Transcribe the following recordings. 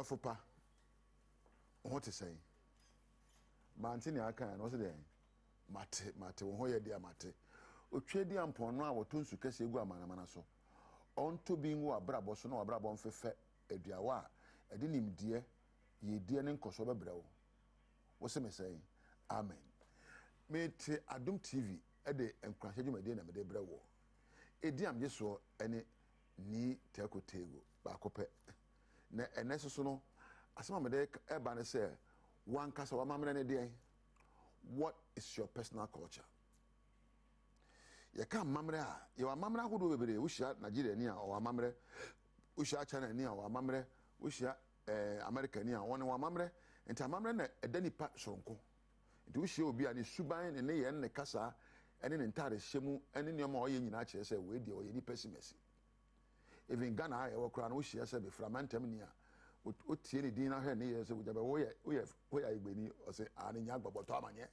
Odofopa. What to say? Mantini aka no se den. Mate wo ho ye dia mate. Otwedi ampon no a wotonsu kese egu amana so. Onto bi nwo abrabo so no abrabo mfefe aduawa a ede nimdie ye die ne nkoso bebrɛ wo se me say amen. Me te Adom TV e de enkurahye dwumade na me de brɛ wo. Edi amje so ene ni teko tego ba kope na enese so no asema me de e ba ne se wan kasa wa mamre ne de. What is your personal culture? You can't mamre you are mamre who do bebre ushia Nigeria ni a o mamre ushia China ni a o mamre ushia America ni a won wa mamre enta mamre na edanipa soronko enti ushia obi ani suban ne ye ne kasa ene ne ntare hyemu ene ne ma o ye nyina kire se we de o ye ni pessimesi even Ghana e wo kra na ushia se be framantem ni a o tie ne din na hwe ne ye se wo jabe wo ye igbeni o se ani nya gbogboto amanye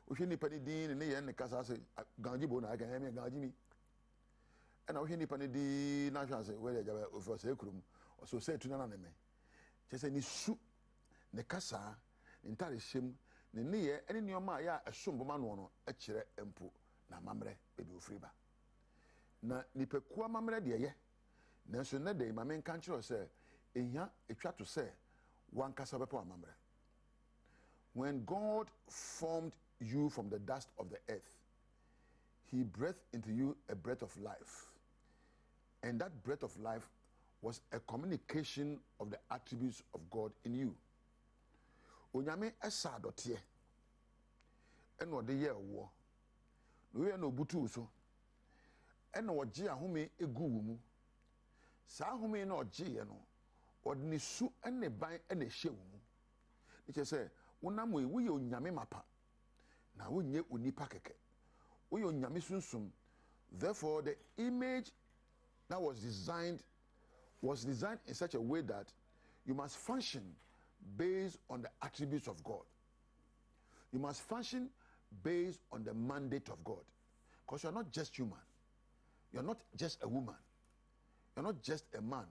o hwe nipa ni din ne ye ne kasa se ganjibo na aka me ganjimi e na o hwe nipa ni din na hwe se we de jabe o fo se kurum o so se tuna na me che se ni su ne kasa ne ntare hyem ne ye ene ne oma ya esomboma no no e kire empo na mamre be be ofriba na nipa ku mamre de ye nanso na de ma men kan kire se ehia etwa to say one kasa bepo amamre. When God formed you from the dust of the earth, he breathed into you a breath of life, and that breath of life was a communication of the attributes of God in you. Onyame esa dotie eno de ye wo no ye no butu so eno oje ahome egu mu sa ahome na oje ye no odni su ene ban ene hye wo mu niche se wonam we ye onyame mapa na wonye onipa keke we ye onyame sunsum. Therefore the image that was designed in such a way that you must function based on the attributes of God. You must function based on the mandate of God, because you're not just human, you're not just a woman, you're not just a man.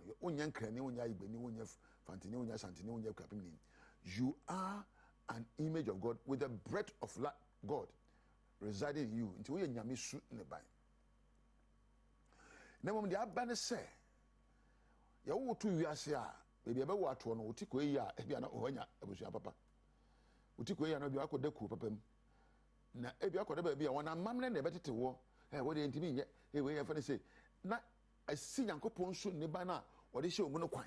You are an image of God with the breath of God residing in you. Until we nyame su ne ban. Na mom de abane se ya wo to wiase a bebi ebe wo ato no utiko yi a ebi ana ohanya abusua papa. Utiko yi ana bi akoda ku papa mu. Na ebi akoda ba bi a wona mamne na ebetete wo. Wo de ntimi nye. We ya fa ne se na asi Yankopon so ne ban na wo de hye omu no kwan.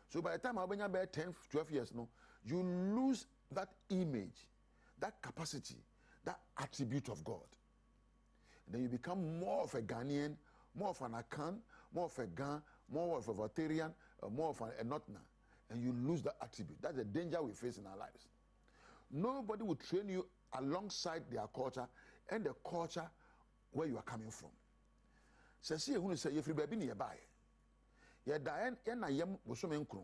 So by the time Abenya be 10-12 years no, you lose that image, that capacity, that attribute of God. And then you become more of a Ghanaian, more of an Akan, more of a Gan, more of a Voltarian, more of a Notna. And you lose that attribute. That's the danger we face in our lives. Nobody will train you alongside their culture and the culture where you are coming from. So see who say if you be nearby. Ya da na yam bosome nkro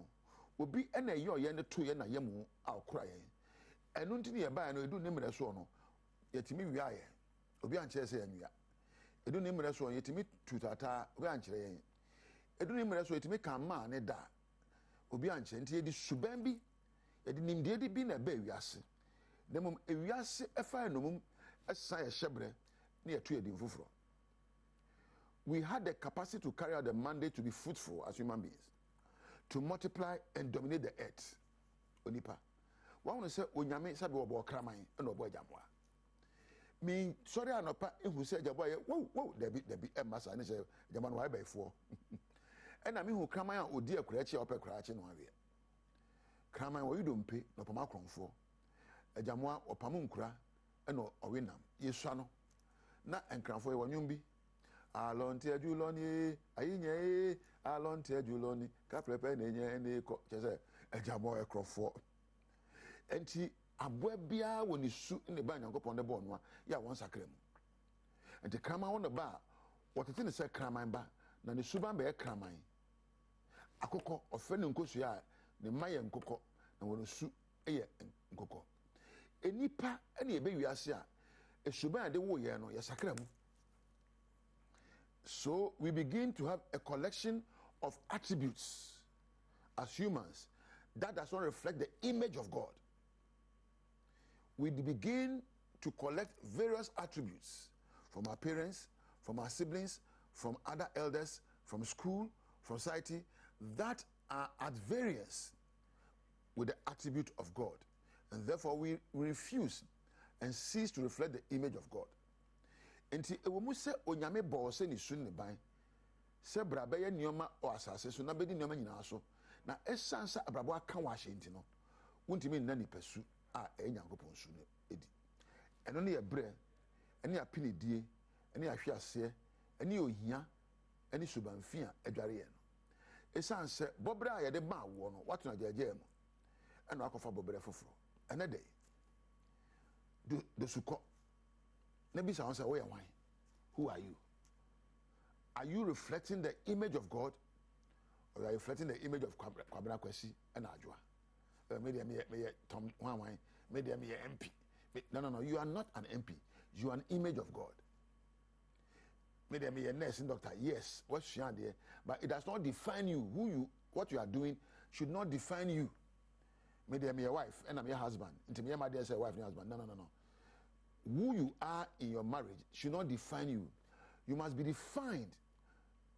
obi na ye oye ne to ye na yam akora ye enu ntini ye ba no edu ne mre so no yetimi wi aye obi anche se yanwia edu ne mre so yetimi tutata obi anche ye edu ne mre so yetimi kan ma ne da obi anche nti ye di suban bi ye di nimde di bi na ba wiase demom ewiase efa enomum esa ye hyebre ne ye to ye di mfoforo. We had the capacity to carry out the mandate to be fruitful as human beings, to multiply and dominate the earth. Onipa. One want to say, Onyame sabi obo kraman and obo jamwa. Me sorry anopa who said jaboye, whoa, debi massa and say jaman why by 4. And I mean who kraman o dear krechi ope krachi no awe. Kraman wo you don't pay no pama kronfo. A jamwa or pamunkra and no winam. Yesano. Na enkranfo e wanyumbi. Alonte ajuloni ayinye alonte ajuloni ka prepe nenye ne ko chese ejamo ekrofo enti aboa bia woni su ne ba Nyankopon de bo no ya won sakrem enti krama won ba wotete ne se kraman ba na ne suban ba kraman akoko ofe ne nkosu ya ne maye nkoko na won su eye nkoko enipa ene ebe wiase a esuban de wo ye no ya sakrem. So we begin to have a collection of attributes as humans, that does not reflect the image of God. We begin to collect various attributes from our parents, from our siblings, from other elders, from school, from society, that are at variance with the attribute of God. And therefore we refuse and cease to reflect the image of God. Enti ewemu se onyame bo se ni su ne ban se brabe ye nioma o asase so na bedi nioma nyina so na esansa abrabo aka wa hyenti no wontimi nna ni pasu a enyankopon su ne edi eno ne ye bre ene apinidie ene ahwe ase ene ohia ene subanfi a adware ye no esanse bobra a ye de ba wo no watuna jeje mo eno akofa bobre foforo ene de do suko Maybe someone say, "Where am I? Who are you? Are you reflecting the image of God, or are you reflecting the image of Kwabena Kwesi and Adwa? Maybe Tom Wine, maybe I'm MP. No. You are not an MP. You are an image of God. Maybe I'm a nursing doctor. Yes, what's she there? But it does not define you. What you are doing should not define you. Maybe I'm your wife and I'm your husband. Until me, my dear, say wife and husband. No. Who you are in your marriage should not define you. You must be defined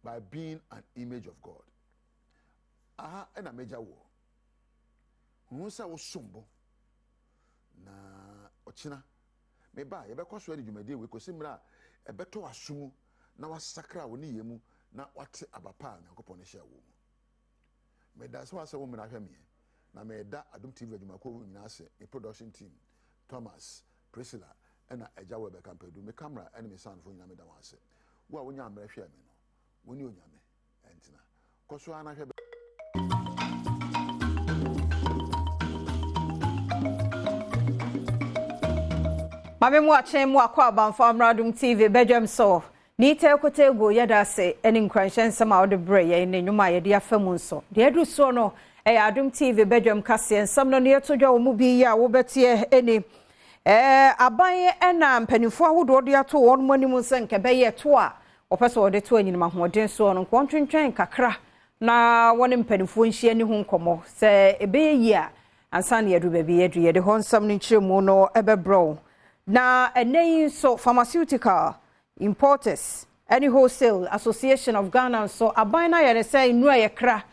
by being an image of God. Aha, and a major war. Unsa was sombo. Na ochina. Meba, yebe kwa swedi jumede we kosimra ebeto asumu na wasakra woni yemu na wate abapa nyankopon ne hia wo mu. Meda so asa wo mra hweme na meda Adom TV adwumako nyina ase a production team Thomas Priscilla ena eja we be kampedu me camera ene me sound for nyina me da wanse wo a wonya amra hwe me no woni onyame entina koso ana hwe Mame mu achen mu akwa banfa Adom TV Badwam so ni te kote go yeda se eni nkranhye nsema wo de bre ye ne nwuma ye de afamu nso de adu so no Adom TV Badwam kase nsam no ne to dwa wo mu bi ya wo betie eni aban ena mpanifo ahodo de ato won manimu nsenke be ye to a opese wo de to anyinima hoden so no kwantwentwen kakra na won mpanifo nhia ni hu nkomo se ebe yi a ansa ne yedu ba bi yedu ye de ho nsam no nkyeremu no ebebro na enei so pharmaceutical importers any wholesale association of Ghana so aban na ye say nu ayekra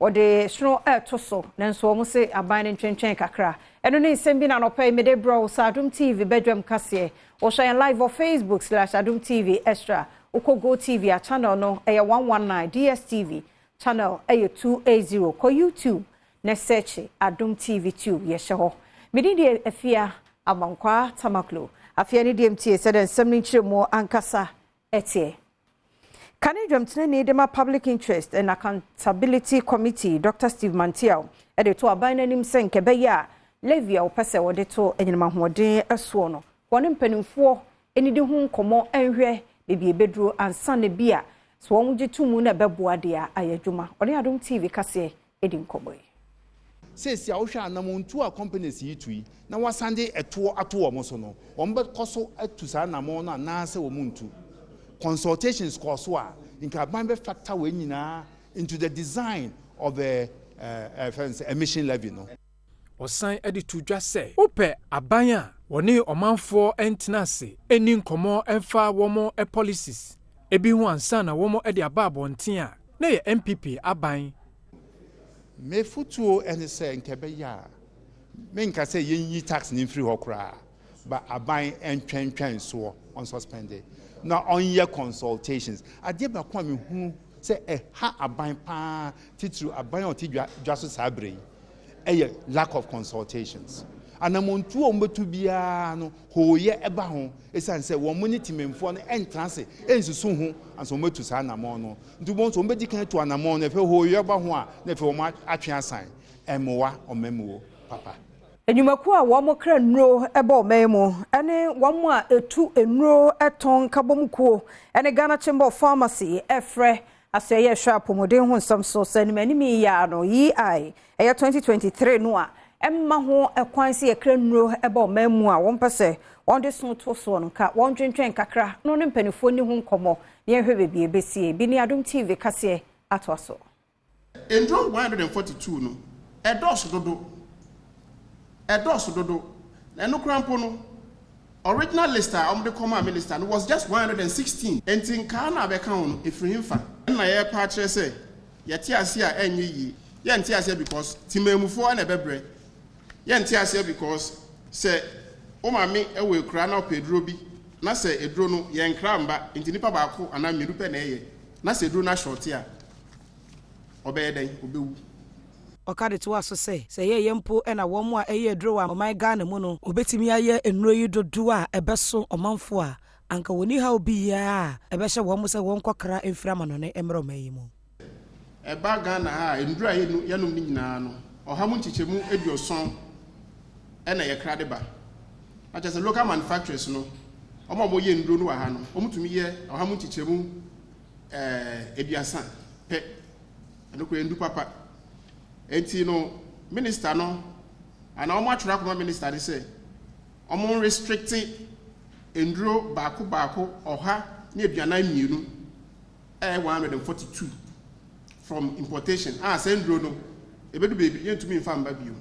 o de sno to so nanso mo se aban ntwentwen kakra eno ne nsem bi na no pay me de bro Adom TV Badwam kase o share live on Facebook/Adom TV extra Go TV a channel no 119 DSTV channel 280 ko YouTube na search Adom TV 2 ye hye medidi afia amankwa tamaklo afia ne DMT said nsem ni nkyeremu ankasa etie Canadian Dema Public Interest and Accountability Committee Dr. Steve Mantiao to aban anim senke be ya levia opese wode to enyinama hoden eso no won mpanimfo eni de hu nkomo enhwe bebie beduro ansa ne bia so won gitumu na beboa de ayadwuma one Adom TV kase edi nkomo sesi a wo hwa anamontu a companies yi tui na wasande eto ato mo so no won be koso atusa anamon na na se wo muntu consultations course wa inka ban be factor we nyina into the design of the emission levy no osan edi tudwa se ope aban a woni omanfo entinase eni nkomo emfa womo policies ebi hu ansa na womo edi ababo ntin a na ye MPP aban me futuo ene se nkebe ya me nka se yenyi tax ni free hokra ba aban entwentwen so on suspended na on year consultations ade ba kwa me hu se ha aban pa titru aban o tidwa so sabre lack of consultations anamontu o mbetu bia no hoye eba ho esan se wo moniti memfo no entrance ensusu hu anso mbetu sa anamon no ndubo so mbedi kan to anamon no fe hoye eba ho a na fe wo ma atwe asan emowa omemuo papa enyumaku a wo mo kra nnuro eba omemu ene wo mo a etu ennuro eton kabomkuo ene Ghana Chamber of Pharmacy efre aseye hwa modern hu nsam so sanimani ya no yi ai 2023 no a emma ho ekwan se ekra nnuro eba omemu a won pese won de so to so no ka won twentwen kakra no ne mpanifo ni hu nkomo ne ehwe bebie besie bi ni Adom TV kase atoso ndro 142 no edos dodo na no krampo no original list the common minister was just 116 entin ka na be kan no efrihimfa na ye pa kire say yeti ase a enye yi ye nti ase because timamufo na bebre ye nti ase because say o mame ewe kura na pedro bi na say edro no ye nkra mba nti nipa baako ana miru pe na ye na say edro na short a obeyeden obewu okade to aso say ye yempo na wo mo a eye edro wa oman Ghana mu no obetimi aye enuro yi dodo a ebeso omanfo a anka woni ha obi ya ebe hye wo mo say won kokra emfira ma no ne emro mayi mu eba Ghana ha enuro aye no yanum ni nyina no ohamu nchichemu eduoson na ye krade ba acha say local manufacturers no omo ye enuro no wa ha no omutumi ye ohamu nchichemu eduasan pe eno ko endu papa enti no minister no ana omo atwera kuma minister dey say omo restrict enduro baako oha ne aduanan mienu 142 from importation say enduro no ebedu baby yentumi mfa mba bio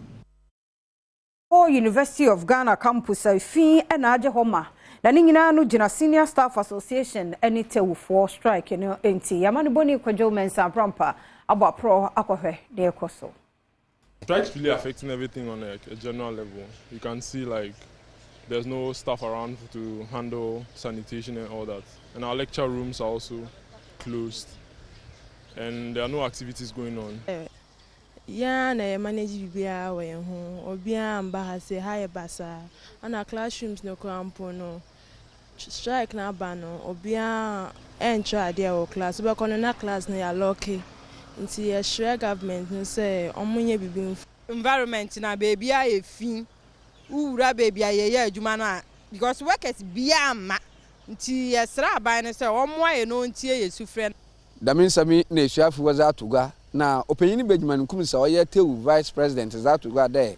University of Ghana campus fi na age homa na ni nyina no gina Senior Staff Association any tewfo strike no enti yamane boni kwajo mensa prampa abo pro akohwe de ekoso. Strikes really affecting everything on a general level. You can see like there's no staff around to handle sanitation and all that. And our lecture rooms are also closed. And there are no activities going on. Yeah, na manage bibia we ho obia amba ha say high basa and our classrooms no krampo no strike na ba no obia entra there o class be kono na class na ya lucky nti ya share government no say omunye bibi environment na baby a efin ura baby a ye adwuma na because workers bia ma nti yesra ban no say omoa no ntie yesufre daminsami na esuafu waza atuga na opanyini Benjamin Kumisa oye tewu vice president zatuga de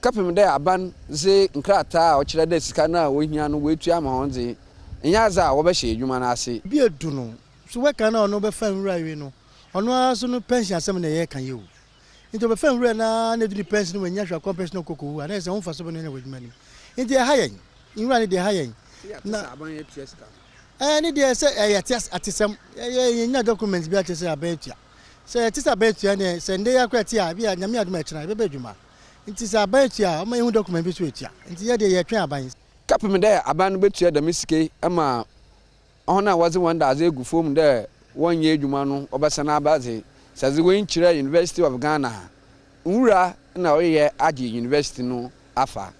kapem de aban ze nkrata o kire de sika na ohia no wetu ama honze nyaza wo be hye adwuma na ase bi edu no so weka na ono be fa nwura wi no ono aso no pension asem na ye kan ye o nti be fa nwura na na du pension we nya hwa compensation kokowu ana se wonfa so be no na wadwuma ni nti ya hayen nwura ni de hayen na aban ye tua sika ni de se ya atisem ye nya documents bi atese aban tua se tisa betua ne se nde yakwati a bia nyame aduma ekira be badwuma nti se abetua o ma hu document bi so etua nti ye de ye twen aban kapem de aban betua da misike ama ona wazi wanda azegu fom de wonye adwuma no obesana abaze sazi wen kira University of Ghana nwura na oyeye age university no afa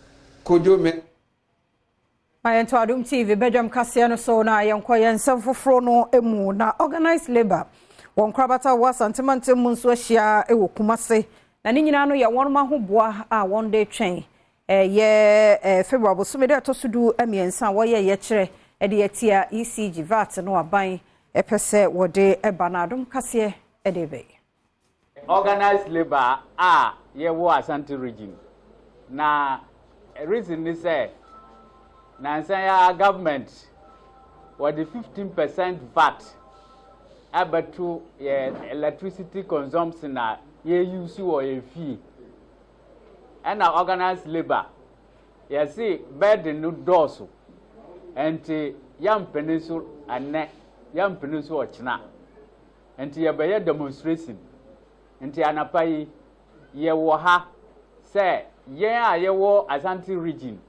kojo me Mayanto Adom TV Badwam kase no so na yenkoye nsefoforo no emu na organized labor won krabata wasantemantem munso ahia ewo kumase na ni nyina no ye won ma hoboa a won day twen ye February bosome de tosudu amiensa wo ye kire e de etia ECG VAT no aban epese wode eba Adom kase e de be organized labor a ye wo Asante region na reason ni say Nansaya government with the 15% VAT about to electricity consumption na ye use or a fee. And our organized labor, you see, bed no doors and young peninsula and net young peninsula china. And ye by demonstration. And anapai ye waha say, yeah, ye wo Asante region.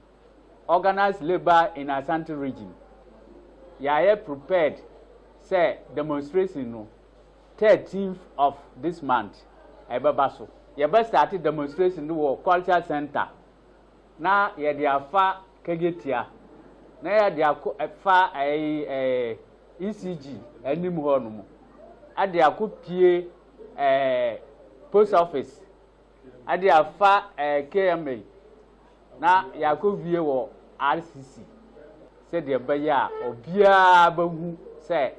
Organized labor in Asante region. You prepared, say, demonstration no 13th of this month. Ebabaso. You best started demonstration no culture center. Now you dey afa kegetia. Now you dey afa ECG enim ho no mo. Ade akopie post office. Ade afa KMA. Na yakowie wo RCC said the baya obia bahu say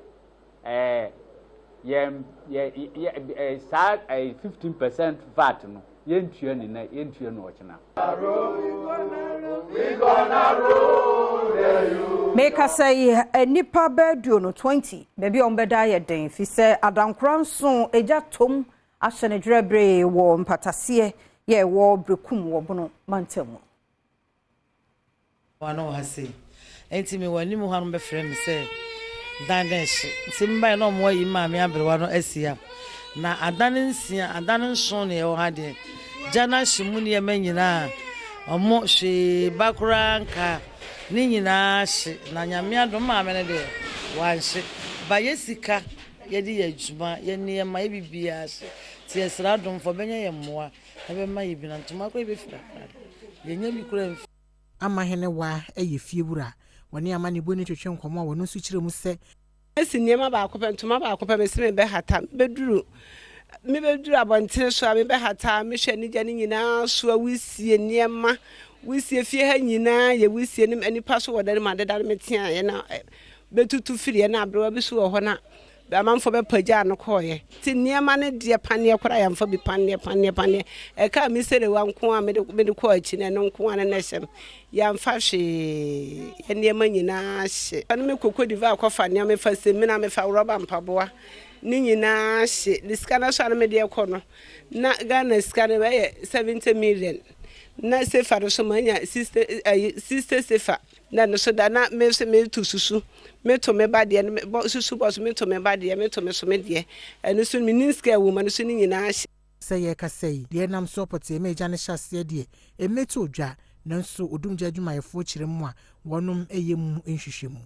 sa 15% VAT no yentua ni na yentua no ochina make us say nipa bedu no 20 baby on beda ye den fi say adankran so eja tom ahye ne drebre wo mpatase ye wo brekum wo bono mantamu wano hase enti me wani mu hanu be frem se danesh timba no mo yi ma me abrewa no asia na adanensia adanenso ne wo hade jana shimu ne manyina omo hwe bakura nka ni nyina hye na nyame adom ma me ne de wanhye ba yesika yedi yadwuma ye ne ma bibia hye ti esra dom fo benya ye mmoa ebe ma ye bina ntoma ko ebe fira ye nya mi kura amahene wa eye fiewura woni amane boni twetwe nkomo wono su kire mu se esi niema ba akopɛ ntoma ba akopɛ me se me be hata beduru abɔntene so a me be hata me hwɛ ni gya ni nyina so a wisie niema wisie fie ha nyina ye wisie ni anipa so wodane ma deda me tia ye na betutu firi na abrewa bi so ho na amanfo be pagya no koye ti niema ne de pane kora yamfa bi pane e ka mi sere wa nko a me de ko achi ne nko a ne nesem yamfa hwe ye niema nyina hye anu me kokodi va akofa niema me fa semi na me fa roba mpaboa ni nyina hye diskana so anu me de ko no na Ghana skana be 70 million na sefa so manya sister sefa na no so da na me se me to susu me to me ba de susu boss me to me ba de me to me so me de eno so mininska woman so ni nyina hye say ye ka say de nam support e meja ne hyase de e meto dwa nanso odumja adwumayefo kire mu a wonum eyemu nhwehwemu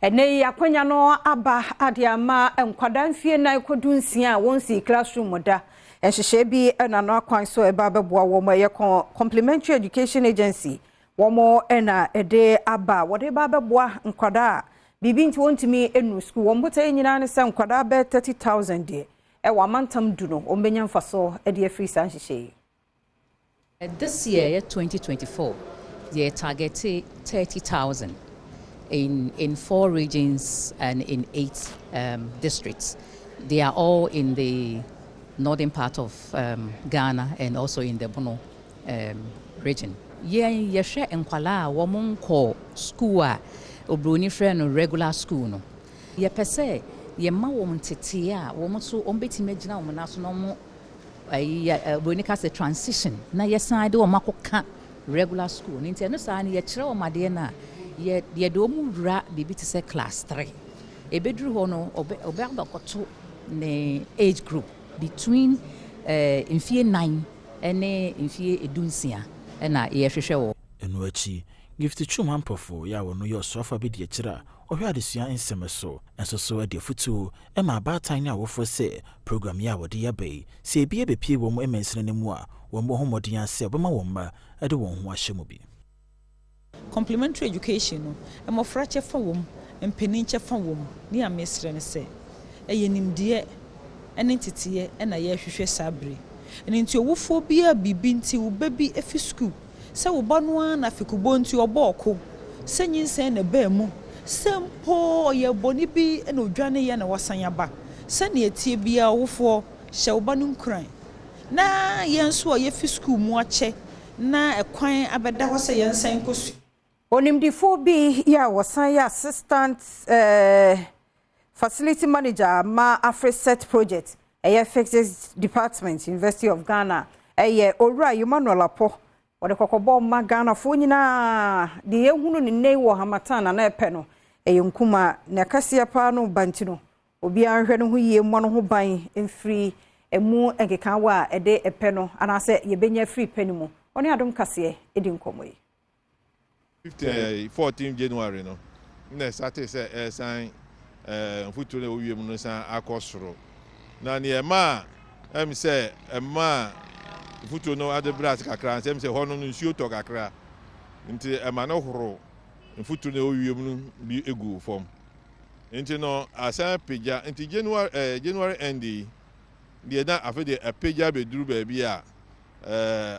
ene yakwanya no aba ade ama enkwada mfie na ekodunsia wonsi classroom da enhwehwe bi na no akwan so eba beboa wo mo ye complementary education agency wo mo na ede aba wo de ba beboa nkwada bibi nti wontimi enu school wo mbota nyina ne se nkwada be 30,000 de e wa mantam du no ombenya mfaso ede free san hwehwe. This year 2024 they targeted 30,000 in 4 regions and in 8 districts. They are all in the northern part of Ghana and also in the Bono region. Yeshe enkwala womonko school a obroni frɛ no regular school no. Ye pese ye ma wom tete a wom so ombeti magina wom na so no mo obroni ka se transition na yesan de wom akoka regular school. Nti no sa na ye kyerɛ wom ade na ye do mu wura bibi te se class 3. Ebeduru ho no obakoto ne age group between infie 9 ene infie edunsia na ye hwehwe wo enu achi gift chuma mpofo ya wono yo sofa bi de kira ohwe adesua nsem so enso so ade futu e ma batan na wofo se program ya wode ya bai se bie bepie wo mu emensene ne mu a wo mo homodin ase obema wo mba ade wo ho ahye mu bi complementary education no emofra che fa wo mpeni che fa wo ni amesre ne se eyenimde ene titiye na ye hwehwe sabre ene nti owufo bia bibi nti wo baby efi school se wo ba no na fikubo nti oboko se nyinsen na ba mu sempo ye boni bi na odwane ye na wasan aba se na etie bia owufo hye wo ba no nkran na ye nso ye fi school mu ache na ekwan abeda ho se yensan kosu onimdifo bi ya wasan ya assistant facility manager ma AfriSet project Physics Department University of Ghana owura Emmanuel Apo wode kokobo ma Ghana fo nyina de ehunu ne nei wo hamatana na epe no nkuma na kasia pa no bantino obi anhwe no ho yie mo no ho ban emfiri emu enkeka wa ede epe no anase yebenya free penimu oni adom kase edi nkomo yi 14 January no na sate se sign futule owie mu no san akosoro na ne ema em se ema futu no ade bras kakra sem se hono no nsuo to kakra nti ema no horo futu no owie mu bi egu fom nti no asan peja nti January end die na afede peja be duru ba bi a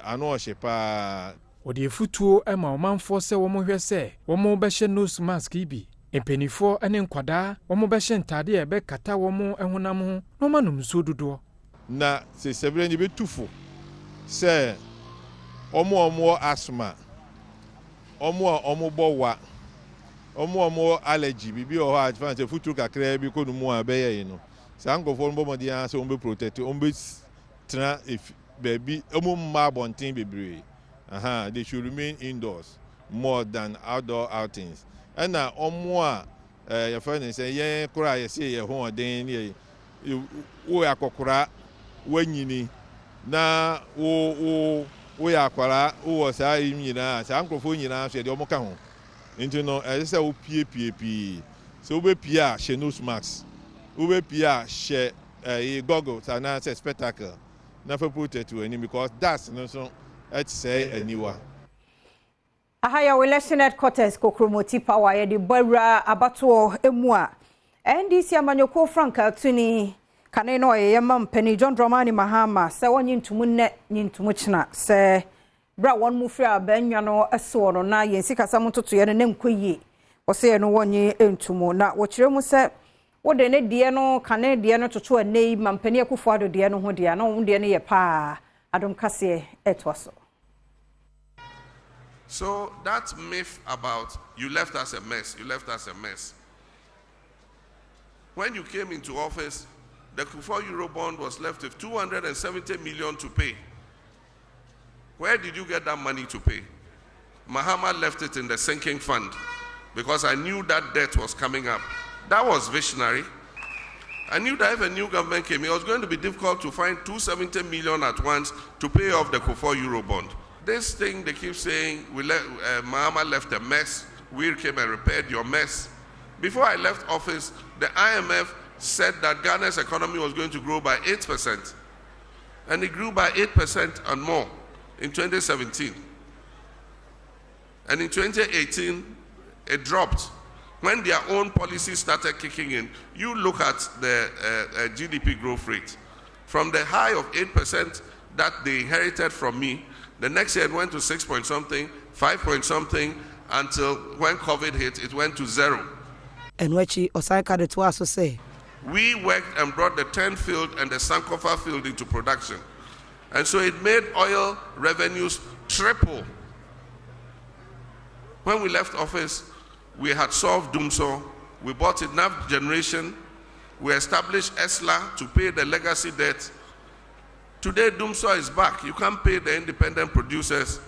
ano hyepa odi futu ema omanfo se wo mo hwe se wo mo be hye nose mask ibi empenifo ene nkwada wo mo be hye ntade e be kata wo mo ehunam ho no manum so dodo na se sebre ni betufo se omo asthma omo bowa omo allergy bibi o ha advance futu kakra bi ko nu mu abeye yi no Sanko for Bomadi answer on be protected, on be tra if baby, bontin baby. They should remain indoors more than outdoor outings. And now, more, your friend say, yeah, cry, say, your home, then you are cocra when you need. Na we are quara, who was I in Sanko for you now, said, Yomokan. Into no, as I say, PAP. So we Pia, she knows Max. We Pia, she goggles, and I say spectacle. Never put it to any because that's no so. Let's say anyone. Ahaya we election headquarters Kokromoti power ye di Bora Abato Emua. NDC amanyoko Franka Tuni kane no ye mam Penny John Dramani Mahama se wonyi ntumu net nyintumu china se bra won mu fira banya no eso no na ye sikasa mutoto ye ne nkoyi. Ose ye no wonyi entumu na wo kire mu se wo de ne die no kane die no toto anei mam Penny akufo ado die no ho die na wo de ne ye pa Adom kase etwaso. So that myth about you left us a mess, you left us a mess. When you came into office, the Kufuor Eurobond was left with 270 million to pay. Where did you get that money to pay? Mahama left it in the sinking fund because I knew that debt was coming up. That was visionary. I knew that if a new government came, it was going to be difficult to find 270 million at once to pay off the Kufuor Eurobond. This thing they keep saying, Mahama left a mess, we came and repaired your mess. Before I left office, the IMF said that Ghana's economy was going to grow by 8%. And it grew by 8% and more in 2017. And in 2018, it dropped. When their own policies started kicking in, you look at the GDP growth rate. From the high of 8% that they inherited from me, the next year it went to 6 point something, 5 point something, until when COVID hit, it went to 0. And Wechi Osaika de Tuaso say, we worked and brought the 10 field and the Sankofa field into production. And so it made oil revenues triple. When we left office, we had solved Dumso, we bought enough generation, we established ESLA to pay the legacy debt. Today, Dumso is back. You can't pay the independent producers.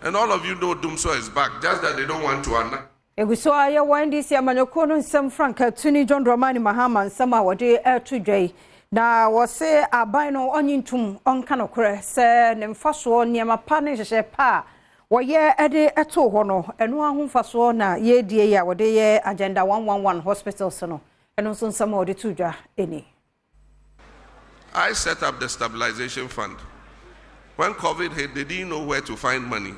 And all of you know Dumso is back, just that they don't want to announce. Eguso aya NDC amanyoko no nsem Franka Tuni John Dramani Mahama nsem a wode atudwai. Na wose aban no onyintum onka no kore se ne mfaso niema pa ne hyehe pa woye ede eto ho no eno ahomfaso na ye die ya wode ye agenda 111 hospitals no eno so nsem wode tudwa eni. I set up the stabilization fund. When COVID hit, they didn't know where to find money.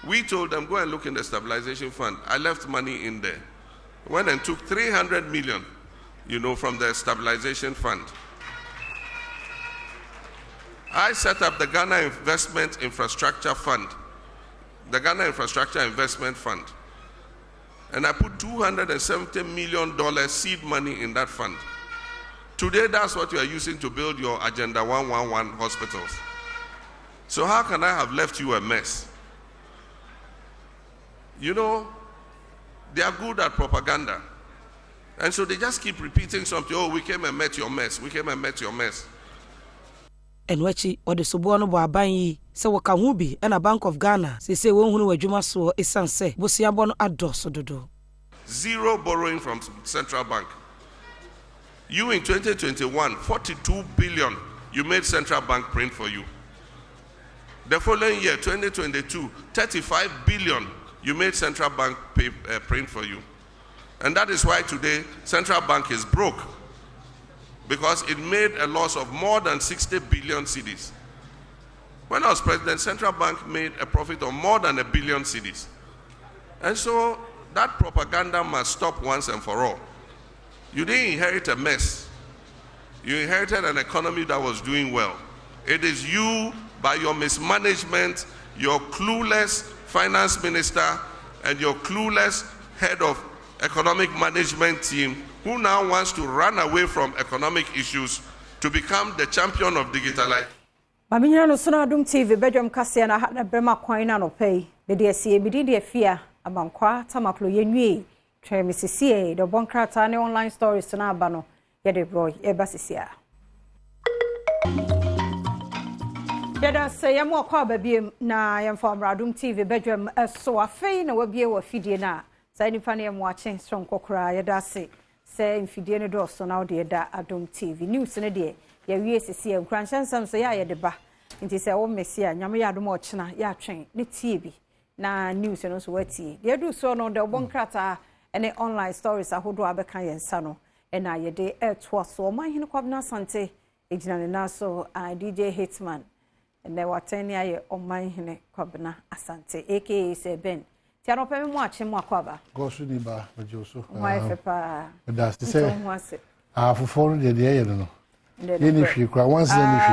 We told them, go and look in the stabilization fund. I left money in there. Went and took 300 million, from the stabilization fund. I set up the Ghana Investment Infrastructure Fund, the Ghana Infrastructure Investment Fund. And I put $270 million seed money in that fund. Today, that's what you are using to build your Agenda 111 hospitals. So how can I have left you a mess? They are good at propaganda. And so they just keep repeating something, oh, we came and met your mess, we came and met your mess. And Wechi, or the Subuano Babanyi, so Wakahubi, and a Bank of Ghana, say, one who were Jumaso, is Sanse, Busiabon Adosodo. Zero borrowing from Central Bank. You in 2021, 42 billion, you made Central Bank print for you. The following year, 2022, 35 billion, you made Central Bank print for you. And that is why today, Central Bank is broke. Because it made a loss of more than 60 billion cedis. When I was president, Central Bank made a profit of more than 1 billion cedis. And so that propaganda must stop once and for all. You didn't inherit a mess. You inherited an economy that was doing well. It is you, by your mismanagement, your clueless finance minister, and your clueless head of economic management team, who now wants to run away from economic issues to become the champion of digitalization. Maminya no sona Adom TV Badwam kase na na brema kwan na no pay. De de sie bi de afia abankwa tamaklo yenwie. Twe misisi de bonkrata ne online stories na aba no yede boy eba sisia yada say yamo kwa babiem na yamfa Adom TV Badwam so afei na wabie wa fidie na sai nipa na yamo achen strong kokora yada say mfidie ne do so na ode da Adom TV news ne de ya wie sisi enkranshansam so ya yede ba nti say wo mesia nyame ya adom ochena ya atwen ne tie bi na news no so wati de do so no de obonkrata ene online stories ahodo abeka yensa no ena yede etwa so man hene kwabna sante ejina ne na so DJ Hitman ene watani aye oman hene kwabna asante aka Seben ti anope mu ache mu akwaba go so ni ba mejoso my fepa that's to say afoforo de ye no ni hwe kra once ni hwe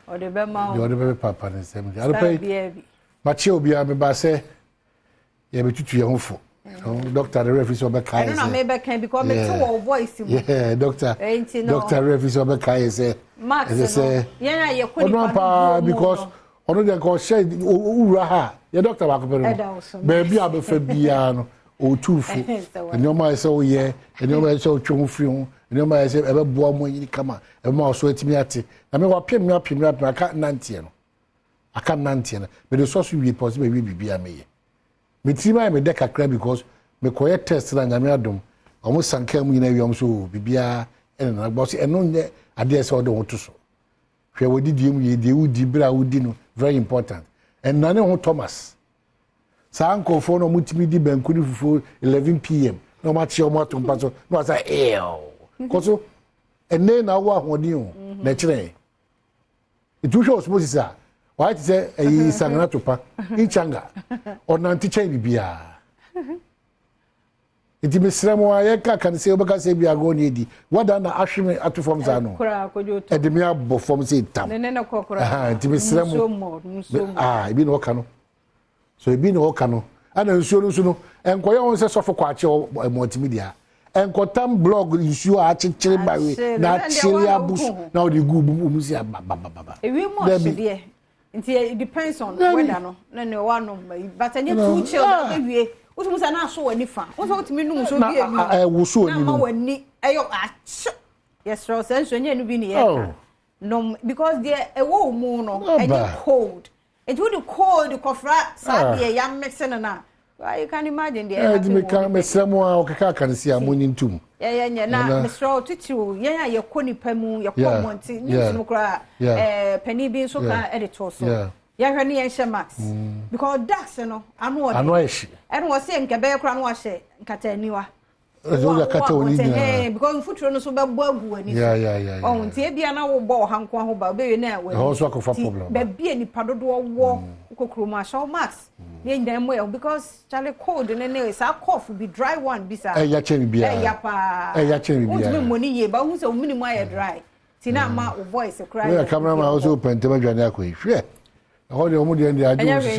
no o de be ma o de be papa ne sem de arope ma che obi a me ba se ye betutu ye hofo doctor the referee so be kai I don't know maybe can because me to voice mu doctor referee so be kai say Max say yeah ye ko ni pa because ono de ko share ura ha ye doctor ba ko pe no baby a be fa bia no o tufu eni o ma say o ye eni o ma say o twon fi ho eni o ma say e be boa mo yini kama e ma so atimi ate na me wa pem aka nantie no aka nantie no me de so so wie possible wie bibia me ye me tima me de kakra because me koye test na nyame adom omo sanka mu nyina wiom so bibia ene na gbo so eno nye ade ese odo woto so hwe wodi die mu ye de wudi bra wudi no very important en nane ho Thomas sanko fo no mutimi di bankuni fufu 11 pm no ma che omo atompa so no asa koso ene na wo ahodi o na kire itu hwe osmosis a why say e sangana topa inchanga onanti chai bibia iti mesremo aye ka kan se obeka se bia go ni edi wada na ahweme atofom za no edemi abo fom se tam ne kokora iti mesremo ibi no ka no so ibi no ka no ana nsuo no so no enkoye won se sofo kwa che multimedia enkotam blog nsuo a chichire bawe na chiri abus na odi gu bu si ababa ewi mo ahede it depends on whether no ne one but any two children wie utumu sa na so wani fa wo so utimi num so bi emi wo so wani na ma wani ayo ach yes ro senso nya no bi ni ye no because there e wo mu no any cold it would cold kofra sa de ya mixing na you can imagine the me kan mesremo a okaka kan si amoni ntum nya na mesro titiru ye ya koni pamu ya komonti ni so kra pani bi so ka editor so ya hwani ye hye Max because dax no anu eshi enu wo se nke be kra no hye nkata aniwa ezo ya kata oni ni because futuro no so be bo agu ani oh ntie bia na wo bo hanko ho ba be na we ho so akofa problem be bia ni padodo wo kokoro ma show Max ye ndan mo because chale cold ne sa cough be dry one bisa ya cheri bia ya pa ya cheri bia wo moni ye ba hu so minimum aye dry tina ma wo voice cry we camera ma also pentema dwane akoyi hwe how the omo dey adu say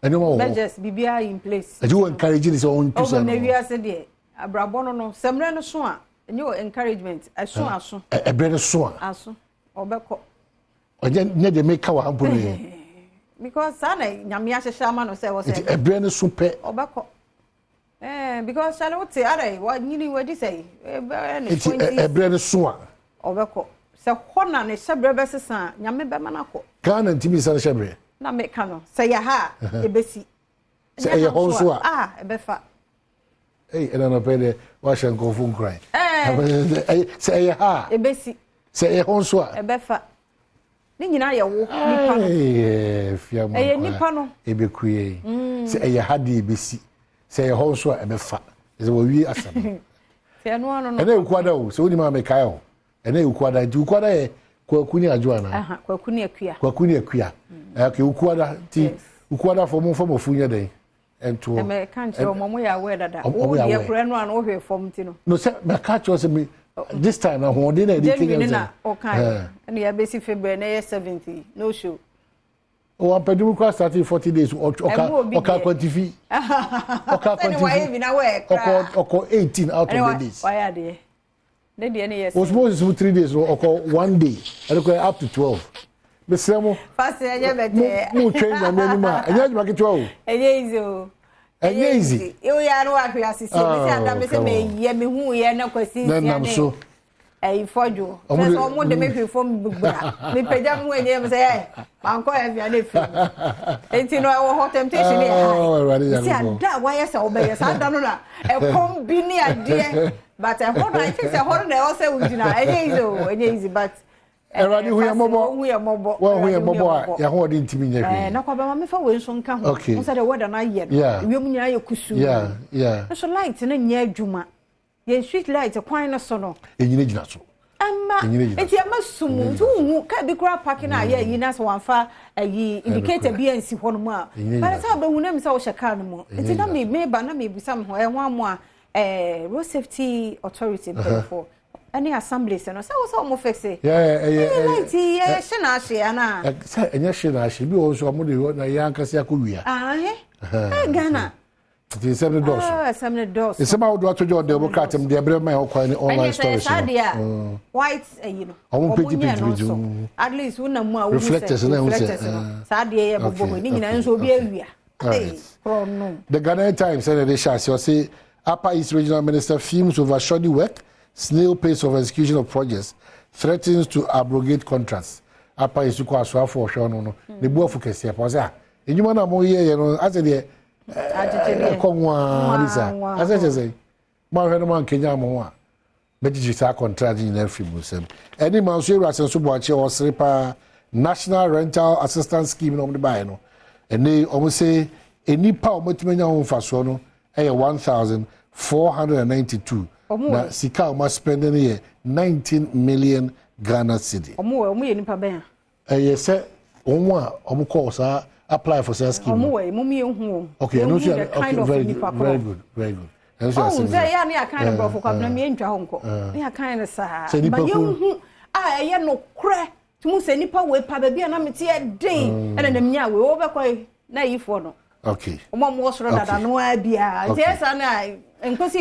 anyama let just bibia in place and you encourage this on to say na wi ase de abrabo no semre no so a enyo encouragement aso ebre no so aso obeko oje ne de make wa ampuni because sana nyame ahehya ma no say wo say ebre no so pe obeko because chale wote are wa nyini wadi say ebre no so a obeko se hona ne shebre besesa nyame be manako kana ntimi sa shebre na me kano se ya ha ebesi se ya honso a ebefa ena no pede wa shanko fun cry se ya ha ebesi se ya honso a ebefa ni nyina ye wo nipa no fiamu nipa no ebekuye se ya ha di ebesi se ya honso a ebefa ze wo wi asam fianu ano no ena ekwada o se oni ma me kai o ena ukwada ti ukwada ye kwakuni ajuana kwakuni akua ke ukwada ti ukwada fo funya den ento me kan che omo ya we dada o ye kure no an o hwe fom ti no no se me ka che se me this time na ho dey na dey thing na o kan and ya basic February na 70 no show o ampedum kwa start 40 days oka quantify oka quantify oko 18 out of the days why are they they yes was supposed to 3 days or 1 day and up to 12 the same fast enye bete mu train na many ma enye ma ke 12 easy you ya no ahwe asisi me say adam me say me ye me hu ye na kwasi na nam so Fojo. There's almost the make from Bugba. Me pejam when you say, Uncle, have you nephew? And you know, our hot temptation. See, that why I saw by I don't know. A combini idea, but I think a holiday also with you. It is easy, but. Eradi we are mobile. We are mobile. Ya ho din timi nya na kwa ba me fa we nso nka ho. Mo say the word na ye. We mu nya ye kusu. Yeah. So light na nya adwuma. Ye street light kwan no so no. Enyine gina so. Amma. Enti ama sumu tu hu ka bi kura parking na ye yi na so wanfa ayi indicator bi ansi ho no mu a. But say ba hu na mi say wo sheka no mu. Enti na me ba na me bisam ho e ho amo a road safety authority before. Any assemblies and so almost fix it. Yeah, Shana. Say, and yes, she be also a moody na yanka Sakuya. Ghana. It is 7 doors. 7 doors. It's about what to do, Democrat, and the Abraham online stores. White, you know. I won't pity you. At least one more reflectors and Sadia, and so be the Ghanaian Times said they shall say Upper East Regional Minister fumes over shoddy work. Snail pace of execution of projects threatens to abrogate contracts. Apa is to call for sure no. The boy for Kessia Posa. And you want to more year, I said, as I say, Marhenaman Kenya Moa. But you start contracting in every Muslim. Any Monsieur Rassan Subachi or Sripa National Rental Assistance Scheme on the Bino. And they almost say any power multimania home for Sono, 1,492. Na sika o spend any 19 million Ghana cedi. Omo ye nipa ben. Say omo a omo call sa apply for sa scheme. Omo we mo mi hu. Okay, no sure. Okay, very good. Oh, say ya na kind of bro for na mi ntwa ho nko. Ya kind of sa. Ba ye hu ye no kre. Tumu se nipa we pa ba bia na meti e den. Na nya we wo be kwai na yifo no. Okay. Omo mo soro dada no a bia. Nti sa na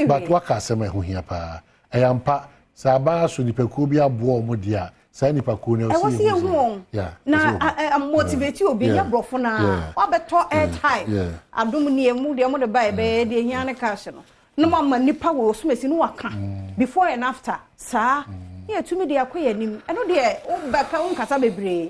but what can say me hu hia pa ayampa sa ba so nipaku bi abo omo dia sa nipaku na o si hu na motivate obi ya brofo na wa beto airtime adom ni emu de mo de ba be de hia ne cash no no mama nipa wo so mesi no waka before and after sa ye tumi de akoya nim eno de o ba ka un kasa bebre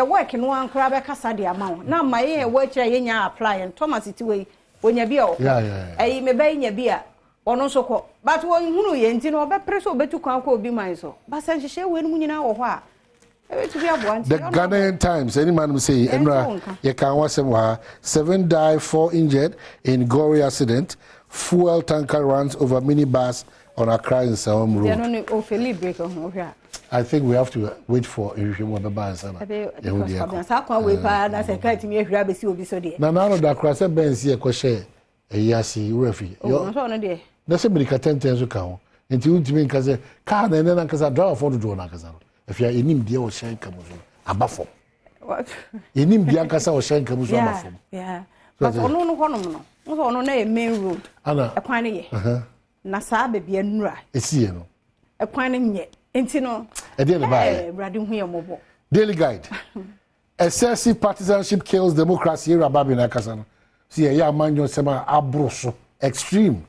work no ankra be kasa de ama na ma ye wo kire ye nya apply and Thomas ti we onya bi o me ba nya bi a ono soko but won hunu ye nti no be preso obetu kwan ko obi man so ba san hihye we nu nyina wo ho a ebetu bi abo anti the Ghanaian Times any man say enra ye kan wasem wa 7 die 4 injured in gory accident fuel tanker runs over minibus on Accra in Sawam Road. They no o feli break on here. I think we have to wait for Irishimo Baba sana. Sa kwa we pa na security me hwira be si obi so de. Na no da kra se ben si e ko share eyasi refi. Yo so no de. Na se mirika tenten so ka ho. Enti untimi nka se ka na ene na nka sa driver for do na nka sa no. Afia enim de o share nka mo so abafo. What? Enim de nka sa o share nka mo so abafo. Yeah. But ono no hono no. Mo so ono na e main road. Ana. E kwan ne ye. Na sa be bia nura. Esi no. E kwan ne nye. Enti no. E de le ba. Brade hu ye mobo. Daily Guide. Excessive partisanship kills democracy. Rababi na kasa no. See ya manyo sema abroso extreme.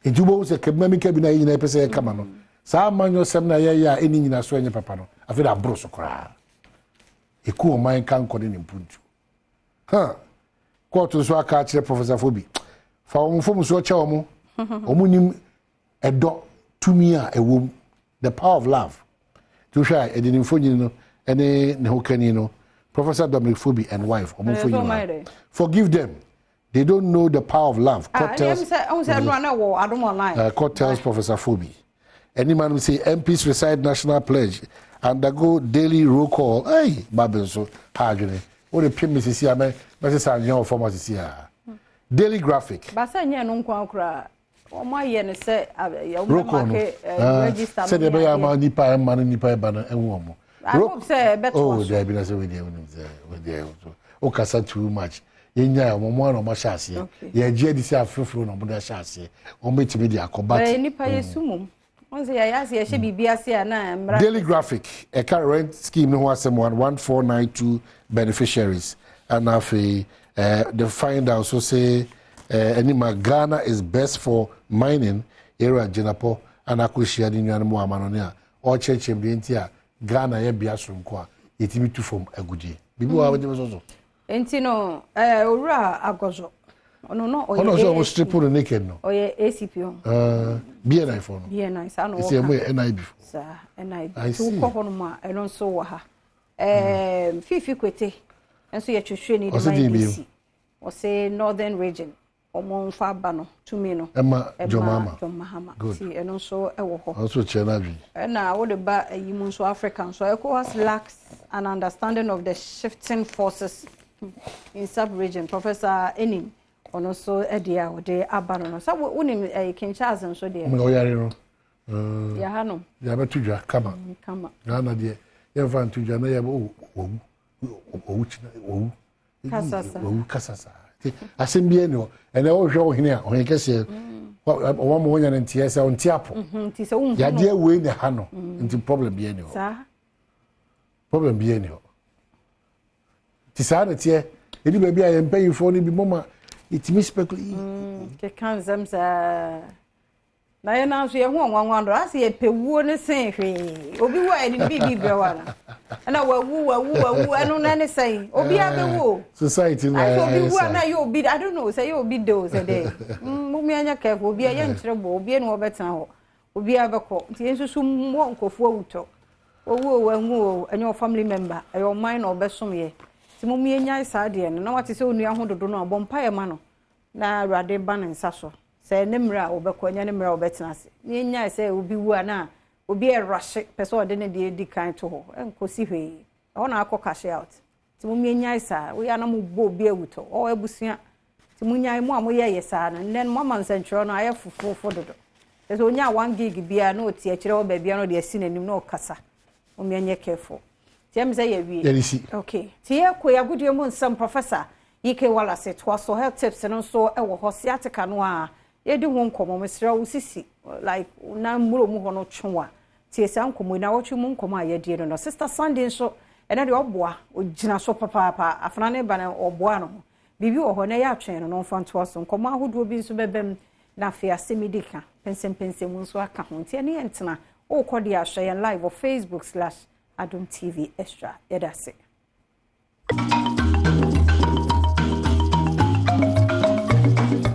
Ejubo se kebmami kebina yi na pese kama no. Sa manyo sem na ya eni nyina so enye papa no. Afi da abroso kra. Eku o man kan kode ni mpuntu. Court so aka kire Professor Fobi. Fa o mfom so che o mo. O mu nim edo tumi a ewom. The power of love. To share edin fonyi no ene ne hokani no. Professor Dominic Fobi and wife. Forgive them. They don't know the power of love. Court tells Professor Fobi. Any man will say MPs recite national pledge, undergo daily roll call. Hey, Babinso, Hajune. What the PMCC, I mean, Mrs. Young former CCR. Daily Graphic. Basanya no kwa o ma ye ne se roll call. Register. Say the be man nipa man nipa bana enwo mo. I hope say better. Oh, there be na say we dey o kasa too much. Yenya omo na omo hyase. Ye gie di say afrofro na omo da hyase. Omo timi di akobat. Nipa yesumum. On say ya say she bibia say na mra. Daily Graphic, a car rent scheme no wasem 1492 beneficiaries. And afi the find also say Ghana is best for mining area Jinapo ana ko hia de nwan mu ama no ne a o chechem de ntia Ghana ye bia so nko a yetimi tu fom agudie bibi wa wede so enti no owura agozo ono no oye ono so strip no naked no oye ACP on BNI for no BNI sa no ese mo NIB sa NIB tu ko hono ma eno so wo ha fifi kwete enso ye twehwe ni de MDC o say northern region omo mfa ba no tumi no Emma Jomama si eno so ewo ho also chenavi na wo de ba yimu so African so ECOWAS lacks an understanding of the shifting forces in sub-region. Professor Enim ono so edia wo de abano no so wonim Kinshasa nso de mo yare no ya hano ya betudwa kama Ghana de ya van tudwa na ya bo owu kasasa asembie no ene wo hwe wo hene a o kese o mo wonya ntie se on tiapo nti se wo ya de we ne ha no nti problem bie ne ho problem bie ne ho ti sa na tie edi ba bia ye mpayifo ni bi moma itimi speculate ke kan zamza na ye na so ye ho nwanwando ase ye pewuo ne sen hwe obi wo edi bibi brewana na wawu anu na ne sen obi abewo society na obi wo na ye obi I don't know say ye obi do say dey mumi anya kefo obi ye nkyere bo obi ne obetan ho obi abekọ nti ensusu mo nkofo awuto owo wanwu enyo family member ayo man na obesom ye ti mumi anya isa de no na wate se onu ahododo no abompa ye ma no na awrade ba ne nsa so se ne mra obekọ anya ne mra obetena ase ni anya se obi wu ana obi e rush person ode ne de di kan to ho enkosi hwe ho na akọ cash out ti mumi anya isa we ana mu bo obi awuto o ebusua ti munya mu amoye yesa na nen mama nsentro no aye fufufo dodo se onya 1 gig bia na oti akire o ba bia no de asi nanim na okasa mumi anya careful ti am say ye wi okay ti ye ko ya gudie mu nsam professor Ike Wallace to so health tips no so e wo hosiatica no a ye di ho nkomo mesra wo sisi like na muro mu ho no twa tie sa nkomo na wo twa mu nkomo a ye die no sister Sunday so e na de oboa ogina so papa afana ne ba na oboa no bibi wo ho na ya atwen no mfa nto so nkomo ahodo bi nso bebem na afia semidika pensem mu nso aka ho tie ne entena o kodi a share live on Facebook/Adom TV Extra edase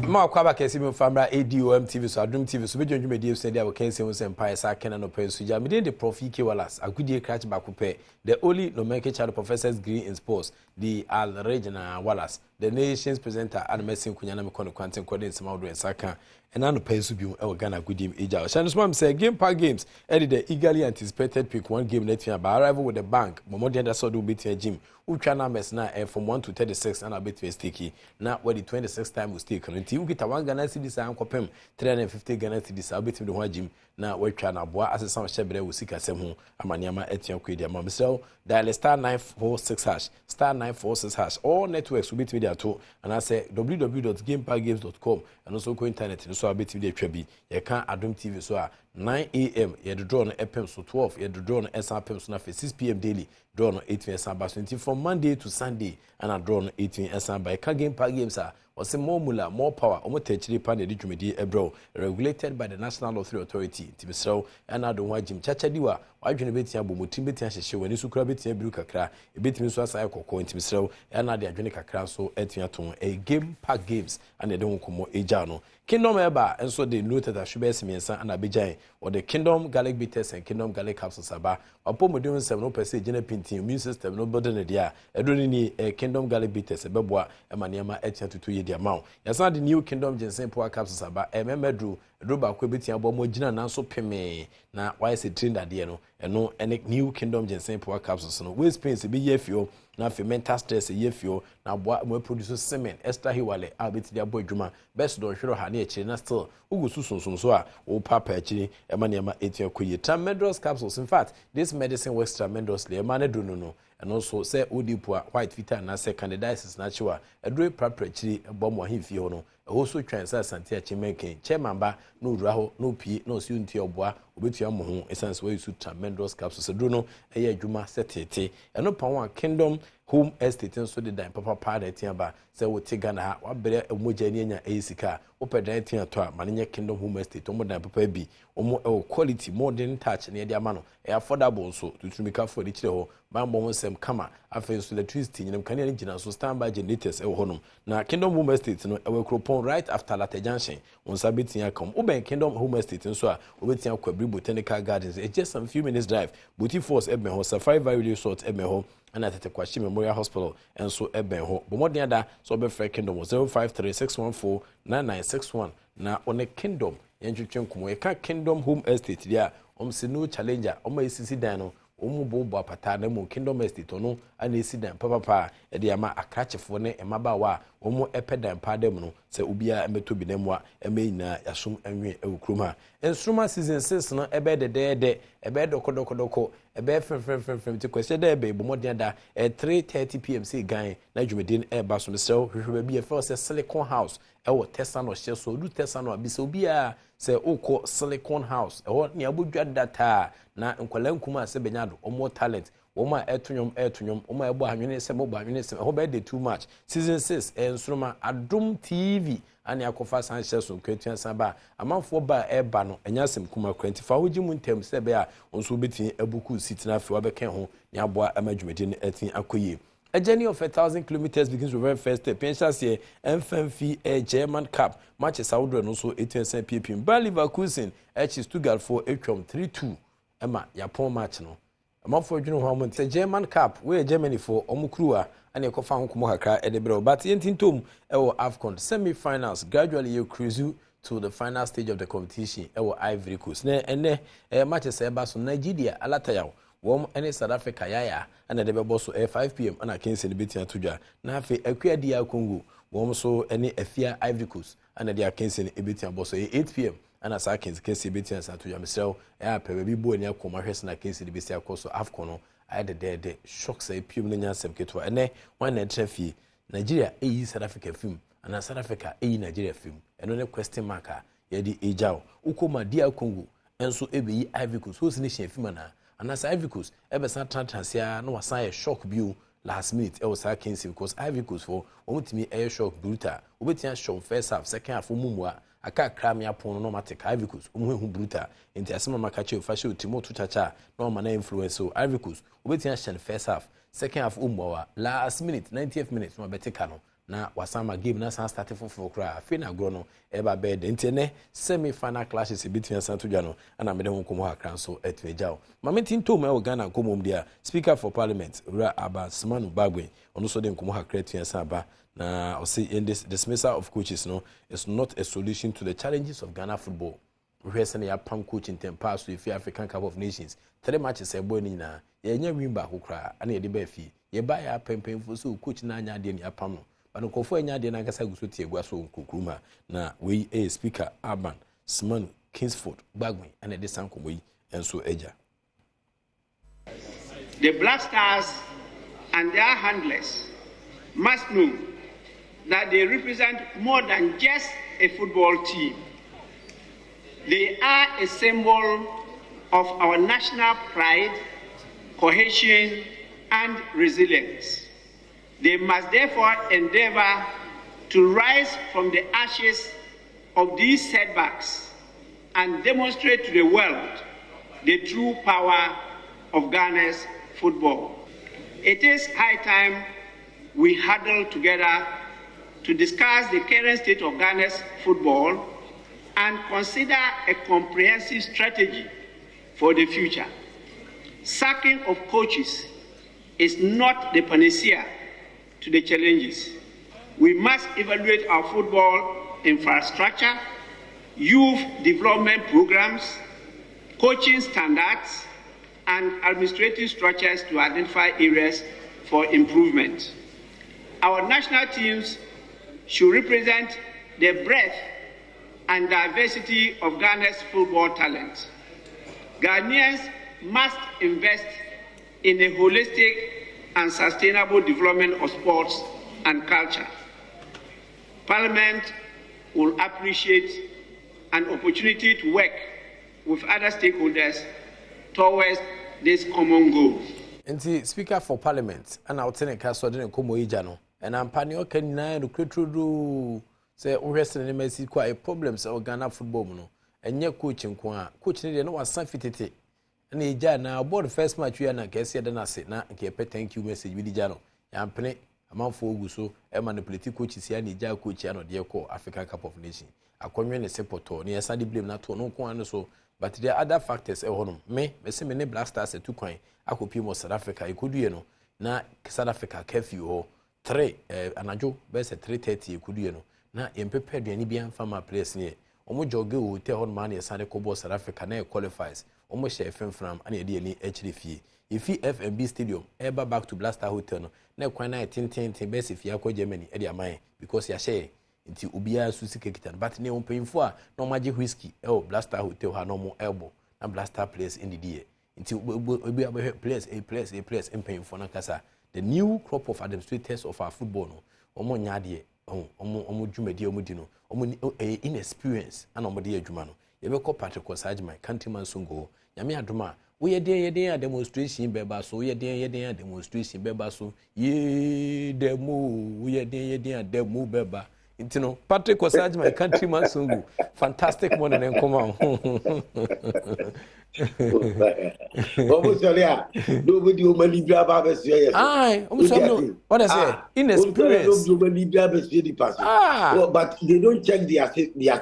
ma kwa ba kesi mi famra Adom TV so Adom TV so be dwonwuma die so dia wo kan se wo se mpa esa kena no pa so ja me de Prof Ike Wallace agudie crutch ba ko pe the only nomenclature professors degree in sports the Al Regina Wallace the nation's presenter and mesin kunya na me kono kwanten kodin sama do ensaka ena no pa so bi e wo Ghana agudie eja o shanu so say game park games e the eagerly anticipated pick one game net ba arrival with the bank momodi under so do betia gym utwa numbers na from 1 to 36 and betia sticky na what the 26th time we stake until ukita 1 Ghana cedis an kopem 350 Ghana cedis abetim de ho gym na watwa na boa asesa hyebere wo sika sem ho amaniama etian kwedi ama mesel dial *946# *946# all networks will be media to and I say www.gameparkgames.com and also go internet so abetim de atwa bi ye kan Adom TV so a 9 a.m. ye the draw no epem so 12 ye the draw no esa pem so na 6 p.m. daily draw no 8 esa ba 20 from Monday to Sunday and a draw no 18 esa ba ka game park games a was more mula more power omo techiri pan de dwumedi ebro regulated by the National Lottery Authority timisraw and adon wa jim chacha diwa wadwene betia bomotim betia hyehye wani sukura betia biru kakra ebetimi so asai kokko timisraw and ade adwene kakra so etia ton a game park games and de honkomo eja no Kingdom eba enso de noted that should be simiensa and abejan or the Kingdom garlic bitters and Kingdom garlic capsules aba opomodun 7% gene pintin immune system no burden dia edoni ni Kingdom garlic bitters ebeboa emaniama etia tutu ye dia maw yasa the new Kingdom ginseng power capsules aba ememedru roba ko betia abo mo gina nanso peme na why say train that there no eno ene new Kingdom ginseng power capsules no waste pains be yefio na fe mental stress yefio na boa mo produce semen extra hiwale abeti dia boy dwuma best don hwero ha na ekire na still ugu susunsun so a o papa ekire emaniama etia koye tremendous capsules in fact this medicine works tremendously emanedru no and also say odipua white vita na say candidiasis na chiwa edre prapra ekire bomo ahimfie ho no also twan say asante achimenken chairman ba no uraho no pie no si unti oboa obetua mo ho essence we use tremendous capsules so do no eye adwuma setete eno pa one Kingdom Home Estate nso de dan papa pa da tia ba se wo te Ghana ha wa bere emoja ni anya esika wo pe dan tia to a mane nye Kingdom Home Estate omo dan papa bi omo quality modern touch na de ama no e affordable nso tutumika for de kire ho bambo ho sem kama afen so electricity nyinem kan ne gina so standby generators e ho nom na Kingdom Home Estate no e we Kropon right after Latte Junction on sabetia come oben Kingdom Home Estate nso a obetia Kwabri Botanical Gardens it's just some few minutes drive Boti Force ebe ho Safari Valley Resort ebe ho ana tete Kwashi Memorial Hospital enso ebe ho bomoden ada so be free Kingdom 0536149961 na one Kingdom yentwetwe nkomo e ka Kingdom Home Estate dia se no challenger esisi dan no bobo apata na mo Kingdom Estate no ana esi dan papa e de ama akrachefo ne emabawa epedan padam no se obia emeto bi na moa emeyina yasom anwe ewukrom ha enstruma season 6 no ebe de ebe dokodoko ebe frem ti kwese da ebe bomoden da 3:30 pm se gan na dwumedin eba so mesel hwehwe ba bi e se Silicon House ewo Tesano hye so du Tesano abise obia se ukọ Silicon House ewo ne abodwa data na nkwala nkuma se benyado omo talent woma etunyom woma ebo ahwene se mo ahwene se ho be de too much season 6 enstruma Adom TV ani akofa san hye so kwetua san ba amanfo ba eba no enyasem kuma 25 hoji mu ntem se be a onso betin ebuku sitina afi wa beken ho ne aboa amadwumedi ne etin akoye. A journey of 1,000 kilometers begins with the very first step. Pensions here, MFMF, a German Cup. Matches out and also 18% ppm. Bayer Leverkusen, H Stuttgart for H.M. 3-2. Emma, Japan match no. A month for June Harmon. The German Cup, where Germany for Omukrua and a Kofa Kumohaka at the Bro. But Yentintum, our AFCON semi-finals gradually you cruise to the final stage of the competition. Our Ivory Coast. And matches about Nigeria, Alatayao. Any South Africa yaya and the boss 5 p.m. and I can see the beating to na fe akwa dia Congo so any Efia Ivory Coast and the can see the beating boss 8 p.m. and as I can see beating to ya myself baby boy near Koma na can see the beating so AFCON I the shock say pum nya sem ketwa ene one na trafi Nigeria South Africa film and South Africa Nigeria film and no question marker ye di ejao ukoma dia Congo enso ebe Ivory Coast so nation film na and as Ivory Coast, ever sat transia no was a shock view last minute. I was against because Ivory Coast for to me air shock brutal. Obetia show first half, second half mumwa. I can't cram ya upon no matter Ivory Coast, brutal. Into a summer macacho fashion Timoto Chacha, no man influence so Ivory Coast. Obetia first half, second half last minute, 90th minute, no better cano. Na wasama game na san start for cry fina grono eba bed intene semi final clashes between Santo Jano and amede ho komo akran so etwejao mamentin to me Ghana komom dia speaker for parliament Ura Aba Smanu Bagwe ono so de komo akran tuen san ba na o say in this dismissal of coaches no is not a solution to the challenges of Ghana football. We say ya pam coach in tempa so if African Cup of Nations 3 matches e bo ni na ye nya win ba ko kra ana ye de ba fi ye ba ya pempem fo so coach na nya de ni apam no and Kofo enya de na gasa gusotie gwa so nkokruma na we a speaker Aban Smanu Kingsford Bagwin and the sankomo yi enso eja. The Black Stars and their handlers must know that they represent more than just a football team. They are a symbol of our national pride, cohesion, and resilience. They must therefore endeavor to rise from the ashes of these setbacks and demonstrate to the world the true power of Ghana's football. It is high time we huddle together to discuss the current state of Ghana's football and consider a comprehensive strategy for the future. Sacking of coaches is not the panacea to the challenges. We must evaluate our football infrastructure, youth development programs, coaching standards, and administrative structures to identify areas for improvement. Our national teams should represent the breadth and diversity of Ghana's football talent. Ghanaians must invest in a holistic and sustainable development of sports and culture. Parliament will appreciate an opportunity to work with other stakeholders towards this common goal. Nti Speaker for Parliament and Outene Castle didn't come ijano and I'm panio can na do say Western Embassy quite problems or Ghana football no and your coaching coach need no was fitted and ija na board first match we na kesi na say na nke thank you message with jano yam pene amanfo oguso e manipulate coaches ya na ija coach ya no de call African Cup of Nations akonwe ne sepoto ne yasa de blame na to no ko so but there are other factors e hono me say me ne Black Stars e 2 kwan akopi mo South Africa ikuduye no na South Africa curfew ho 3 anajo be say 3:30 ikuduye no na yempepe aduani bia mfa ma place ne omo joge wo te hon man yesane ko South Africa na qualifies omo share fm ana de ni HDF ifi FMB Stadium eba back to Blaster Hotel no na kwan na tintin be se fia ko Germany e de amaye because ya share nti obia su sika kitan but ne ompanyfo a no maji whiskey Blaster Hotel ha no mo elbow na Blaster place in the day nti obi a place ompanyfo na kasa the new crop of administrators of our football no omo nyaade omo dwumadi omo di no omo inexperience ana omo de adwuma no yebekọ Patrick Osajman countryman songo nyame adoma we ye demonstration beba so ye demonstration beba so ye demo we ye demo beba intino Patrick Osajman countryman songo fantastic morning and come on nobody will believe about us. What I say? Inexperience. But they don't check their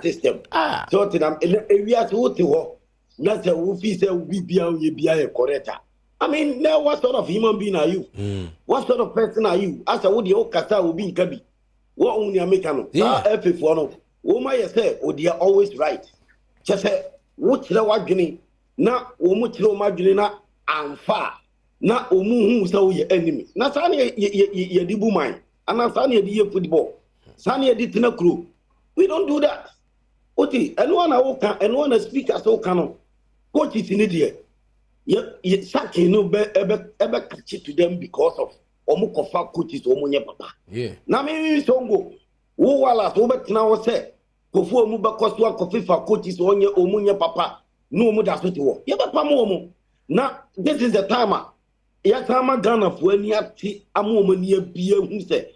system. So we are to not a woofy say we be a correct. I mean, now what sort of human being are you? What sort of person are you? As a would your kasa will be in Kabi. What only American? If one woman say, oh, they are always right. Just say, what's the what na omuchiro madwene na amfa na omuhu so ye enemy na sa na ye dibu man ana sa na ye football sa na ye tina kro we don't do that oti eno na wo kan eno na speaker so kan no coach is in there ye saki no be catch to them because of omukofa coaches omunye papa na me so ngo wo wala so betina wo se kofu omu be koso akofifa coaches onye omunye papa no mu da so ti wo ye papa mo na this is the time ya time Ghana fo ani ati amomo ni abie hu se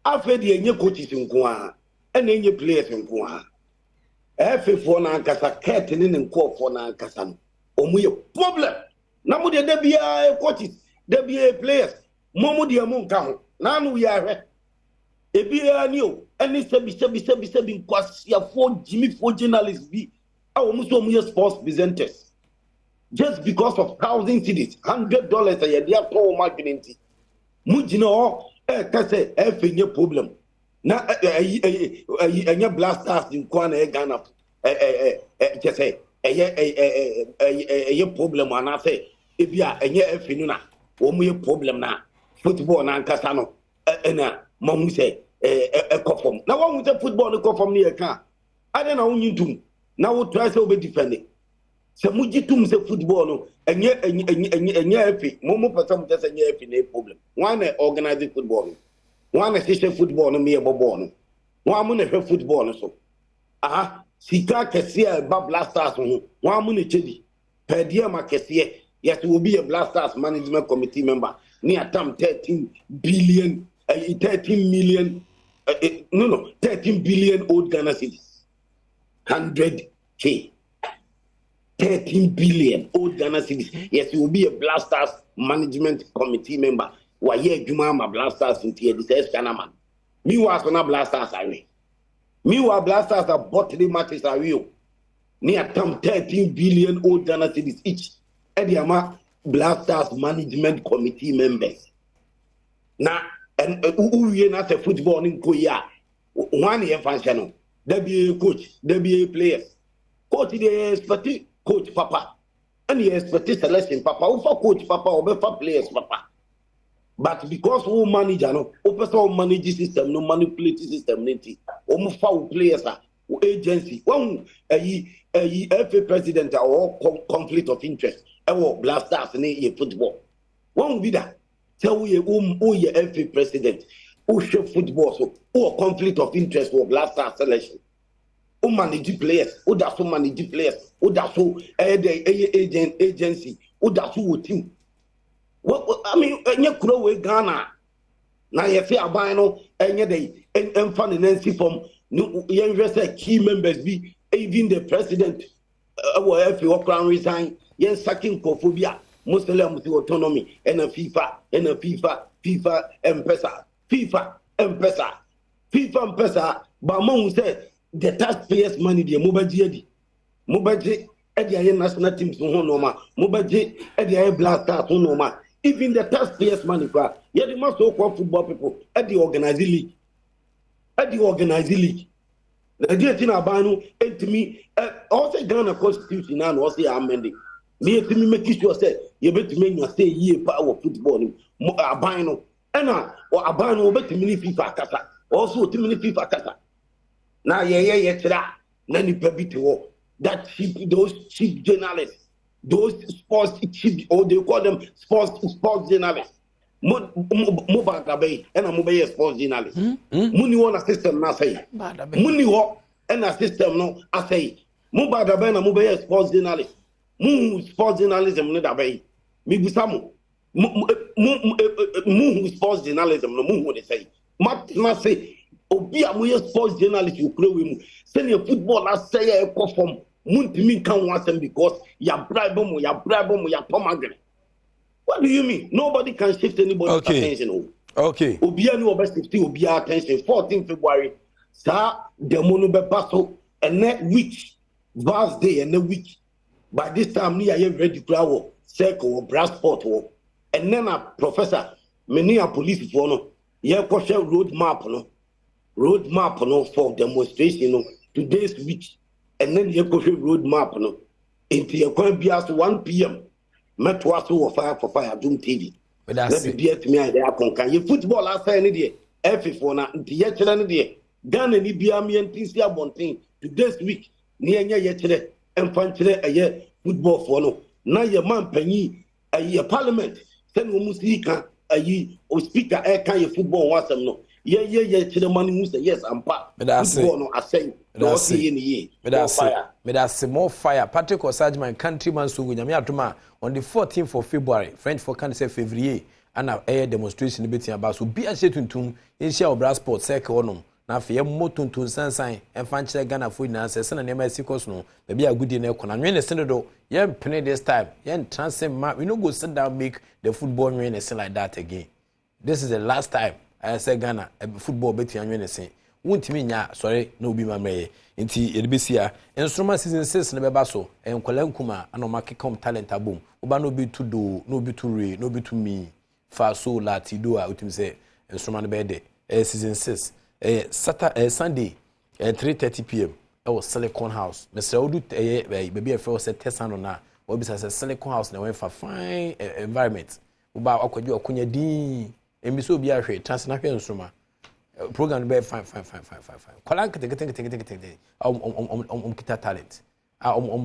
afa de enye coaches nko a na enye players nko a efefo na ankasa ket ni nkofo na ankasa no omu ye problem na mu de bia coaches de bia players mo de mo nka ho na anu ya hwe ebia ni o eni sebi nkwasi afo Jimmy for journalists bi our sports presenters just because of $1,000 cities, $100 a year, they are told marketing. Mujino, say, a problem. Now, a blasters in Kwana Ghana, just say, a problem, and I say, if you are a year finuna, only problem now, football and Casano, and Mamu say, a conform. Now, one with the football, a conform near car. I don't know you do. Now we try to be defending. Se mujitum se football no enye efi momo person tese enye efi na problem. One organizing football. One system football no me ebobo no. One mo na hwe football no so. Sika kese ba Blasters ho. One mo na chedi. Per dia ma kese. Yes, will be a Blasters management committee member. Ni atam 13 billion 13 million 13 billion old Ghana cedis. 100K, 13 billion old Ghana cedis. Yes, you will be a Blasters management committee member. Why ye Juma Blasters in here? This is Chinaman. Me was on a Blasters away. Me was Blasters that bought 3 matches away. Near 13 billion old Ghana cedis each. Ediama Blasters management committee members. Now, and who you not a football in Korea? One year functional. There be a coach, there be a players. Coach the expert coach papa. And he expert selection papa. Who for coach papa or for players papa. But because who manager no, who person manage system no manipulate system nenti. Who for players who agency. One FA president or conflict of interest. Or Blasters in football. One be that. Tell you who ye FA president. Who show football so or conflict of interest or Blasters selection. o manage players, o da so manage players, o da so the agency, o da so wo team. What I mean, enye kuro we Ghana. Na ye fi aban no enye dey emfa ne nancy form no ye say key members be even the president if you crown resign yen sacking kophobia Muslim with autonomy and a FIFA M-Pesa but mom say the taxpayers money the mobaji e the national teams no normal mobaji e the black stars no normal even the taxpayers money kwa ye the most so-called football people at the organizing league the dear thing about no to me also Ghana constitution and also amending me to me make sure say you better make you stay year power football no abano and or abano better me FIFA kasa also to me FIFA kasa now yeah na ni pebito that those cheap journalists those sports cheap or they call them sports journalists Mobile Dabe and a mobile sports journalist. Muni won a system na say. Muni wo and a system no I say. Mobile Dabe and a mobile sports journalist. Sports journalism no Dabe. Mi gusamu. Sports journalism no mu they say. Ma say obi a mo sports journalist you kuro we mu. Say your football I say e perform. Muntimi kan want because ya bribe mo ya pomagre. What do you mean? Nobody can shift anybody's attention. Okay. Obia no best 50 obia attention 14 February. Sa the mono be paso and next week vast day and next week. By this time me I ready to go circle or brass sport war. And then a professor many a police for no. Ye question road map no for demonstration no today's week. And then ye question road map no. Into your can be as 1 p.m. Met was over fire for fire Adom TV. But that's it. Be me and they are conquer. You football last any day. F4 na nti ye chere ne de. Ghana ni bia me ntisi abonten to this week. Ni enya ye chere emfa chere eye football for no. Na ye man panyi eye parliament. Sen wo musika ayi o speaker e kan ye football wasam no. Ye chere man who say yes ampa. Football no asay. No see any That's more fire. Patrick Osajman countryman so nyame atoma on the 14th of February. French for can say February and a demonstration between about so be a shetuntum in share brass sport circle on. Na fe motuntun sansan en fan kire Ghana fo nyina se se na nema sikos no be bia good na ekona nwe ne sene do ye pene this time ye transfer ma we no go sit down make the football nwe ne se like that again. This is the last time I say Ghana football between nwe ne se wontimi nya sorry na obi mamreye nti edibisia instrument season 6 na beba so enkwala nkuma anoma kekom talent abom oba no bi to do no bi to re no bi to me fa so latido a utim say instrument be de season 6 Sunday 3:30 p.m. was Silicon House. Mr. Odu baby affair was Tesano na obi say Silicon House na we for fine environment oba akwadwo akunya din emiso obi ahwe transnational instrument program be fine. Kwala nkete kita talent.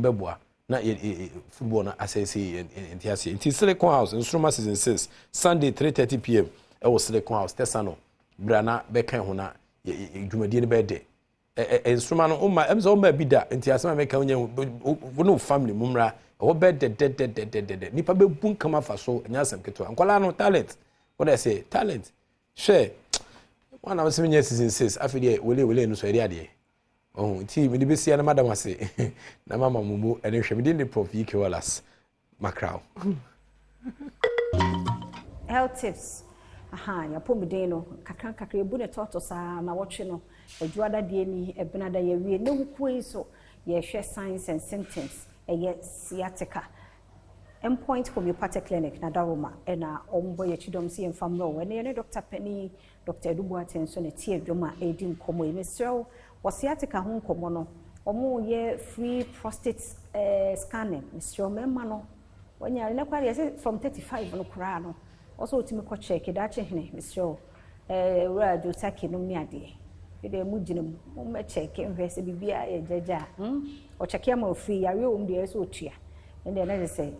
Beboa na football na assess entiase. Inti Silicon House instrument season 6 Sunday 3:30 p.m. was Silicon House Tesano. Brana be kan ho na dwumadie ne be de. Instrument no emzo bi da entiase ma me kan no family mumra wo be de nipa be bun kama fa so nyasem keto. Kwala no talent. What I say talent. Share one of 7 years season 6 afide wele no so eri ade oh ti me be sia na madam ase na mama mumu ene hwe me dey prof EK Wallace Macrao health tips ya pomden no kakra ebu ne toto sa na wotwe no adwada de ni ebenada ye wie ne hukui so ye hwe signs and symptoms ye sciatica endpoint homeopathic clinic na daroma ena ombo ye chidom si enfamro we ne Dr. Penny Dr. Edubu Atenso ne tie dwoma edi nkomo e mesrew wo sciatica ho nkomo no omo ye free prostate scanning mesrew mema no wanya ne kware ye from 35 no kura no also otimi ko check da che hene mesrew radio taki no mi ade ede mu ginam mo me check nhwese bibia ye jaja o check am free yare o mde so otua ende na say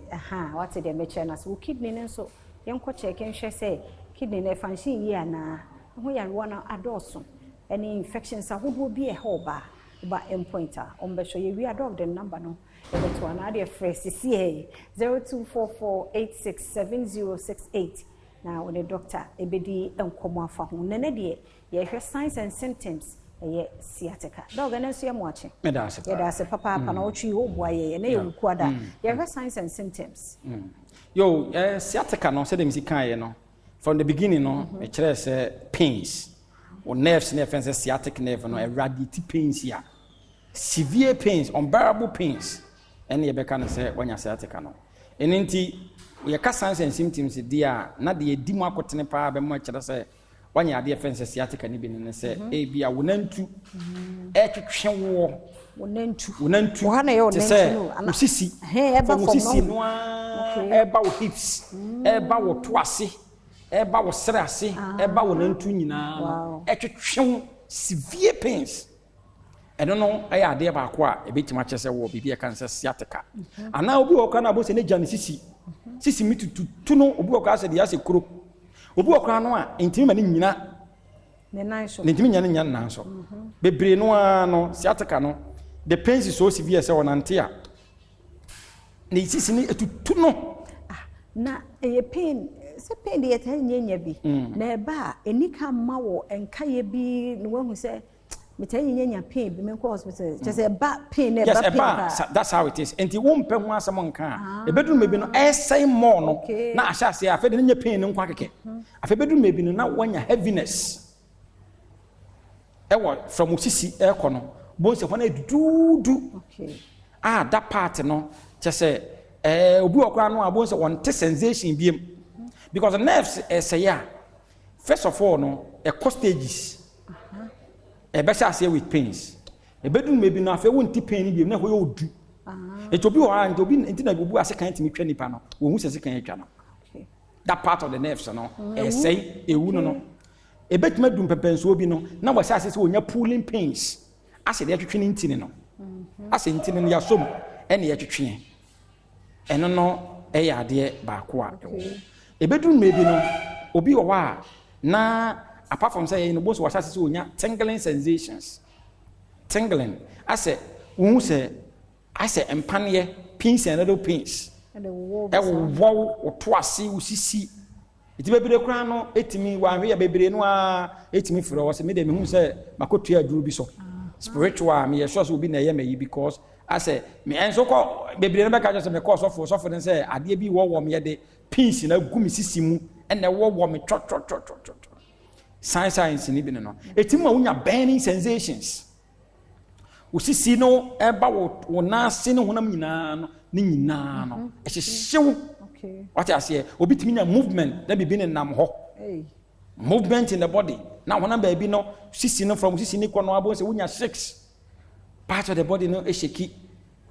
what the meche na so kidney ne so yenko check nhwe say kidney na function yi ana ho yare wana adoso any infections ahodo bi e ho ba ba endpoint on be show we are the number no e be to another fresh see 0244867068 na when the doctor ebedi enkomo afa ho nene de ye hwe signs and symptoms ye sciatica dog na so ye mo ache me da se papa na otwi ho boa ye na ye wuku ada ye hwe signs and symptoms yo sciatica no say dem si kan ye no from the beginning no e kire say pains or nerves sciatic nerve no radiate pains ya severe pains unbearable pains and ye be kan say when sciatica no enenti ye ka signs and symptoms dia na de edi mu akotene pa be mo kire say when you defense sciatica ni bi ne say e bia wonantu e twetwe wonantu wo na ye wonantu no usisi eba usisi no eba wo hips eba wo toase eba wo serase eba wonantu nyina e twetwe severe pains eno no e ade ba ko a e betima kyese wo bibia kan say sciatica ana obi wo kan abo se ne jane sisi mitutu no obi wo ka se dia se kuro obi okra no a ntimi ma ne nyina ne nanso ne ntimi nyina nanso bebre no a no sciatica no the pains is so severe say wonante a ne sisi ni etutu no na e pain se pain de yeta nyenya bi na eba enika ma wo enka ye bi no wahu se metan nyenya pain bi me ko hospital just eba pain na eba pain that's how it is enti wo mpe ho asem nka e beduru mebi no essay more no na ahya se afa de nya pain nkwa keke afa beduru mebi no na wanya heaviness ewo from usisi eko no bo se hona dudu that part no just obi okra no abo se won sensation biem because the nerves say ya first of all no stages e be sha say with pains e bedun maybe na afa won ti pain biem na ho yo du e to bi o and obi ntina obu ase kan timi twa nipa no wo hu se kan atwa no that part of the nerves no say ewu no e betima dum pepenso obi no na wa sha se wonya pulling pains ase de atwetwe ni ntini no ase ntini no ya som ene ya twetwe eno no e ya de ba ko a e bedun maybe no obi o wa na apart from say no boss wa sha se wonya tingling sensations tingling ase wo se ase empane pains and little pains e wo to ase usisi iti bebere kra no etimi wa hwe ya bebere no a etimi fro wo se me de me hu se makotu aduru bi so spiritual me ye sure so bi na ye me because ase me enso ko bebere no be ka just me cause of den say ade bi wo me ye de pains na gumi sisi mu ene wo me cho science ni bi no etimi wa unya burning sensations usisi no eba wo na se ne honam nyina no ne nyina no e hyehyew what I say obi timi nya movement na bibi ne nam ho movement in the body na honam ba bi no sisi no from sisi ni kono abo se wonya 6 part of the body no e sheki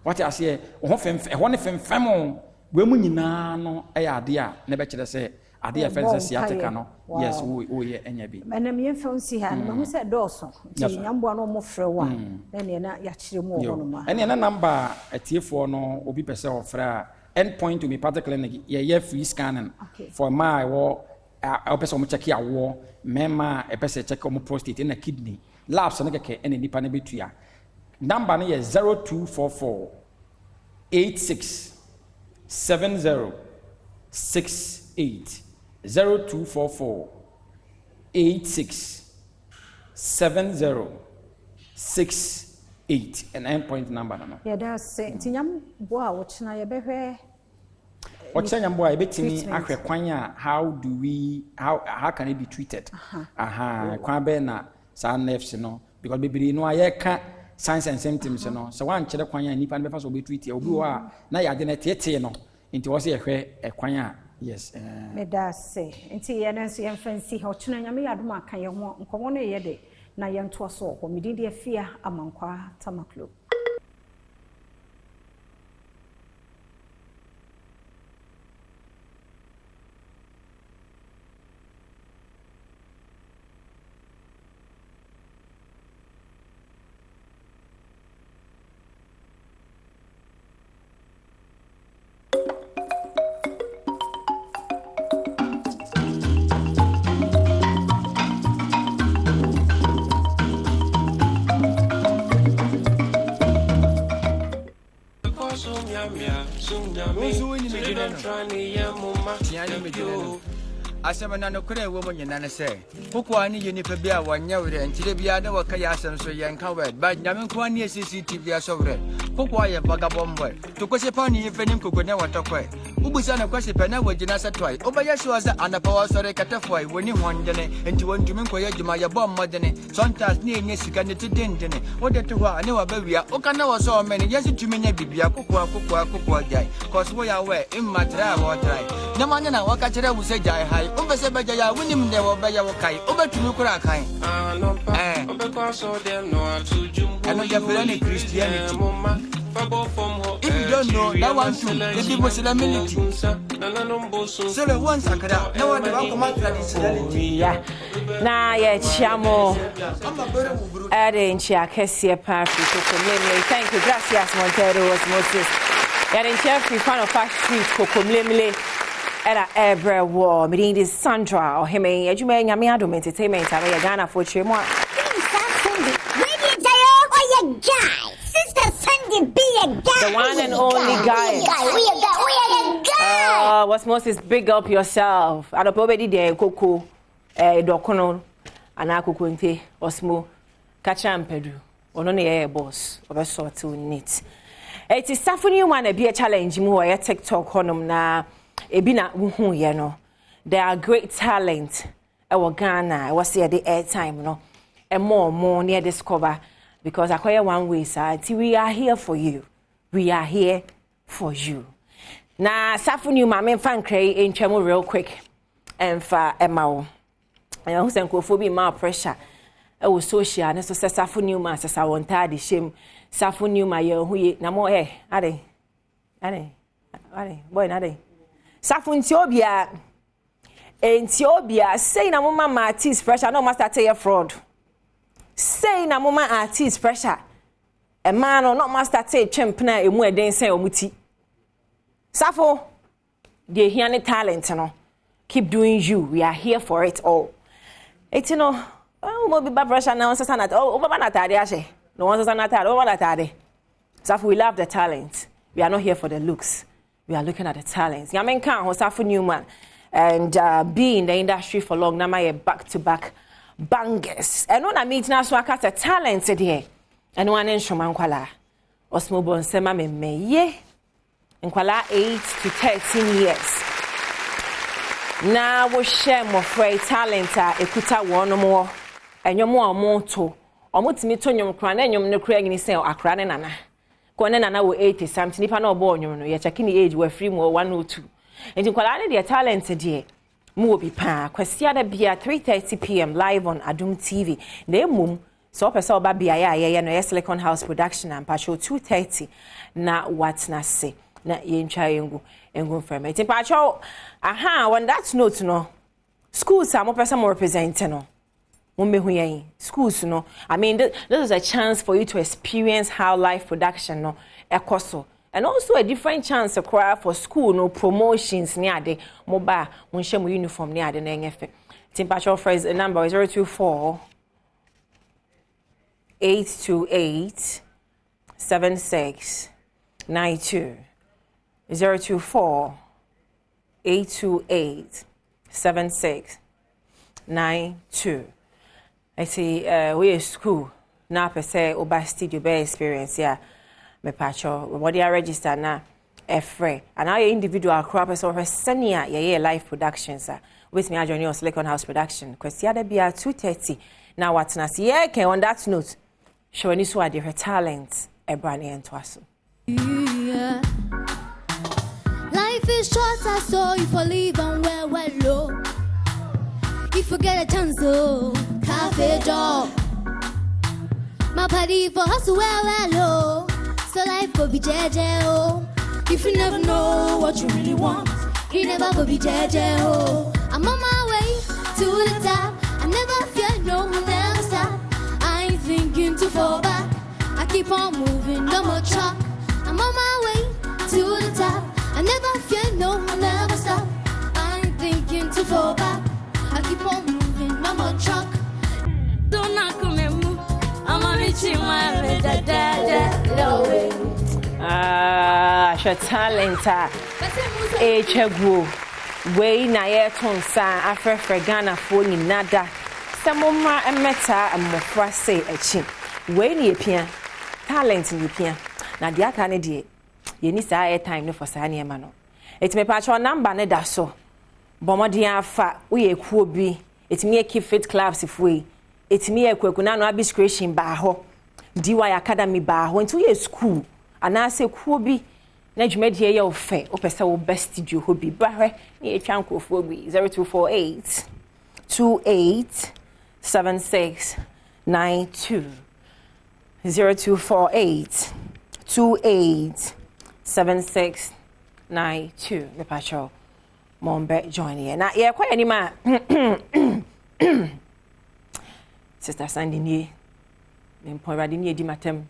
what I say ho femfem ho ne femfem we mu nyina no e ya ade a ne be kire se ade ya fense sciatica no yes wo ye enya bi na me yemfa nsi ha no hu se dooso ti nyambo no mo frɛ wa na ne na ya kire mu ho no ma ene na number atiefo no obi pese ofra endpoint to be part clinic ye free scanning for my wo person mo check ya wo mema e pese check mo prostate na kidney labs no keke ene nipa na betua number no ye 0244 86 70 68 0244 86 70 68 an endpoint number no yeah that's tinyam bo a wo chena ye behwe o chenya mbo a ebetimi ahwe kwan a how can it be treated kwan be na sa nerves no because bibiri no ayeka signs and symptoms no so wan kire kwan a nipa no be fa so be treat e obi wo a na ya de na tete no nti wo se ehwe kwan a yes me da se nti ye na so ye fancy ho chena nyame yadom aka ye ho nkomo no ye de na ye nto so ho midin de afia amankwa tamaklo asɛm na no kora ɛwɔ mu nyina ne sɛ kokoa ne yɛ nipa bi a wɔnyɛ werɛ nkyerɛ bia ne wɔka yɛ asɛm so yɛnka wɛ but nyame nkoa ne yɛ CCTV asɔ werɛ kokoa yɛ vagabond boy to kɔsɛ pa ne yɛfɛ nim koko ne wɔtɔkɔe wobusa ne kɔsɛ pɛ na wɔgyina sɛ tɔe wobɛyɛ sure sɛ anapa wɔsɔre kɛtɛfoe wɔni hɔndene enti wɔntumi nkɔyɛ adwuma yɛbɔ mmɔdene sometimes ne ɛnyɛ sika ne te dendene wode to hɔ a ne wabɛwia woka na wɔ sɛ ɔmɛne yɛ so tumi nya bibia kokoa gyae cause woyɛ awɛ mmatrɛ a wɔtrae na manyɛ na wɔka kyerɛ wo sɛ gyae hae wobɛsɛ bɛgya yɛ a wonim dɛ wɔbɛyɛ wo kae wobɛtumi kora kae ɛno yɛfrɛ ne Christianity. If you don't know, that one too, the people's humility. So the ones are correct. No one will come out traditionality. Na ye chamo. Ade nchia kesi pafi kokomlemle. Thank you, gracias Montero Osmosis. Yade nchia free fan of Fast Street kokomlemle. Era every war. Me this Sandra or hime. Ejume nyame Adom Entertainment. Aba Ghana for chemo. Guy. Sister Sandy, be a guy. The one and only guy. We a guy. What's most is big up yourself. I don't probably de Coco, Docono, and Akukunte, Osmo, Kacham Pedu, or only air boss, of a sort to knit. It is Safony one a be a challenge more a TikTok honum na ebina wuhu ye no. There are great talent. Our Ghana, I was here the airtime, no, and more near discover. Because I call you one way, sir. We are here for you. We are here for you. Now, Safuni, my main fan cray in Chemo real quick. And for Emma, and who's encophobia, my pressure. I was social, and so says Safuni, my says I want the shame. Safuni, my year, who ye, no more, eh? Ade, boy, Ade. Safun Tiobia, and Tiobia, say, no, Mamma, artist pressure, no master tell you fraud. Say na mama artist pressure. A man or not master say champna e mu e den say omuti. Safo, they hear any talent no. Keep doing you. We are here for it all. It's no. Oh, mo be bad pressure now so na. Oh, baba na tade ashe. No one so na tade. Oh, na tade. Safo, we love the talent. We are not here for the looks. We are looking at the talents. Yamen kan ho Safo Newman and be in the industry for long. Na my back to back bangers. And when I meet now, so I got a talent today. And one in Shomankwala. Osmobon Sema me ye. And Kwala 8 to 13 years. Now we share more free talent. Ekuta one more. And you're more to. Or mutimito nyom kran and yom no craig ni say akran nana. Kone nana we 80 something. If I know born you know, you're checking the age we're free more 102. And in Kwala their talent today. Mo bi pa kwasi ada bia 3:30 p.m. live on Adom TV. Na mum so pesa oba bia ya no Silicon House production and pa show 2:30 na what na say na yentwa yengu frame. Ti pa show aha on that note no schools are mo pesa mo represent no. Mo mehu yen schools no. I mean this is a chance for you to experience how live production no ekoso. And also a different chance to cry for school, no promotions near the mobile, when she uniform near the NFA. Temperature phrase number is 024 828 7692. 024 828 7692. I see we are school now per se oba studio be experience yeah. Me pacho what they are registered na free and our individual crop is over senior yeah live productions with me join your Silicon House production kwesi ada bia 2:30 now what na see yeah can on that note show any so their talent e brand into aso life is short so if you live and well low if you get a chance oh cafe job my party for us well low. So life go be jeje oh. If you never know what you really want, you never go be jeje oh. I'm on my way to the top. I never fear no one never stop. I ain't thinking to fall back. I keep on moving, no more truck. I'm on my way to the top. I never fear no one never stop. I ain't thinking to fall back. I keep on moving, no more truck. Don't knock on me. talent echegu we na ye tonsa afrefre Ghana fo nyinada samoma emeta amofra se echi we ni epia talent ni epia na dia ka ne die ye ni sa airtime no for sa ne ma no etime pa cho number ne da so bomodian afa wo ye kuo bi etime keep fit clubs ifwe etime ye kwaku na no abiscration ba ho DY Academy ba ho nti ye school ana se kuo bi na dwumadie ye ofe opese wo best studio hobi bahwe na ye twa nkofo bi 0248 28 7692 0248 28 7692 me pacho mombe join here na ye kwa anima Sister Sandy ni mpoirade ni edi matem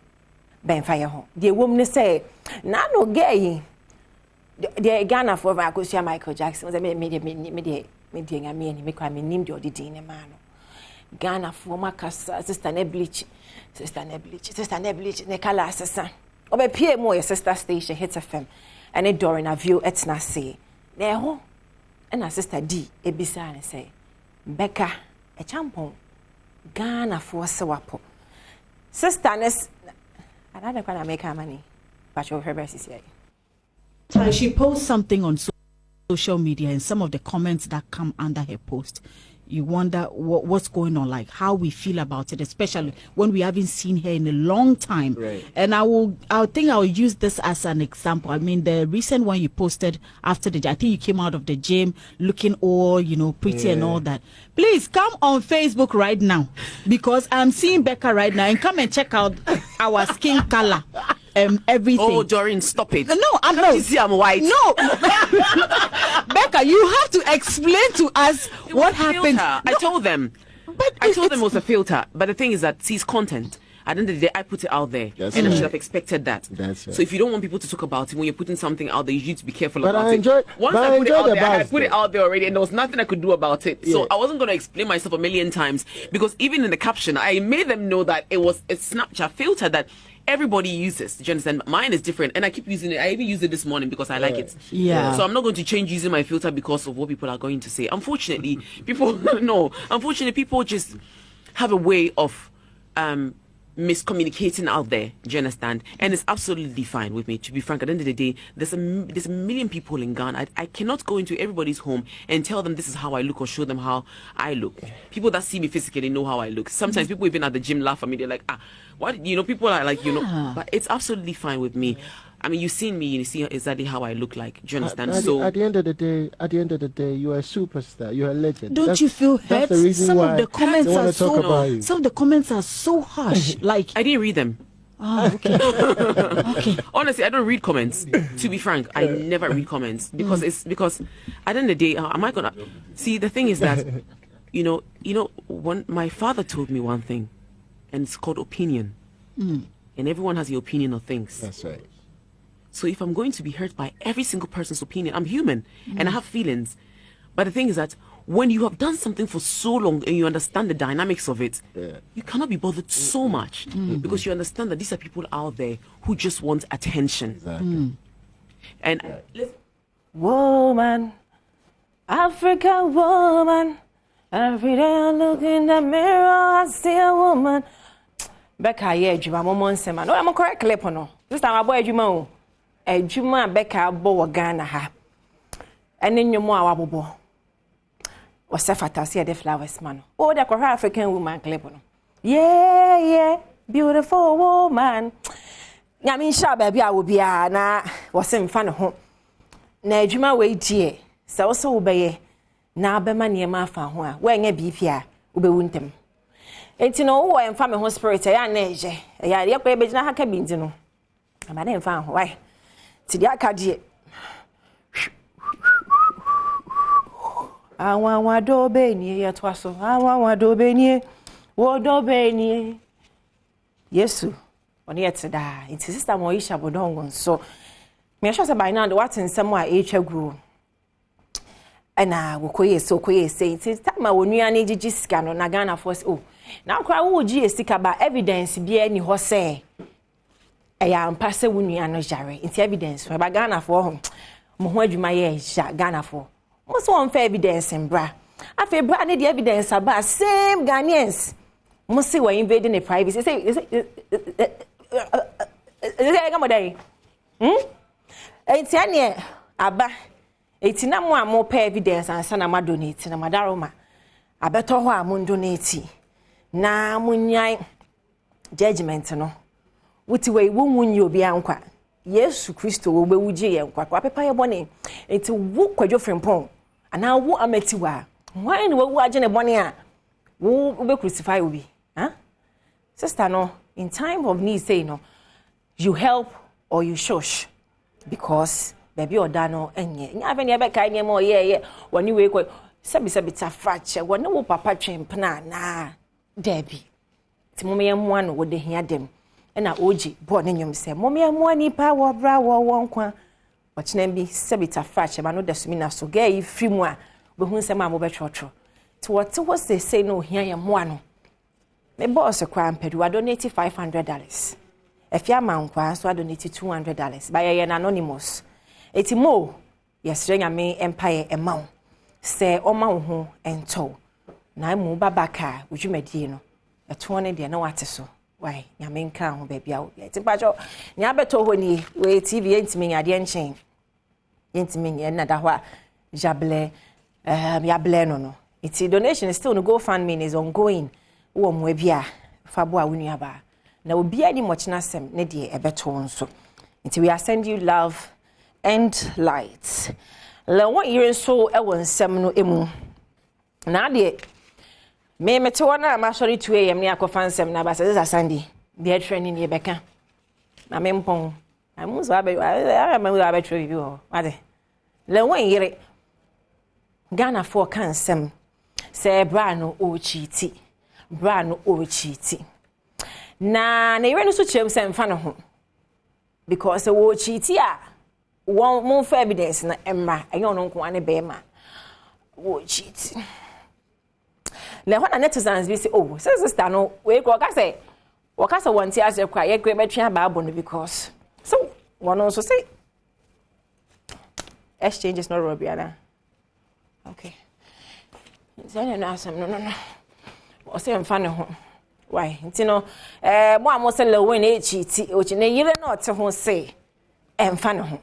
ben fa ye ho de wom ne say na no gay de Ghana for akosia Michael Jackson me ngame ni me kwa me nim de odidi ne ma no Ghana for makasa sister ne bleach ne kala asesa obe pie mo your sister station Hit FM and during a view etna say na ho and sister D ebisa ne say Becca e champon Ghana for sewapo sister nes another kind of make money but your her say she posts something on social media and some of the comments that come under her post you wonder what's going on, like how we feel about it, especially when we haven't seen her in a long time. Right. And I think I'll use this as an example. I mean, the recent one you posted after I think you came out of the gym looking all, pretty and all that. Please come on Facebook right now because I'm seeing Becca right now and come and check out our skin color. Everything. Oh, Doreen, stop it. No, I'm not. You see, I'm white. No, Becca, you have to explain to us what happened. No. I told them. I told them it was a filter. But the thing is that sees content. At the end of the day, I put it out there, and I should have expected that. So if you don't want people to talk about it when you're putting something out there, you need to be careful about it. Once I put it out there, I put it out there already, and there was nothing I could do about it. So I wasn't going to explain myself a million times because even in the caption, I made them know that it was a Snapchat filter that everybody uses. Do you understand? Mine is different, and I keep using it. I even used it this morning because I like it. Yeah. So I'm not going to change using my filter because of what people are going to say. Unfortunately, people people just have a way of miscommunicating out there. Do you understand? And it's absolutely fine with me. To be frank, at the end of the day, there's a million people in Ghana. I cannot go into everybody's home and tell them this is how I look or show them how I look. People that see me physically know how I look. Sometimes people even at the gym laugh at me. They're like, what? People are like, but it's absolutely fine with me. I mean, you've seen me, you see exactly how I look like. Do you understand? At the end of the day, you are a superstar. You're a legend. Don't you feel hurt? Some of the comments are so harsh. Like I didn't read them. Oh, okay. Okay. Honestly, I don't read comments. To be frank, I never read comments because at the end of the day, am I gonna see? The thing is that when my father told me one thing, and it's called opinion, and everyone has the opinion of things. That's right. So if I'm going to be hurt by every single person's opinion, I'm human and I have feelings. But the thing is that when you have done something for so long and you understand the dynamics of it, you cannot be bothered so much because you understand that these are people out there who just want attention. Exactly. And woman, Africa woman, every day I look in the mirror, I see a woman. Becca, yeah, Juma, Momon, no, I'm correct clip or no. This time I boy Juma. Juma Becca bo Ghana ha. And then you more wabo. Was a fantasy the flowers man. Oh, the African woman clip on. Yeah, beautiful woman. Yamin sha baby I will be na was in fun home. Na Juma wait dear. So obey. Na be man near ma fa ho a. When ye be pia, ube wuntem. Enti no wo em fa me ho spirit ya na eje. Ya ye kwa be gina ha ka binti no. Ama na em fa ho why. Ti dia ka die. Awa do be ni ye to aso. Awa do be ni. Wo do be ni. Yesu. Oni yet da. Enti sister Moisha bodongo so. Me sure say by now the what nsem a echa guru. Ana wo koye say enti time a wonua na gigi sika no na Ghana force na kwa wo gi sika ba evidence bia ni ho say am pass a wunu ano jare. It's evidence. Ba Ghana for home. Mo ho adwuma ye Ghana for. Mo so on evidence and bra. Afi bra ne the evidence about same Ghanaians. Mo say we invading the privacy. Say is it etiane aba etina mo amo pay evidence and sana ma donate na madaroma abeto ho am donate na munyan judgment no wuti we wunyi obi ankwa Yesu Kristo wo bewuje ye nkwa kwa pepa ye bone enti wo kwadwo frempon ana wo ametiwa why no wo agene bone a wo be crucify obi sister no in time of need say no you help or you shush because baby oda no enye nya ave ne be kai ne mo ye woni we ko sebi ta fracture woni wo papa twempna na debi ti mo me mo ano wo de hia dem na oji bo ne nyum se mo me mo ani pa wo bra wo wonkwa ochina bi sebi ta fracture ma no de sumi na so ge ifri mu a be hu se ma mo be twotwo ti what was they say no hia ye mo ano me boss kwa mpadu I donate $500 if ya mankwa so I donate $200 by an anonymous eti mo yes nyame empire emau se oma ho ento na mu babaka udwumadi no eto ne de na wate so why nyame nka ho ba bia wo eti pacho nya beto ho ni we TV entimi nya de nchen entimi nya na da ho jable yable no eti donation still no GoFundMe is ongoing wo mo bia fabo a wonu aba na obi ani mochina sem ne de ebeto nso nti we are send you love and light la won yire so e won sem no emu na de me mete wona ma sorry 2 am ne akofa nsem na ba se Sunday de training ne beka na me mpon amu so abe training bi ho ade la won yire Ghana for kan sem se bra no o chiti na yire no so chem se mfa no ho because wo chiti a won mo for evidence na emma enyo no nko ane be ma wo chiti le hona netizens bi say oh sister no we go ka say wakasa wanti ase kwa ye kwe betwa ba abo no because so one also say exchange is not robiana okay zanya na asem no o say mfa ne ho why nti no mo amo say le wen e chiti o chi ne yire na ote ho say mfa ne ho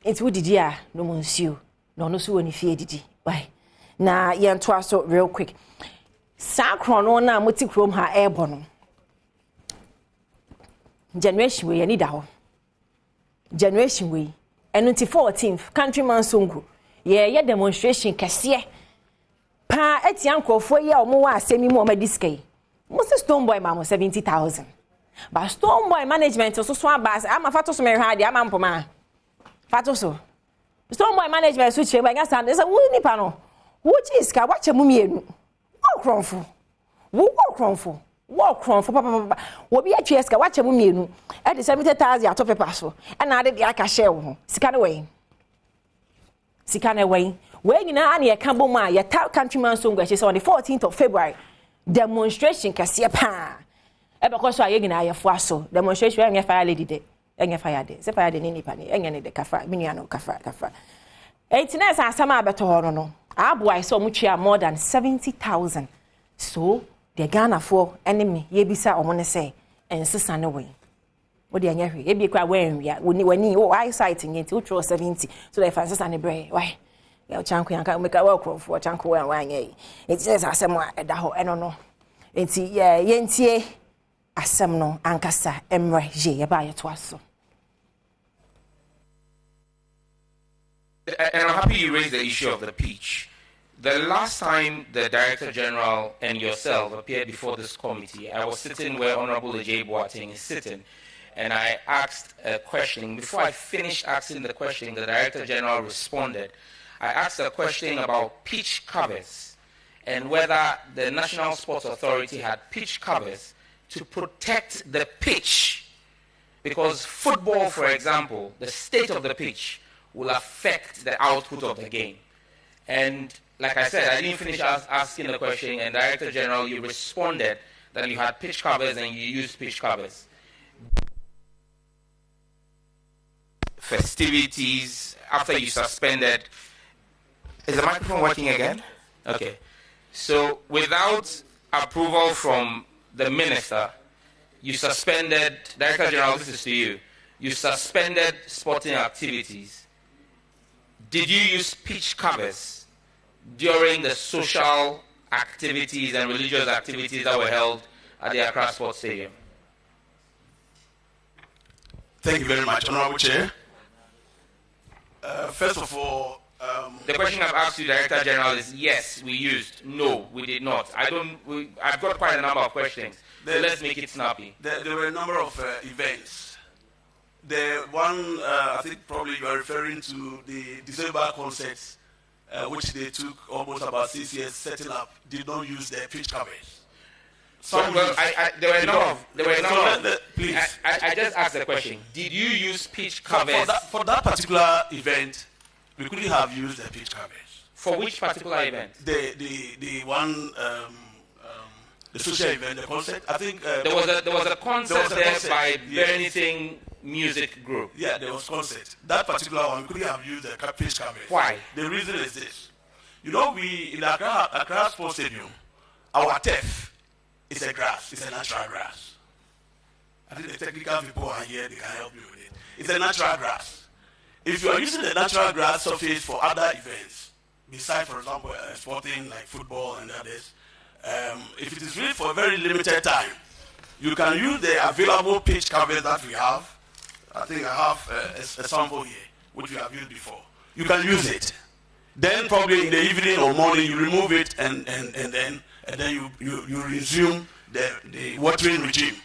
nti wo didi a no mo nsuo no no so woni fie didi why na ye nto aso real quick sakro no na moti krom ha ebo no generation we ani da ho generation we enu ti 14th countryman songo ye demonstration kase pa etian krofo ye omo wa asemi mu o madiskai mo se stone boy ma mo 70,000 ba stone boy management so abas ama fato so me hwa dia ama mpoma fato so stone boy management so che ba nya stand say wo nipa no wo chi iska wa che mu mienu wo kronfo papa wo bi atwe iska wa che mu mienu e de 70,000 ato paper so e na ade de aka share wo sika ne we nyina ane ye ka bom a ye ta countryman so ngwa che on the 14th of February demonstration kase pa e be ko so aye nyina ye fo aso demonstration enye fire lady de enye fire de se fire de ni nipa ni enye ne de kafa minu ano kafa eitiness asama abeto ho no aboy so mu twa more than 70,000 so the Ghana for enemy ye bisa omo ne say ensesa ne we wo de anya hwe e bi kwa wanwia woni wo eyesight nyenti wo tro 70 so the ensesa ne bre why ya chanko yanka meka wa krofo chanko wa wanye eitiness asem a eda ho eno no enti ye ntie asem no ankasa emre je ye ba ye to aso. And I'm happy you raised the issue of the pitch. The last time the Director General and yourself appeared before this committee, I was sitting where Honorable Ajay Boateng is sitting, and I asked a question. Before I finished asking the question, the Director General responded. I asked a question about pitch covers and whether the National Sports Authority had pitch covers to protect the pitch. Because football, for example, the state of the pitch will affect the output of the game. And like I said, I didn't finish asking the question, and Director General, you responded that you had pitch covers and you used pitch covers. festivities after you suspended. Is the microphone working again? Okay. So without approval from the minister, you suspended, Director General, this is to you, you suspended sporting activities. Did you use pitch covers during the social activities and religious activities that were held at the Accra Sports Stadium? Thank you very much, Honorable Chair. First of all, the question I've asked you, Director General, is yes, we used. No, we did not. I've got quite a number of questions. So let's make it snappy. There were a number of events. The one, I think probably you are referring to the December concerts, which they took almost about 6 years setting up, did not use the pitch covers. There were no. Please. I just asked the question. Did you use pitch covers? For that particular event, we couldn't have used the pitch covers. For which particular event? The one, the social event, the concert. I think there was a concert there by Bernithing Music Group. Yeah, there was concert. That particular one, we couldn't have used the pitch covers. Why? The reason is this. You know, we in Accra Sports Stadium, our turf is a grass. It's a natural grass. I think the technical people are here. They can help you with it. It's a natural grass. If you are using the natural grass surface for other events, besides, for example, sporting like football and others, if it is really for a very limited time, you can use the available pitch covers that we have. I think I have a sample here, which we have used before. You can use it. Then probably in the evening or morning, you remove it and then you resume the watering regime.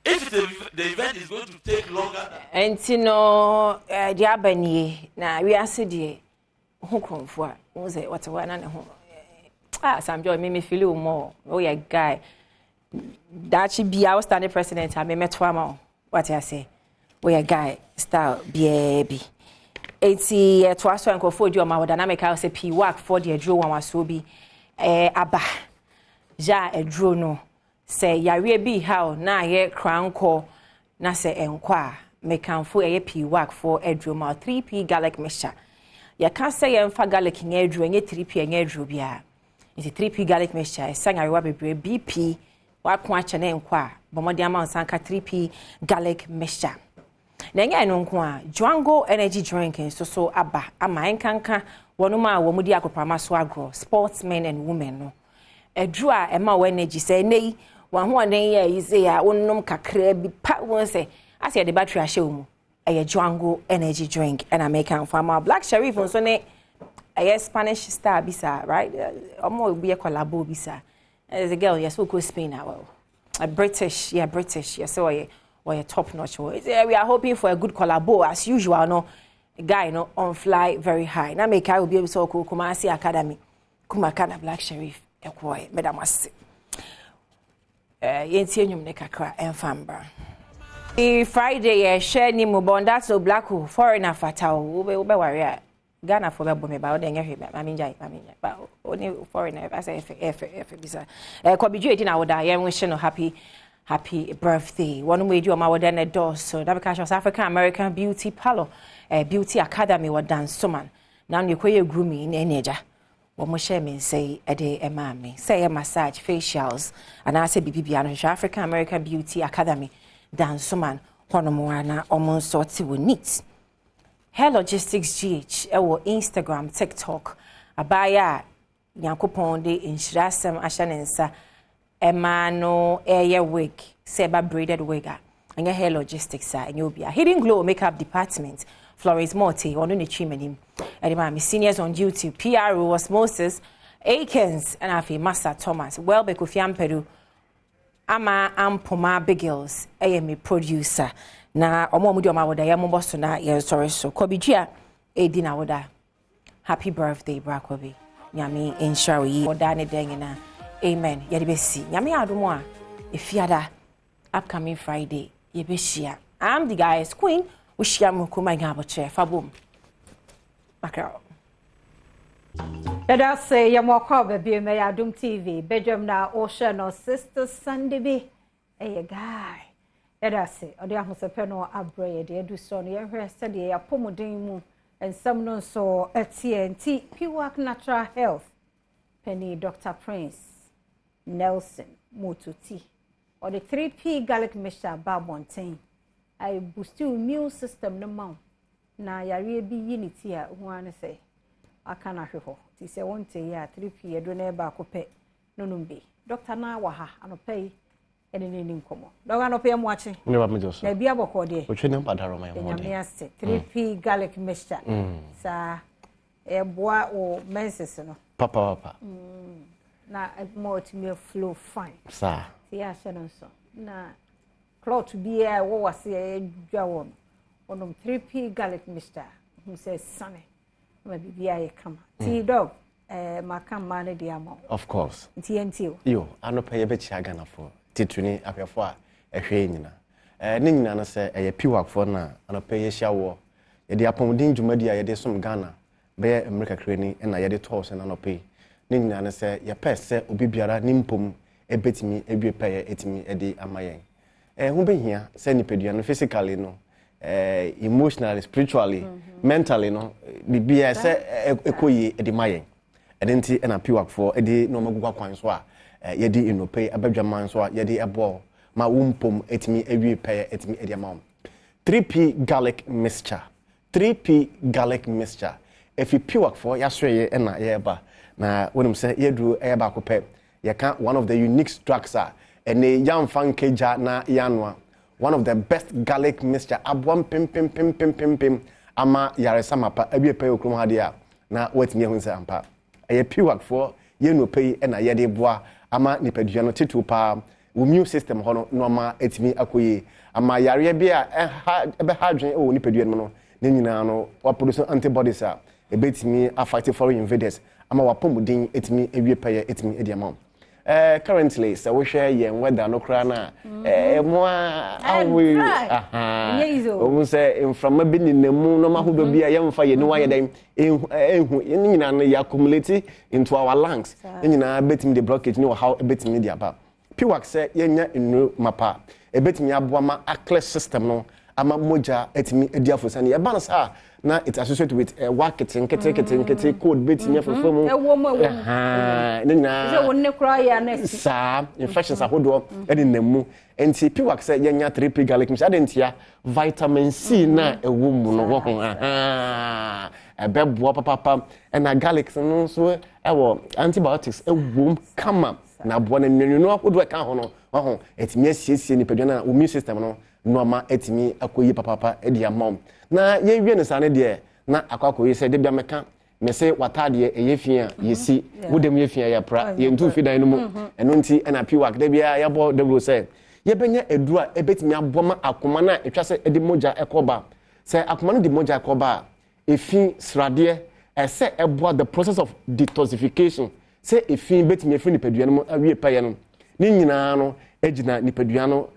If the event is going to take longer, and you know, Diabani, now we are said, who come for was it what one and home? Some joy made me feel more. Oh, yeah, guy. That should be our standing president. I met Twamo. What I say? We a guy, style, baby. 80 twice and for your mouth dynamic house a P work for the draw one was so be Abba. Ja a draw no. Say ya be how na ye crown call na say enquire make am for a P work for a draw mouth 3P garlic mixture. Ya can't say em for garlic in a draw 3P and a draw bia. It's a 3P garlic mixture. Sang I wabi BP work watch and enquire. But more the amount sanka 3P garlic mixture. Nenga no nko Dwango energy drink so aba ama enkanka wonuma wo mudi akopama so agro sportsmen and women no edru a ema wo energy say nei wan ho den ya ise ya wonnom kakra bi pa won say ase the battery ahye mu Dwango energy drink and American farmer Black Sheriff so ne Spanish star bisa right omo obi e collabo bisa as a girl yes we go Spain now a British yes so or top notch. We are hoping for a good collabo as usual. No, guy no on fly very high. Now make I will be able to call Kumasi Academy, Kumakana Black Sheriff, Ekoi, Madam Masi. Yentium Nekakra and Fambra. Friday, share ni mubon that's so black foreigner fatal. Ube warrior. Ghana for me about then I mean but only foreigner as a F bisa. Could be doing our day and wishing a happy birthday. One way you are then a door so that because African American Beauty Parlor, Beauty Academy or dance suman. Now you quay grooming in energy. What mo share me say a day a mammy, say a massage, facials, and I say BBB African American Beauty Academy dance suman. One more na almost sorts will need. Hair Logistics GH, our Instagram, TikTok, abaya Yankopon de in Shirasem Ashanensa. Emano air wig, Seba braided wigger, and your hair logistics and you'll be a hidden glow makeup department. Flores Morty, on the chimney, and seniors on duty, PRO Osmosis, Akins, and Afi Master Thomas, Welbeck of Yamperu, Ama Ampoma Bigils, AME producer. Na Omomudioma would I am Boston, yes, sorry, so Kobijia, a dinner would I. Happy birthday, Brakobi. Yami in Shawi, or Danny Dangina. Amen. Yadibesi. Yami Adumoa. If yada upcoming Friday, Yebeshia. I'm the guy's queen. Wishiamu Kumayaboche. Fabum. Macro. Let us say Yamwaka baby may Adom TV. Badwam na Ocean or Sister Sunday be. A guy. Edase ode ahosepe no abrɛ de edu so no yɛhwɛ sɛ de yapɔmuden mu ensam no so TNT Piwak Natural Health Penny Dr. Prince Nelson Mototi or the 3P garlic mixture babontain I boost your immune system no mount na yare bi unity a ho an say aka na hwehɔ ti sɛ wonte ya 3P edo na ba akopɛ no numbe Dr. na wa ha anopɛ ene ne nkomo dɔga no pɛ mo ache ne ba me joso na bia bɔkɔ de o twene padaro ma mo de 3P garlic mixture sa boa o menses no papa na mo to flow fine sa ti ya hye no so na cloth bia wo wase dwa won onom 3P garlic mixture who says sunny ma bibia ye kama ti dog makama ne dia mo of course TNT yo anopa ye be chia Ghana for tituni ahwefo a ehwe nyina ne nyina no se eye Piwak for na anopa ye hia wo ye de apomdin dwumadi a ye de som Ghana be America krani na ye de toss na anopa ne nyina no se ye pese obi biara nimpom ebetimi edwe peye etimi edi amayen hu behia se nipadua no physically no emotionally spiritually mentally no bibia se ekoyi edi mayen edenti na Piwak for edi no magugwa kwan so a yedi inope abadwaman so a yedi ebo ma wumpom etimi ewie peye etimi edi amam 3P garlic mixture 3P garlic mixture efi Piwak for yasreye na yeba na wonum se yedu eba kopɛ yeka one of the unique structure ene yamfa nkeja na yanwa one of the best garlic mixture Badwam pim ama yaresa mapa awie pɛ okrum ha dia na watimi ehun se ampa eye Piwak for ye no pay na ye de boa ama nipadua no titu pa immune system ho no ma etimi akoyi ama yare bia ebe ha dwen o nipadua no ne nyina no wa produce antibodies a ebetimi a fight foreign invaders ama wa pomudin etimi ewie pay etimi ediamam currently so we share yen weather no kra na mo awi o say from be ni namu no ma hodo bia yemfa ye ni wa ye den ehu nyina no ya accumulate into our lungs nyina betimi the blockage ni how betimi dia ba Piwak say yenya enu mapa ebetimi aboa ma clear system no ama moja etimi ediafo sane ye ban sa na it associated with marketing kete code betimi afofo mu je wonne kra ya next sa infections ahodo edi namu enti Piwak say yenya 3P garlic mixture adentia vitamin C na ewo mu no wo ho ebeboa papa na garlic no so ewo antibiotics ewom kama na boa na nwenu ahodo ka ho no ho etimi asiesie ni pedua na immune system no no etimi akoyi papa edi amom na ye wie ne sane de na akwakoyi se de bia meka me se watade eyefia yesi wodem yefia ya pra ye ntu fidan no mu eno nti na Piwak de bia ya bo de se ye benya edura ebetimi aboma akoma na etwa se edi moja ekoba se akoma no di moja ekoba efi srade ese eboa the process of detoxification se efi betimi efi nipadua no awie paye no ni nyina no ejina nipadua no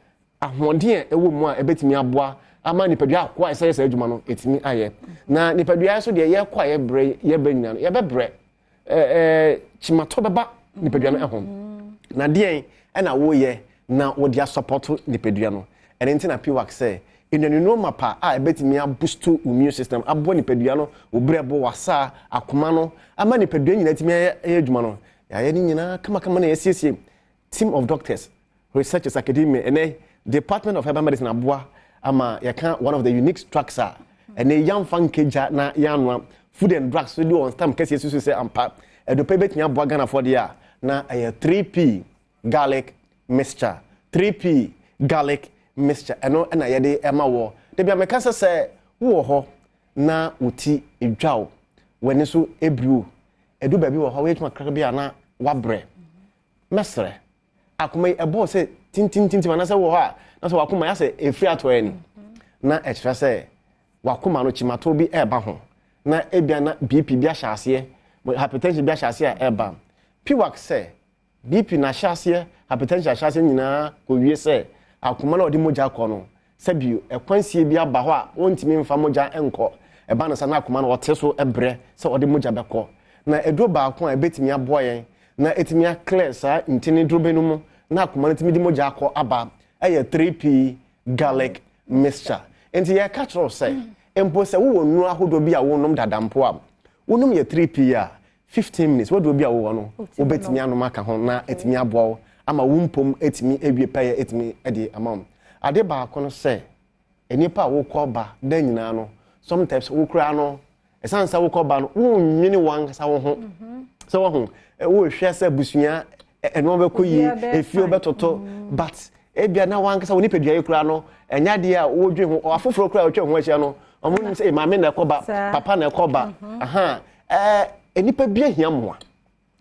ahonde ewo mu a ebetimi aboa ama nipadua akwa ese adwuma no etimi aye na nipadua so de ye kwa ye bre ye banyina no ye bebre chimato beba nipadua no ehom na de na wo ye na wo dia support nipadua no ene nti na Piwak say inenu mapa a ebetimi boost immune system abo nipadua no obrebo wasa akoma no ama nipadua nyina etimi adwuma no ya ye nyina kama na yesiesie team of doctors researchers academia ene Department of Herbal Medicine aboa ama yaka one of the unique structure ene yamfa nkeja na yanwa food and drugs so do on stamp kese susu say ampa edope betnya aboa Ghana for dia na 3P garlic mixture 3P garlic mixture eno na yede ema wo de bia meka se wo ho na uti edwao wani so ebru edu ba bi wo ho we tuma kra bia na wabre mesre akoma ebo se tintin na se wo ha na so wakoma ya se efri ato ani na extra se wakoma no chimato bi eba ho na ebia na BP bi ahyaase hypertension bi ahyaase a eba Piwak se BP na ahyaase hypertension ahyaase nyina ko wie se akoma na odi moja akọ no se bi ekwansie bi aba ho a wontimi mfa moja enko eba na sa na akoma na wote so ebre se odi moja bekọ na edo ba akọ a betimi aboyen na etimi a clear sa intini drobenu mu na akoma ntimi di moja akọ aba 3P garlic mixture enti ye catch us say empo se wo nu ahodo bi a wo nom dadampo am wo nom ye 3p a 15 minutes wo do bi a wo no wo betimi anom aka ho na etimi aboa ama wo mpom etimi ewie paye etimi edi amam ade ba kono say enipa wo koba da nyina no sometimes wo kura no esansa wo koba no wo nwini wan sa wo ho so wo ho wo hwe se busua eno be koyi efio betoto but ebia na wan kasa wo ni pedua kura no enya de a wo dwe ho afoforo kura wo twa ho ahia no omo say mama na koba papa na koba aha enipa bia hia moa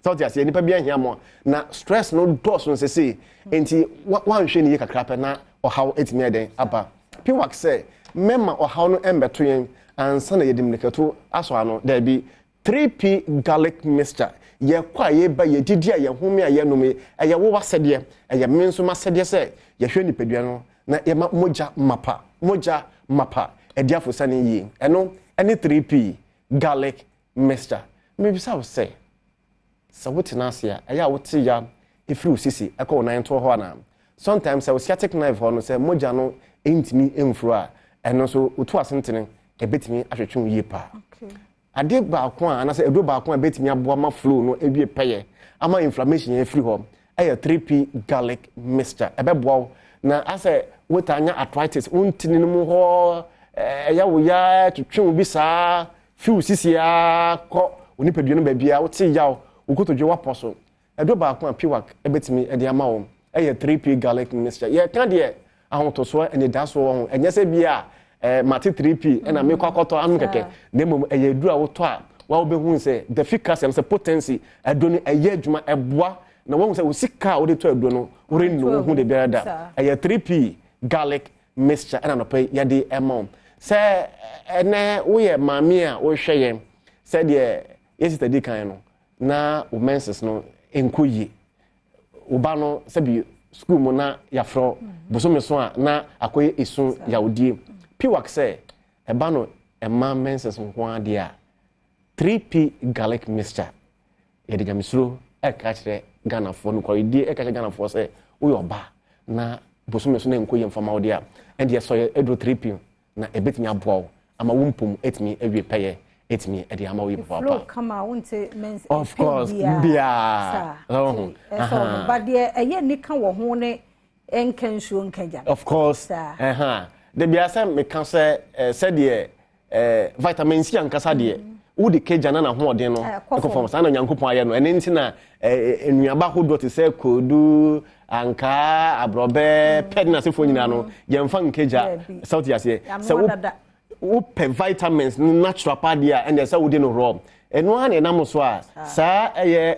so dia say enipa bia hia moa na stress no dose no say enti wan hwe ni ye kakra pe na ohaw etimi eden aba piwak say mema ohaw no embeto yen ansa na yedimlekato aso ano there be 3p garlic mixture ye kwa ye ba ye didi a ye home a ye no me ye wo wasede ye menso masede se ye hwe nipadua no na ye moja mapa ediafo sane yi eno any 3p garlic mixture maybe so say so what na sia ya wote ya ifru sisi ekọ nan to ho na sometimes I sciatic nerve ho no say moja no entimi emfru a eno so otu asentene ebetimi ahwetwe yi pa ade ba ko a na say edo ba ko a betimi aboa ma flow no ewie peye ama inflammation e free ho 3p garlic mixture ebeboa na ase wotanya arthritis untini no ho ya wo ya twetwe bi saa fiu sisia ko onipadua no ba bia wote yaw ukotodwe waposo edo ba ko a piwak ebetimi ede ama wo 3p garlic mixture ye kan de ahotoso ene daso wo enye se bia mate 3p na me kwakoto anu keke na mom eyedu a woto a wa obehu se the efficacy and the potency adoni eye adwuma eboa na wo se wo sika wo de to adu no wo renu hu de biada 3p garlic mixture na no pay ya de emom se ene wo ye mame a wo hweye se de yesita di kan no na wo menses no enkoyi wo ba no se bi school mo na yafro bosome so a na akoye esu yaudie piwak say eba no ema menses nko ade a 3p garlic mixture ye de jamisro e ka kire Ghana for no kwadi e ka kire Ghana for say wo yoba na bosome so na enkoye mfama ode a and ye so edo 3p na ebetimi aboa ama wumpom etimi ewie peye etimi ede ama wo papa flow kama wonte mense of course bia so but de eye nika wo ho ne enkansuo nkaja of course de bia say me kan say said de vitamin C ankasa de wo de keja na ho ode no ekofom sa na nyankopon aye no ene nti na enuaba hodo te say kodu anka abrobe pedna sefo nyina no yemfa nkeja south yase say wo pe vitamins natural padia and say wo de no raw eno an enam so a sa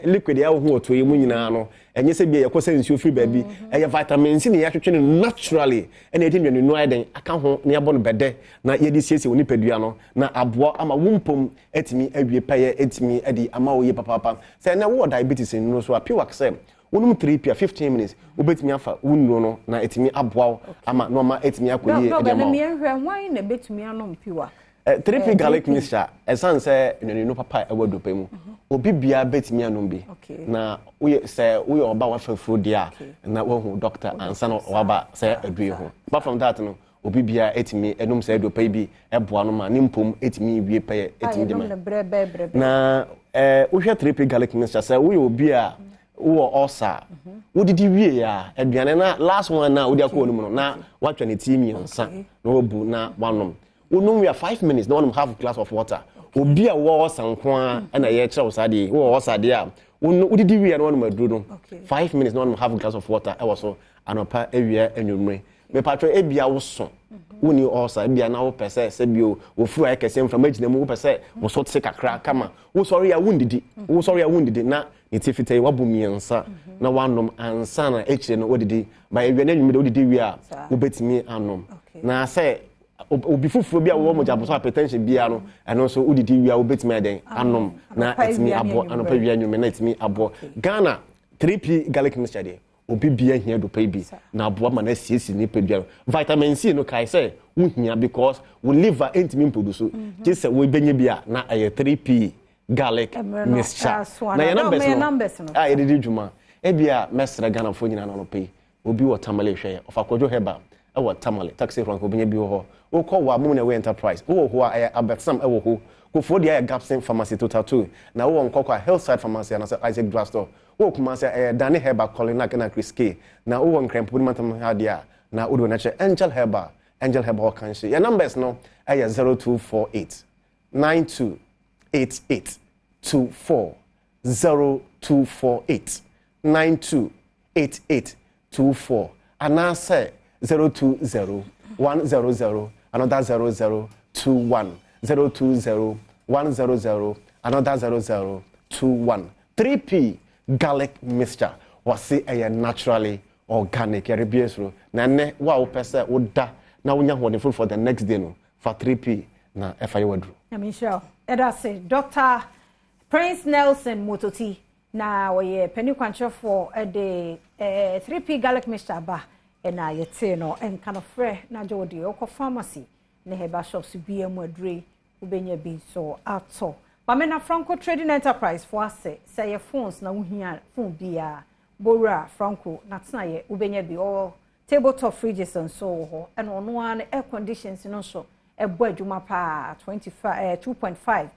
liquid ya wo ho oto yi mu nyina no enye se bia yakọ sensi ofiri baabi vitamin C ne ya twetwe naturally ene edi nwenu no aden aka ho ne yabo no bede na ye di siesie oni padua no na aboa ama wumpom etimi awie paye etimi edi ama wo ye papa se na wo diabetes no so apiwak se wonum 3p 15 minutes obetimi afa wunno no na etimi aboa ama no ma etimi akoye edi ama no me hwe hwan na betimi anom piwa 3p garlic mixture esan say no papa ewodo pa mu obi bia betimi anom bi na uye say uye oba wa fafuru dia na wo hu doctor ansa no waba say adue ho but from that no obi bia etimi enum say do pa bi eboa no ma nimpom etimi wie pa etimi de na uhwe 3p garlic mixture say uye obi a wo osa wo didi wie ya aduane na last one na wo dia ko onum no na watwa ne timi nsa na obu na wanom we are 5 minutes no one have a glass of water obi a wo sanko a na ye kire osade wo osade a wo didi wi no one maduro no 5 minutes no one have a glass of water e so anopa ewia enwumre me patro ebia wo so woni osa ebia na wo pese se bio wo fu a kese mfra magina mu wo pese wo so tse kakra kama wo sorry a wundidi na nitifite wabu miensa na wanom ansa na ekire no odidi ba ewia na enwumre odidi wi a wo betimi anom na say obi fufuo bi a wo mo jaboso hypertension bia no eno so udidi wi a wo betimi eden anom na etimi abo anopa wi anwume na etimi abo Ghana 3p garlic mixture de obi bia hia do pa bi na abo ma na siesi ni pedua vitamin C no kai say wo hia because wo liver entimi produce just say wo benye bia na 3p garlic mixture na your numbers no edidi djuma e bia mesra Ghana fo nyina no pe obi wo tamale hwe of akojo heba ɛwɔ Tamale taxi rank obinya bi ho wo call wa mu na we enterprise wo ho a abetsam ɛwɔ ho kofo dia Gapson pharmacy total 2 na wo nkokwa Hillside pharmacy na Isaac Drugstore wo kuma say Danny Herba Colina na Chris K na wo nkrempo ni matam ha dia na wo do na che Angel Herba kan she your numbers no 0248 928824 0248 928824 and I say 020 100 another 0021 020 100 another 0021 3P garlic mixture was say a naturally organic rebiesro na ne wa opese oda na wonya honeful for the next day no for 3P na FI wadru na Michelle eda say Dr. Prince Nelson Mototi na we penny kwanche for the 3P garlic mixture ba na yete no en kind of free na jodi okọ pharmacy na heba shops bi emu adure ubenya bi so ato ba me na Franco Trading Enterprise for ase say your phones na wohia phone bia Bora Franco na tena ye ubenya bi all tabletop fridges and so ho and ono an air conditions no so ebo adwuma pa 2.5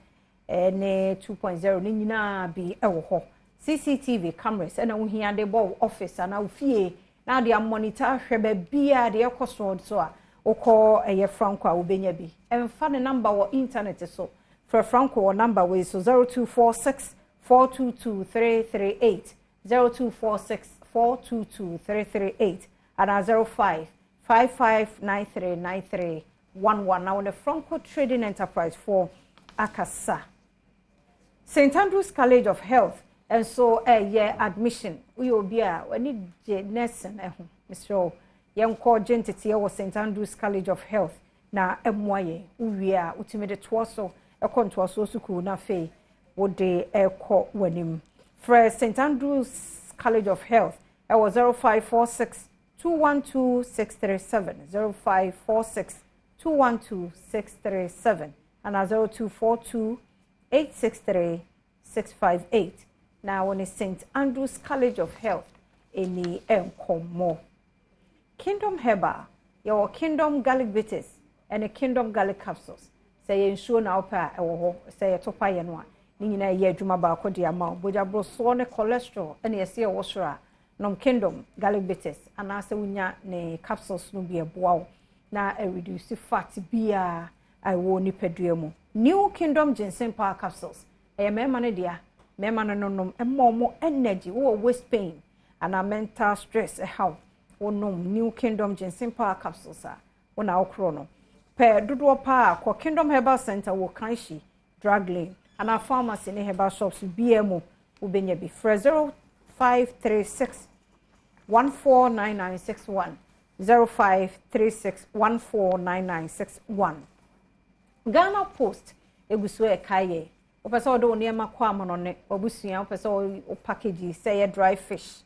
ne 2.0 ni nyina bi ewo ho CCTV cameras and wo hia de bo office and wo fie na de monitor hwebe bia de ekoso so a okọ eye Franco a ubenya bi emfa ne number wo internet so for Franco wo number we so 0246 422338 0246 422338 and 05 55939311 now the Franco Trading Enterprise for Akasa St. Andrew's College of Health and so a year admission we will be we need nursing Mr. Young call gentity was St. Andrew's College of Health na emwaye we are ultimate twaso e kontwaso suku na fe wo de ekọ wanim for St. Andrew's College of Health it was 0546 212 637 0546 212 637 and 0242 863 658 now on St. Andrew's College of Health any enkomo Kingdom Herba your Kingdom garlic bitters and a Kingdom garlic capsules say ensure now pa ewo say topa ye no ni nyina ye adwuma ba akodi ama boja bro so ne cholesterol and ye say wo sora nom Kingdom garlic bitters and asa wunya ne capsules no bi eboa na reduce fat bia I wo ni pedua mu New Kingdom ginseng power capsules e mema ne dia mema no nom emmo energy wo waist pain and a mental stress how wo nom New Kingdom ginseng power capsules a wo na okro no pe dodo pa ko Kingdom Herbal Center wo kanshi drug lane and a pharmacy ne herbal shops BMO wo benya bi 0536 149961 0536 149961 Ghana Post eguso e kaye opese odo oniema kwa amono ne obusua opese o package say dry fish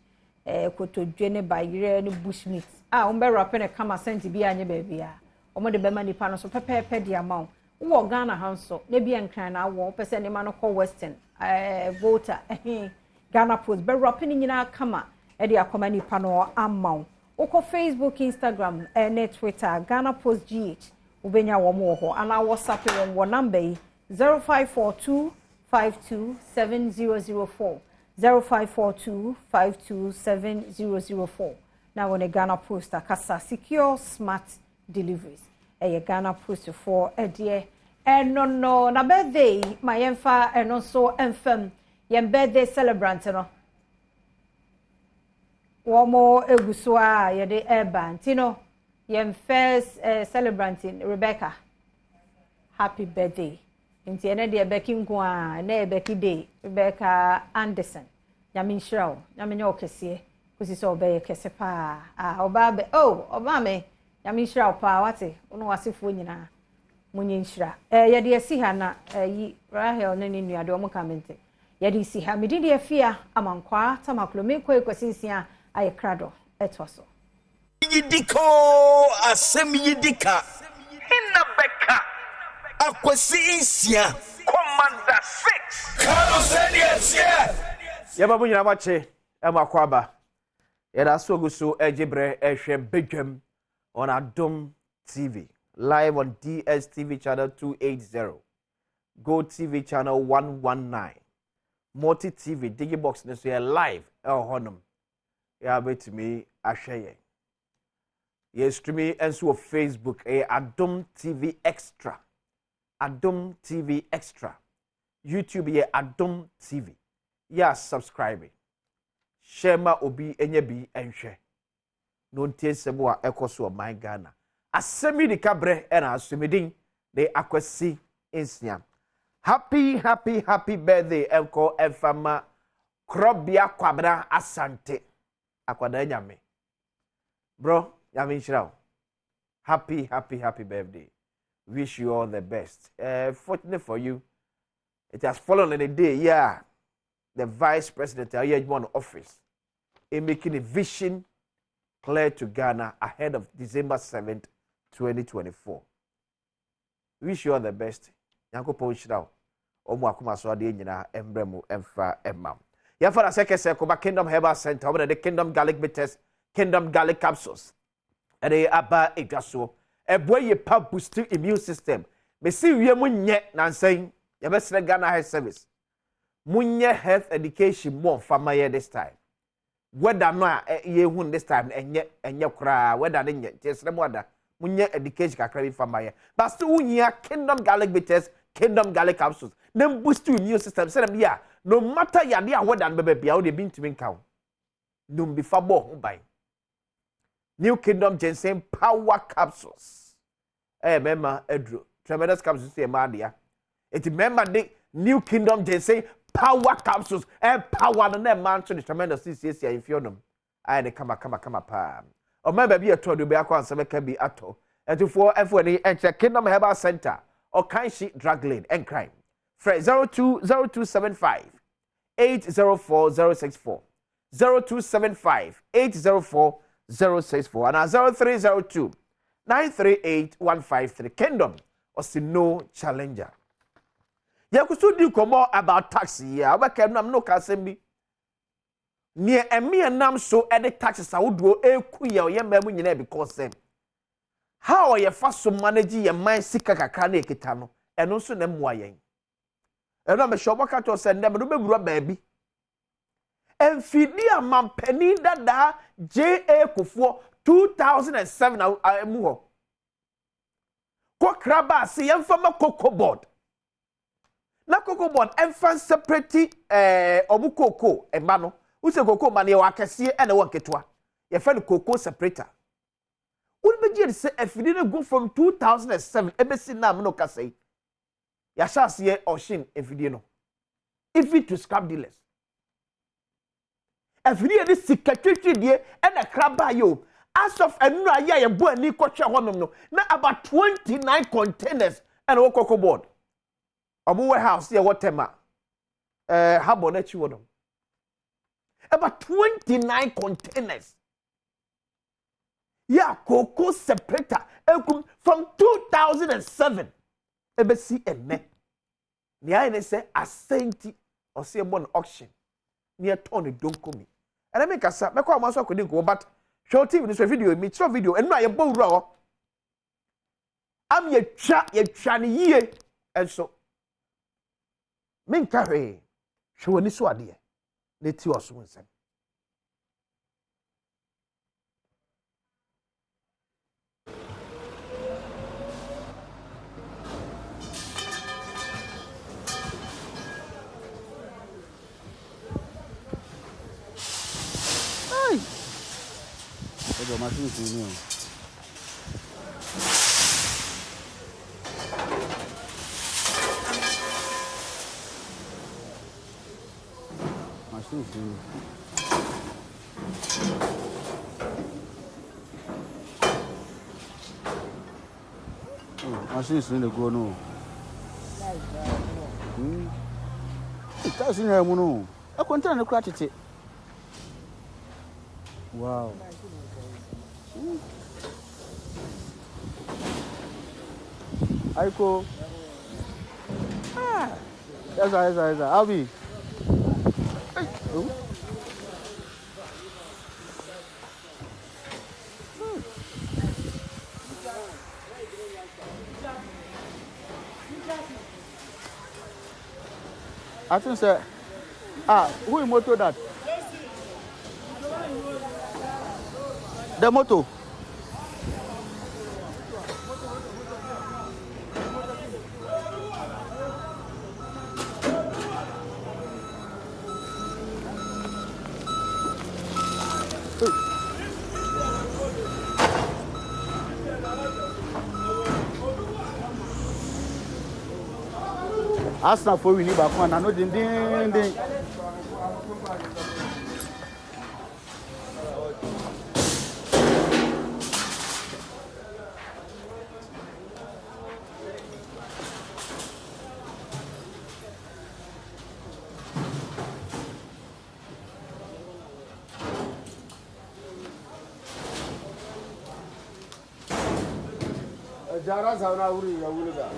kotodwe ne bayire ne bushmeat umbe wrap ne kama senti bi anye ba bia omode be mani pa no so pepepe dia mawo wo Ghana hanso ne bia nkran na wo opese ne ma no call western voter Ghana Post be wrap ne nyina kama e dia akoma ni pa no amawo oko Facebook Instagram ne Twitter Ghana Post GH ubenya wo mo ho ana WhatsApp wo number 0542 527004 0542 527004 now on a Ghana Post akasa secure smart deliveries Ghana Post for a dear no na birthday my emfa and also enfam yem birthday celebrant no womo egusua yede ebantino yem first celebrant Rebecca happy birthday inti ene de Becky nkwa na Becky day Rebecca Anderson nyame nshirawo nyame nyo kese kusi so be kese pa oba be oba me nyame nshirawo pa wate ono wasefo nyina munye nshira yede esi ha na yi Rahel na ni nuade omo kamente yede esi ha medidi afia amankwa tamaklome ko ekosinsia aye krado etwaso yidiko asem yidika hinna beka akwasi insia commander 6 kano senior yaba nyina mache emakwaba yeda soguso ejibre ehwe bedwam on Adom TV, live on DSTV channel 280, Go TV channel 119, Multi TV, Digibox, and so live, honum. Yeah, bet me, I share. Yes, streaming and so Facebook, Adom TV Extra, Adom TV Extra, YouTube, Adom TV. Yeah, subscribing. Share ma obi enye bi enhwe. No ntie sebo a ekoso my Ghana. Asemi di kabre na asumidin de akwasi insia. Happy birthday enko enfama Krobia Kwabra Asante. Akwada nyame. Bro, nyame nshira. Happy birthday. Wish you all the best. Fortunate for you, it has fallen on a day, yeah. The vice president of office in making a vision clear to Ghana ahead of December 7th, 2024. Wish you all the best. Yanko Ponchidao. Omu akuma so ade nyina embremu emfa emam. Ya for a second Kingdom Herbal Center over the Kingdom Garlic Bitters, Kingdom Garlic Capsules. And they aba edaso. E boy ye pa boost immune system. Me see wie munye nansen. Ya besre Ghana Health Service. Munye health education more famaye this time. Whether no ye hun this time enye kra whether nye tesre mo ada munye education kakra bi famaye. But still unya Kingdom Garlic Bitters, Kingdom Garlic Capsules. Them boost immune system. Say them yeah. No matter yade a whether bebe bia o de bin timi nkaw. Num bi fa bo ho ban. New Kingdom Ginseng Power Capsules. Mema edro. Tremendous capsules e ma dia. It member the New Kingdom Ginseng Power Capsules and power no man to the tremendous CCC if you know. I de kama pa. O ma ba bi eto do be akwa nsem ka bi ato. And for F1 enter Kingdom Herbal Center or Kanshi Drug Lane and Crime. Fred 0275 804064 0275 804064 and 0302 938 153 Kingdom or no challenger. Ya kusudi komo about taxi ya abaka nam no kasembi ne eme nam so e de taxes awodo ekuya o ye mamu nyina because them how ye fa so manage ye man sika kakra na ekita no eno so na mwa yen eno me shobo ka to send dem no beburu baabi enfidi amampani dada JA Kufuor 2007 mu ho ko kraba se ye fama cocoa board na cocoa board enfan separate obu cocoa ema no use cocoa ma ne wa kese e na wa ketwa ye fa no cocoa separator ul be je se afidi na go from 2007 ebesi na am no kasai ya chance ye oshin afidi no if it to scrap dealers afidi e sikatwetwe die e na kraba yo as of enu aya ye bo ani kotwe honom no na about 29 containers and wo cocoa board omu warehouse here what tema habo na chi wodom about 29 containers yeah cocoa separator from 2007 ebesi enne ni ayi say asenti or say bon auction near turn donko mi and I make a sa me kwa maso akodi go but show TV this video me show video enu aye bo wura ho am ye twa ne yie enso minka hwe hwoni so ade ne ti oso nsem ai ego machine tuni Machine. Machine is in the go no. That's in the mono. I contain the cratity. Wow. Aiko. Yes, I'll be. I think say who motor that? The motor. Arsenal for winning back one. I know ding. Jara zauna wuri ya wuri da.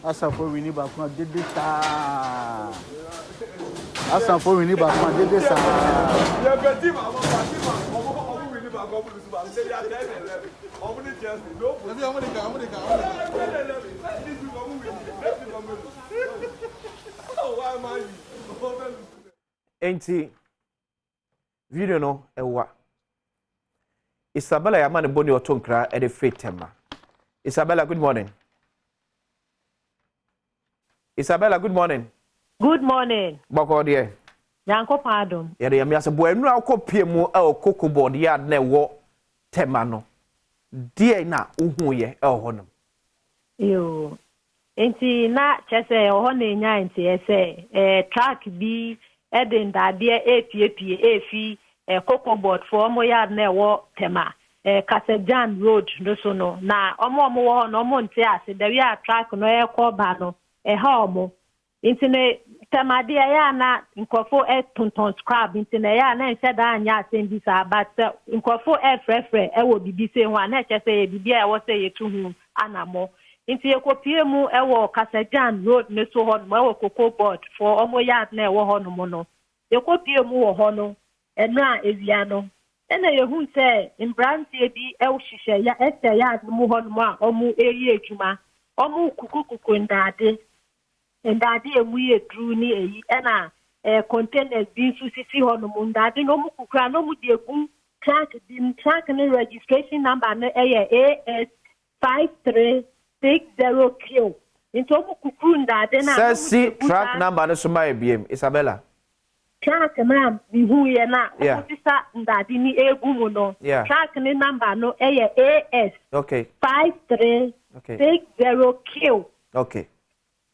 Asafo wini back one did this. Asafo wini back one did this. Enti video no ewa Isabella yamane boni otonkra e de free tema. Isabella, good morning. Isabella, good morning. Good morning. Boko de. Yanko pardon. Yere yam yase bo enu akopie mu e okoko board ya na wo tema no. Die na uhu ye e honom. Yo. Enti na chese ho na nya enti ese track bi edin da de APAP efi cocoa board for omo ya na wo tema. Kasejan road no so no na omo wo no omo nti ase da wi a track no e ko ba no ha omo intine temade ya na nkofo tonton scrap intine ya na nse da anya asembi sa but nkofo frefre wo bibise ho na chese ye bibia e wo se yetu hu anamo inti ekopie mu e wo Kasajan road ne so ho no e wo cocoa board for omo ya na e wo ho no mo no ekopie mu wo ho no enu a evia no ena yehu se mbrantie bi e wo hihye ya ese ya mu ho no a omu eri ejuma omu kukukuku ndade emu ye dru ni eyi ena containers bi su sisi ho no mu ndade no mu kukura no mu de egu track ni registration number no AS 5360Q into mu kukuru ndade na see track number no so my BM Isabella track na bihu ye na officer ndade ni egu mu no track ni number no AS 5360Q okay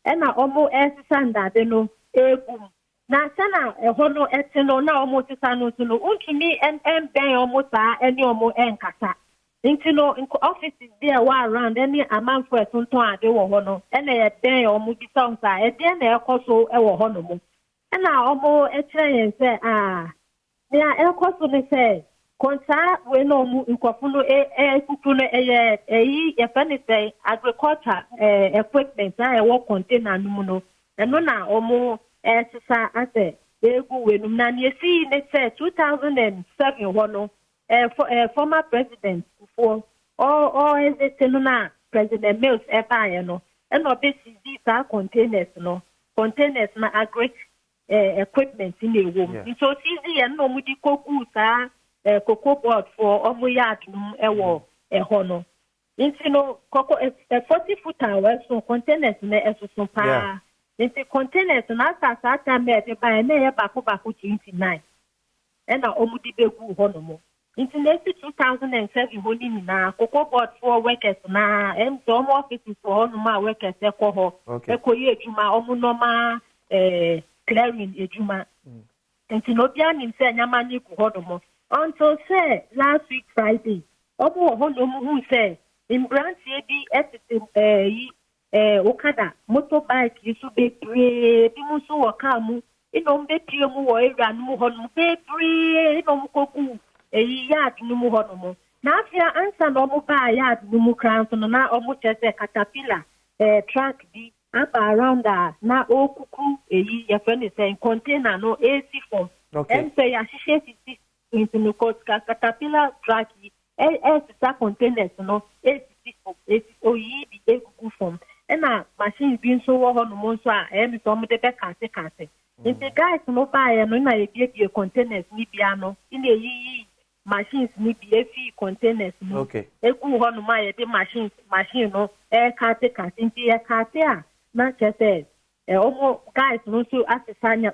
ena omo esisa ndade no egu na sana eho no etino na omo sisa no so no untumi ben omo sa eni omo enkata intino offices there were around any amount for tonton ade wo ho no ena ye ben omo bisa nsa e de na ekoso e wo ho no mo ena omo ekyerɛ sɛ ya ekoso ne sɛ konta we no mu nkɔfo no kuku no eyi ye fani sɛ agriculture equipment a ɛwɔ container no mu no ɛno na omo sisa ase egu we no na ne si ne sɛ 2007 ho no former president for all everything na President Mills ebaye no and obesi these containers na agri equipment in the room so easy and no mudi koku sa cocoa board for omo yard no ewo ho no intino koko 40 foot away so containers na esoso pa into containers na sa time be by na ye bako 29 and na omudi begu ho no mo into 2007 holding na cocoa board for workers na some offices for no ma workers e ko ho e ko ye juma omo no ma clearing ejuma nti no bia nim say nyama ni ku hodomo until say last week Friday omo hodomo hu say imbrantie bi etete okada motorbike isu be pre bi mu so waka mu ino mbe pie mu wo ewra nu hodomo be pre ino mu koku yard nu mu hodomo na afia ansa no mo ba yard nu mu kran so na omo chese caterpillar truck bi around na okuku your friend is saying container no AC form. Okay. And say ashishe city into no cost caterpillar truck containers no AC form AC the okuku form. And machine being so on no so and some de kase. If the guys no buy no na e containers ni biano in the machines ni be containers no. Okay. Eku ho no ma ye machine no kase nti kase na chese omo guys no so asesanya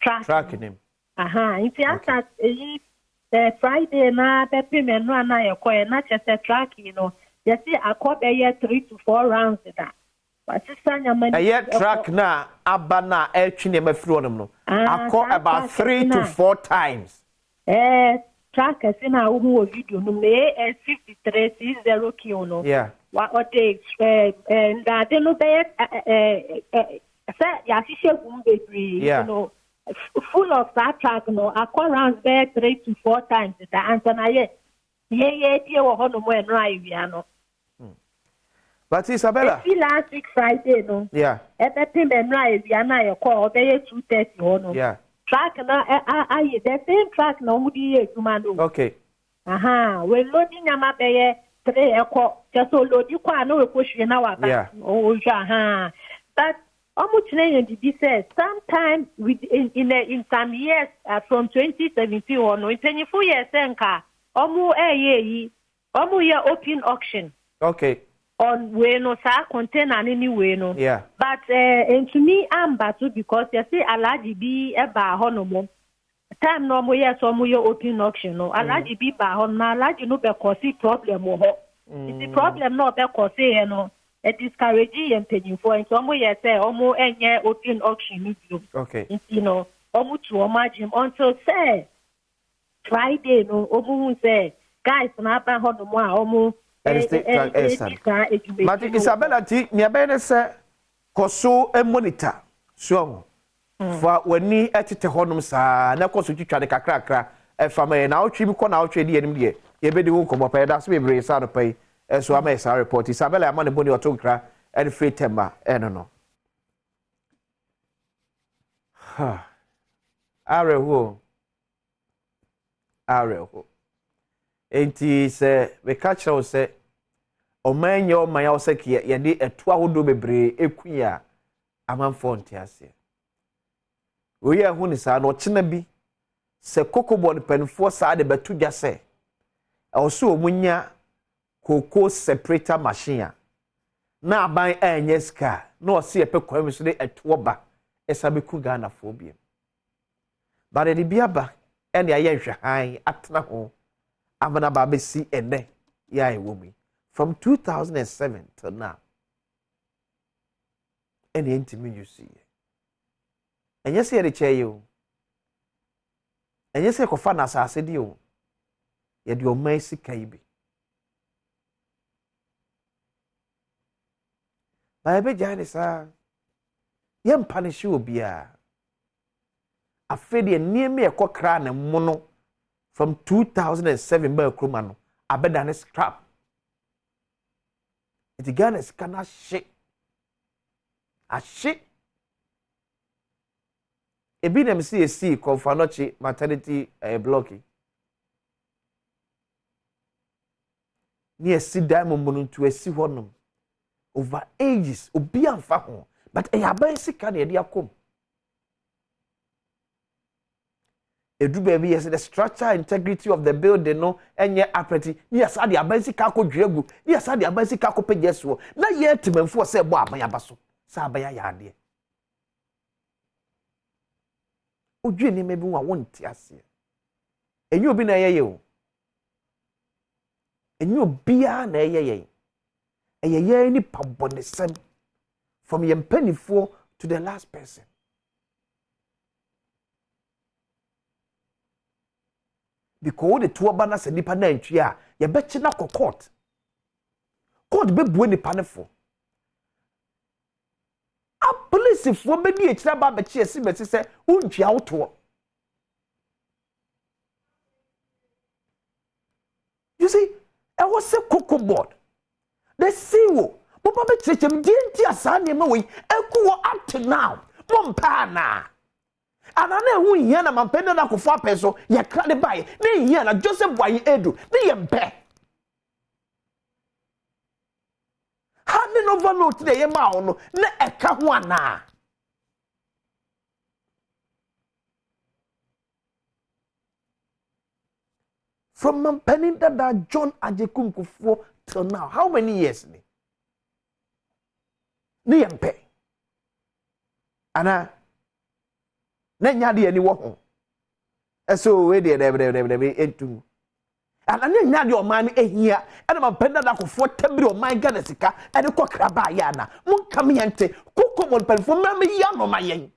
track name nti asa Friday na pepe menu na yekoye na chese track no yesi akobe ye 3 to 4 rounds da asesanya mani track na abana etwine mafiri no about 3 to 4 times track asina wo video no me 5360 kilo no what day and they no be say ya shishe gumbe you know full of that track no around there 3 to 4 times the answer na ye tie wo hono mo enra ivia no but Isabella last week Friday no everything enra ivia na ye call be 2:30 hono track na the same track no mudi ye juma no okay we loading ama be 3 eko just load kwa no we push na wa ba but almost the says sometime in some years from 2017 on 24 years enka omu ye open auction okay on we no sa container anyway no but and to me I'm battle because you see alaji bi e ba honomo time no mo yes omu ye open auction no alaji bi ba hon na alaji no be cause problem ho the problem no be cause here no e discourage and paying for and omu ye say omu enye open auction ni bio okay you know omu to imagine until say Friday no omu say guys na ba honomo a omu but Isabella ti me be say koso e monitor so for wani etete honum saa na koso twitwa de kakrakra e fama na otwi bi ko na otwe de enim de ye be de wo komo pa da so be bre sa no pai so ama sa report Isabella ama ne boni otonkra e free tema e no areho enti se we catch us say omanye omanya oseke ye de eto ahodo bebre ekuya amanfo ntiase oye hu ni sa no chena bi se kokobod penfo sa de betu dwa se also omunya koko separator machine na aban enye ska na o se epe kwam so de eto ba esa be ku Ghana fo biem ba de biaba ene aye hwe han atena ho abana ba be si ene ya ewomi from 2007 till now ene ntimi you see enye se ye che you enye se ko fa na asase di o ye di o mai sika ibi ba ebe jani sa ye mpanishi obi a afedi enieme e kokra na mono from 2007 ba kroma no abeda ne scrap it Ghana scanner shit a shit ebi na MCAC Confanochi maternity blocking ni esi diamond munu to esi honum over ages obi amfa ho but e yaban sika na e dia kom edu baby yes the structure integrity of the building no enye appreti ni asa de aban sika ko dwegu ni asa de aban sika ko pegeso na ye timemfo se bo aban abaso sa aban ya ade odwe ni mebi wa wonti ase enye obi na yeye o enye obi a na yeye eyeye ni pabonesem from yempanifo to the last person. Because the two banners and nipa na entria, you bet you na court. Court be bu nipa ne fo. A police fo be di etira ba be chi esi be se untwa woto. You see, I was a cocoa board. The CEO, Papa be chechem dinti asane ma we ekuwo up to now. Mom pa na. Anana hu hia na mampenda na kofa peso ye ka de bae. Ne hia na Joseph Boy Edu. Ne ye mpe. Handing over note de ye ma ono na eka ho ana. From Mampeninda that John Ajekum Kufo till now, how many years? Ni mpe. Ana na nyade ani wo ho. Eso we de etu. Ana na nyade o man ehia, ana Mampenda da Kufo tabiri o man Ghana sika, ene kokra ba ya na. Mun kam yente, kokomon penfo ma ya no mayen.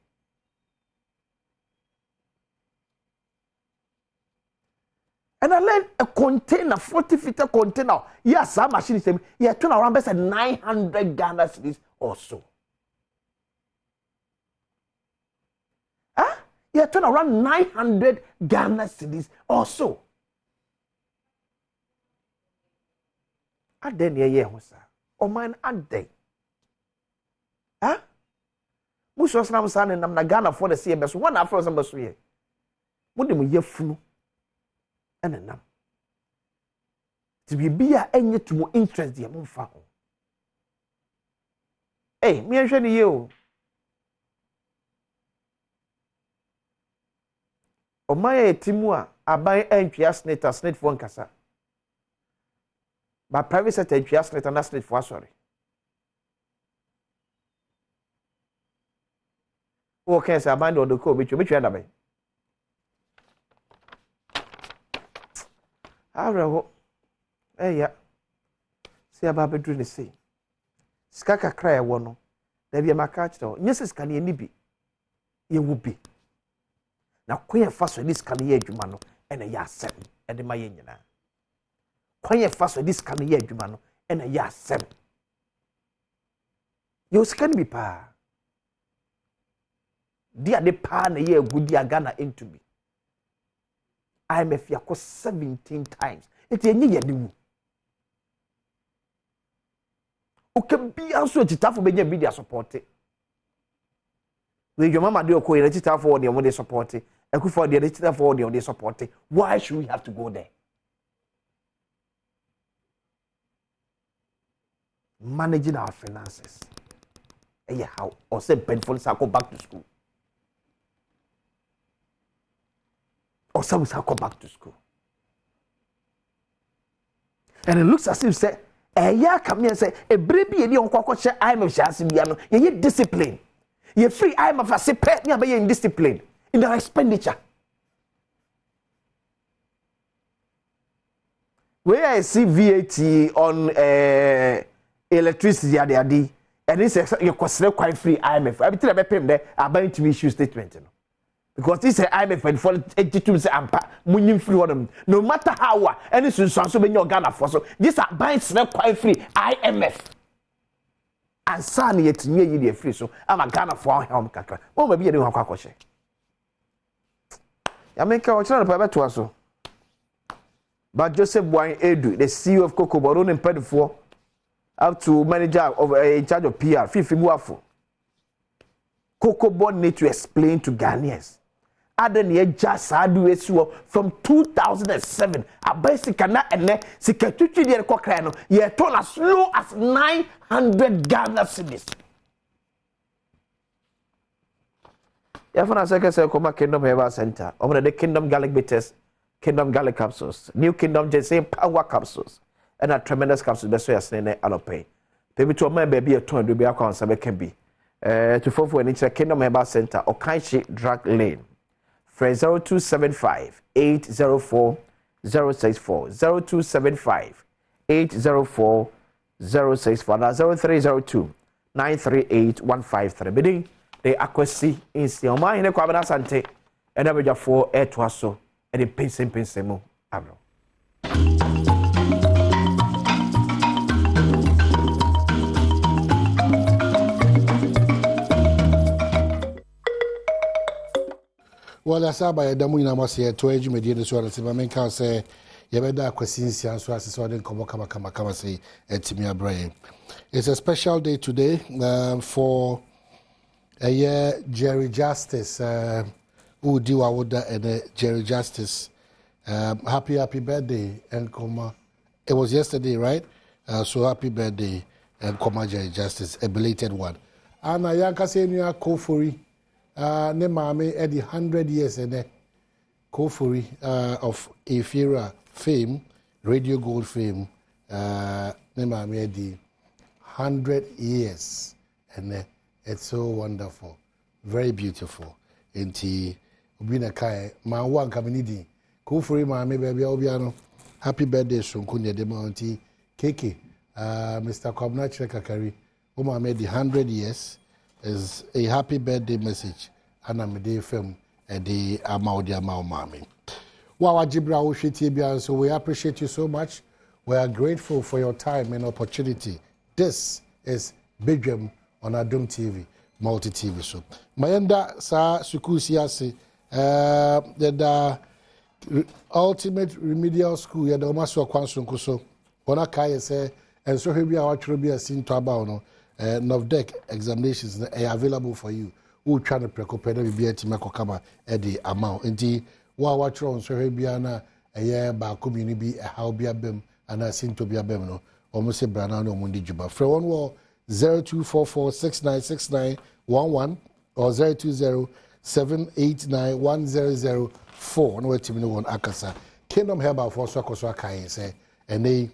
And I learned a container, 40-feet container. Yes, our machine is yeah, turn around best at 900 Ghana cedis or so. Huh? Yeah, turn around 900 Ghana cedis or so. I then yeah, sir. Oh man, and day. Huh? Mush was now saying I'm not Ghana for the CMS. One after some bus here. What do we flu? And then to be a any to more interest the among fa. Hey, me and shady you. O my timua, I buy entry snake for one casa. But private set entry snake and snake for sorry. Okay, so I bind on the code which you had a Araho, ya. See about bedroom is say. Skaka cry a wono. There be a macatch though. Yes, can ye be? Ye will be. Now, queen fast with this can ye jumano and a ya 7 and the mayena. Queen fast with this can ye jumano and a ya 7. You can be pa. Dear the pa na ye good ya Ghana into me. I'm a fiako 17 times. It's a year new. Okay, be also to tap for being media support. When your mama do a co register for the one they support it, and could for the register for the one they support it. Why should we have to go there? Managing our finances. Yeah, how or say painful go back to school. Or some will come back to school. And it looks as if say, yeah, come here and say, a baby and your cockroach, I'm a Shasibiano, you discipline. You're free, I'm a say, pet me in discipline in the expenditure. Where I see VAT on electricity, and this is your cost quite free IMF. I tell you, I'm there, I'm buying to issue statement. Because this is IMF and for 82 ampa, winning free one. No matter how, any soon so when you're Ghana for so this are buying snap quite free IMF. And son yet near you free, so I'm a Ghana for home kaka. Oh, maybe you don't have a I make a channel private to us. But Joseph Boy Edu, the CEO of Cocoa Baron and paid for up to manager of in charge of PR, Fifi Muafu. Cocoa Board need to explain to Ghanaians. Other near just from 2007, a basic cannot and security dear Cochrane, ye told as low as 900 Ghana cedis. Yafana Secretary Coma Kingdom Health Center, over the Kingdom Gallic Bitters, Kingdom Gallic capsules, New Kingdom JC Power capsules, and a tremendous capsules, best way as Nene Alope. Baby to my baby a ton to be a concern can be. To fall for an Kingdom Health Center or Kaishi Drug Lane. Phrase 0275 804 064 0275 804 064 now 0302 938 153. Bidding the akwasi insi o ma hene kwa bana sante e na bedwafo e to aso e de pensem mu abro. Well, as I buy a damu in a mass here to edge me, dear, so as my main can say, Yabeda questions, and so as I didn't come say, at me a brain. It's a special day today for a year Jerry Justice, who do Awoda and Jerry Justice. Happy birthday, and comma. It was yesterday, right? So happy birthday, and comma Jerry Justice, a belated one. And I yanka say, you are Kofuri. Ne maame the 100 years ene Kofuri of Efira fame, Radio Gold fame. Ne maame the 100 years ene. It's so wonderful, very beautiful. Enti ubina kai ma wan kaminidi Kofuri maame baby obiano. Happy birthday sonkunya de mounti keke. Mr. Kwabena Chekakari. O maame the 100 years. Is a happy birthday message and I'm a day film a day Amaudi Amao Mami. Wow, Jibra, so we appreciate you so much. We are grateful for your time and opportunity. This is Badwam on Adom TV, multi TV show. Mayenda sa sukusiasi the ultimate remedial school ya the Maso Kwansunko so. Ona kai say and so here we are actually be a sin to about no. Novdek examinations are available for you. Who trying to precope them be a timako kama the amount. Indeed, what watch on so Biana a year by community a how be a bem and I seem to be a bem no almost a branano mundi juba. For one wall 0244696911 or 02078910004. No way one akasa. Kingdom Herbal for Swakoswa Kai say and they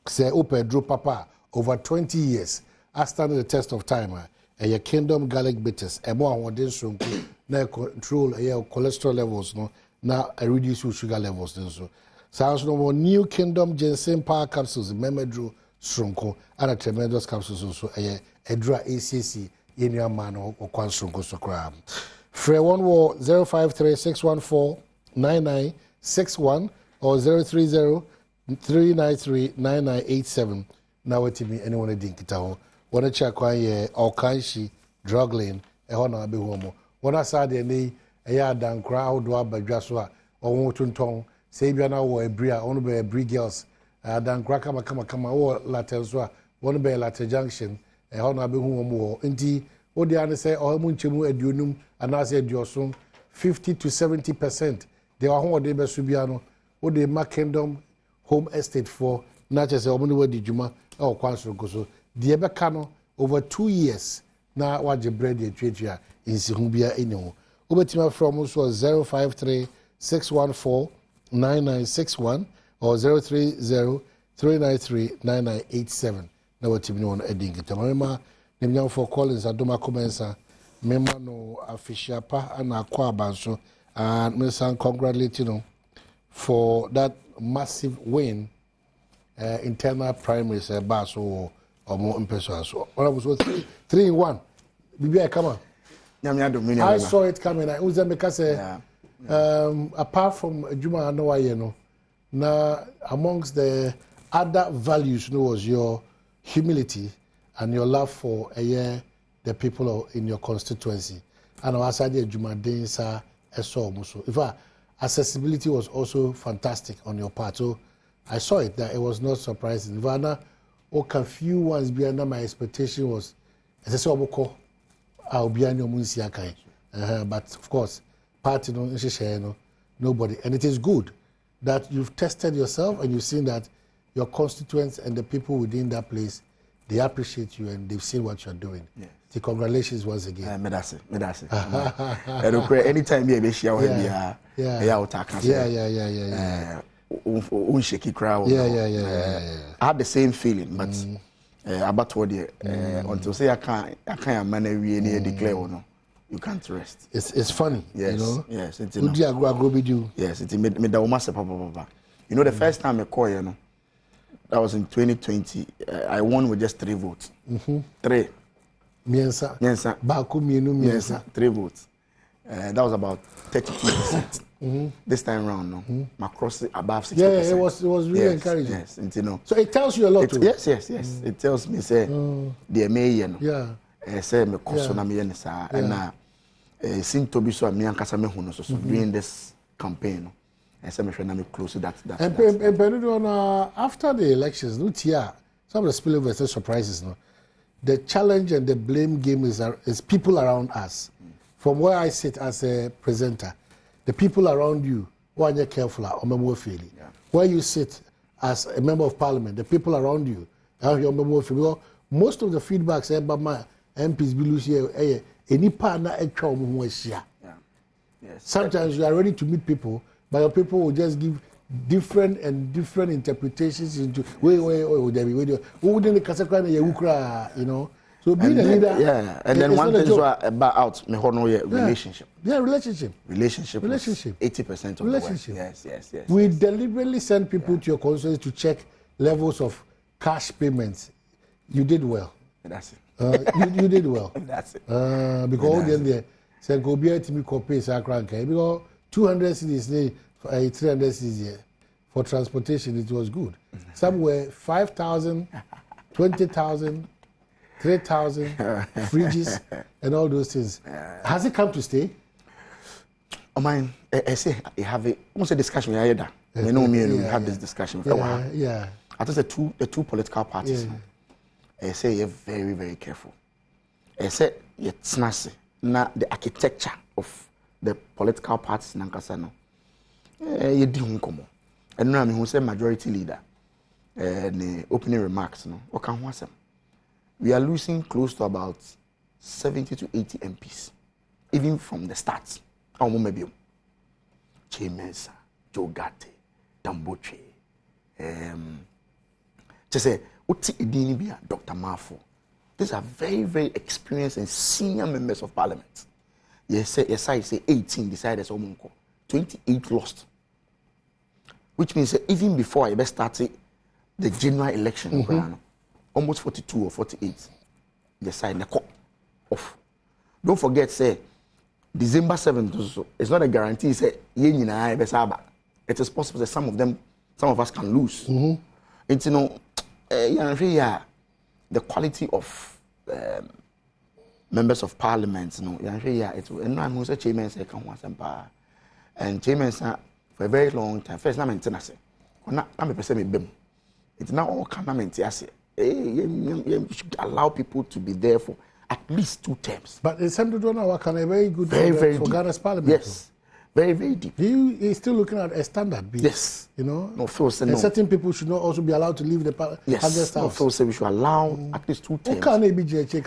say open drew papa over 20 years. I standing the test of time. A Kingdom garlic bitters, a more modern strong, now control a cholesterol levels, no, now I reduce sugar levels. So, sounds no more new Kingdom ginseng power capsules, Memedro Strongco, and a tremendous capsules also a dry ACC in your man or Quan Strongco so crab. Free one war 053-614-9961 or 030-393-9987. Now, what me anyone a dinkitaho. Wana chakwa ye Okanshi drug lane ehona abe homo wana sade ni eya dankra ahodo abadwa so a owo tonton say bia na wo ebria onu be ebri girls dankra kama wo latel so a wonu be latel junction ehona abe homo nti odi ane say o mu nchemu aduonum anase adioso 50 to 70% de wa ho de be so bia no wo de ma Kingdom home estate for na che say omo ni wadi djuma e o kwanso goso the Ebekano over 2 years now what the bread the trade in Sihumbia anymore. Ubetima from us was 053-614-9961 or 030-393-9987. Now what you know Edding Tamama, Nimian for Collins Adoma Comensa, Mema no official pa and Aqua Banso, and Mr. Congratulate you for that massive win internal primaries Basso. Or more impressive. So, when I was 3-1, Bibi, come on. I saw it coming. I was because apart from Juma and now amongst the other values, was your humility and your love for the people in your constituency. And I said, Juma Densa, so if accessibility was also fantastic on your part. So I saw it that it was not surprising. Ivana, a few ones beyond my expectation was as I saw I'll be on your munsiakai. But of course, party no nobody. And it is good that you've tested yourself and you've seen that your constituents and the people within that place, they appreciate you and they've seen what you're doing. Yeah. So congratulations once again. Medase. Anytime you share unshaky crowd. I have the same feeling, but about what until say I can't manage really declare or no. You can't rest. It's funny. Yes. You know? Yes. It's Yes. It made the almost papa. You know the first time I call you know, that was in 2020. I won with just 3 votes. 3. Miensa. Baku mienu miensa. 3 votes. That was about 32%. This time round, no, across above 60%. Yeah, it was really encouraging. Yes, and, you know. So it tells you a lot too. Yes. It tells me say the mayor, no. Yeah. Say me koso na me sa na sin to be so me ankasa me hu so during this campaign, no. Say me hwe na me close that. And after the elections, no tia, some of the spillovers and surprises, no. The challenge and the blame game is people around us. From where I sit as a presenter, the people around you, when you're careful, where you sit as a member of parliament, the people around you, most of the feedbacks about my MPs be losing any partner sometimes you are ready to meet people, but your people will just give different interpretations into you know. So being a leader, and then one thing about relationship. Yeah, relationship. Relationship. 80% of relationship. The work. Yes. We deliberately send people to your consulate to check levels of cash payments. You did well. That's it. You did well. That's it. Because then they said go be to me copy because 200 cities, 300 cities for transportation. It was good. Somewhere 5,000, 20,000. 3,000 fridges and all those things. Has it come to stay? Oh man, I say I have almost a discussion with Ayeda. You know me, we have this discussion. Yeah. I think the two political parties. I say you're very, very careful. I say you're snazzy. Now the architecture of the political parties in Ankasano. You do come. And now I'm who say majority leader. The opening remarks, no. Okay, what's them? We are losing close to about 70 to 80 MPs, even from the start. Maybe Chemensa, Joe Gate, Damboche, Dr. Mafo. These are very, very experienced and senior members of parliament. Yes, I say 18 decided 28 lost. Which means that even before I started the general election, almost 42 or 48, they signed the cop off. Don't forget, say, December 7th, it's not a guarantee, say, it is possible that some of us can lose. It's, you know, the quality of members of parliament, you know, and I'm going to say, Chairman, say, and Chairman, for a very long time, first, I'm a person, it's not all kind you should allow people to be there for at least 2 terms. But it's something to know can a very good for Ghana's parliament. Yes, very, very deep. He's still looking at a standard base. Yes. You know? No, certain people should not also be allowed to leave the parliament. Yes. No, we should allow at least 2 terms. Who can be JHK?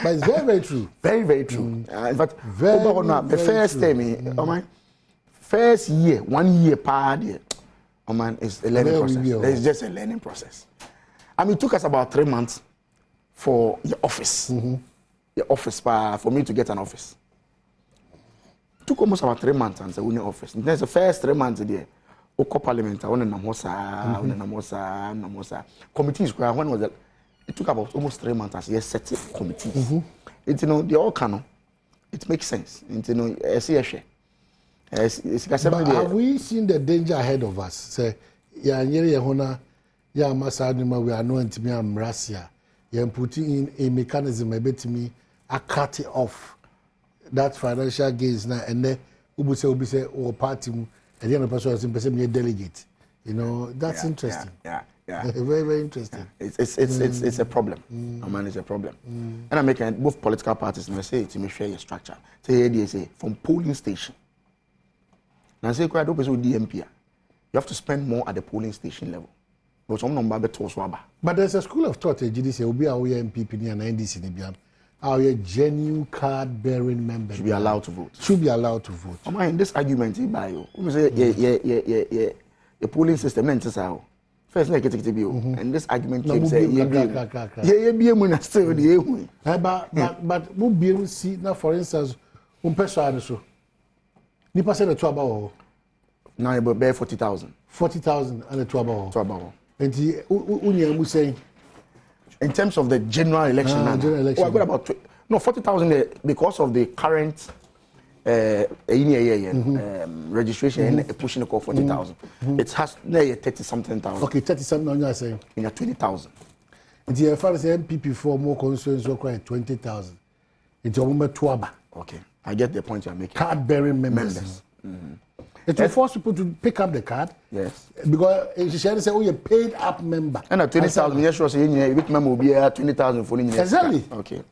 But it's very, very true. Very, very true. In fact, the first time, first year, 1 year per year. Oh man, it's a learning process. It's just a learning process. I mean, it took us about 3 months for the office. The office for me to get an office. It took almost about 3 months and the office. And then the first 3 months there, Oko Parliament, I want Namosa. Committees, when was that? It took about almost 3 months as yes, set committees. It's, you know, they all can. It makes sense. It's, you know, I see a share. But have we seen the danger ahead of us? Say, we are not into me. I'm Russia. You're putting in a mechanism, a bit to me, a cut it off that financial gains now, and then we say, or party, and the other person be a delegate. You know, that's interesting. Yeah. Very, very interesting. It's a problem. I mean, it's a problem. And I'm making both political parties, and I say to me, share your structure. Say, from polling station. Now, say, you have to spend more at the polling station level. But there's a school of thought, GDC, will be our MPP and NDC, our genuine card bearing members should be allowed to vote. In this argument, the polling system, first, like it and this argument came saying, but who be see now, for instance, person Nipa said the 12 hour. Now about 40,000. 40,000 and the 12 hour. And the saying, in terms of the general election, I got about 40,000 because of the current registration and pushing the call 40,000. It has 30 something thousand. Okay, 30 something on your saying. In 20,000. And the first MPP for more concerns so quite 20,000. It's your number 12. Okay, I get the point you're making. Card bearing members. It will force people to pick up the card. Yes. Because she said, oh, you're paid up member. And 20,000, yes, sure, which member will be 20,000 for exactly. Okay.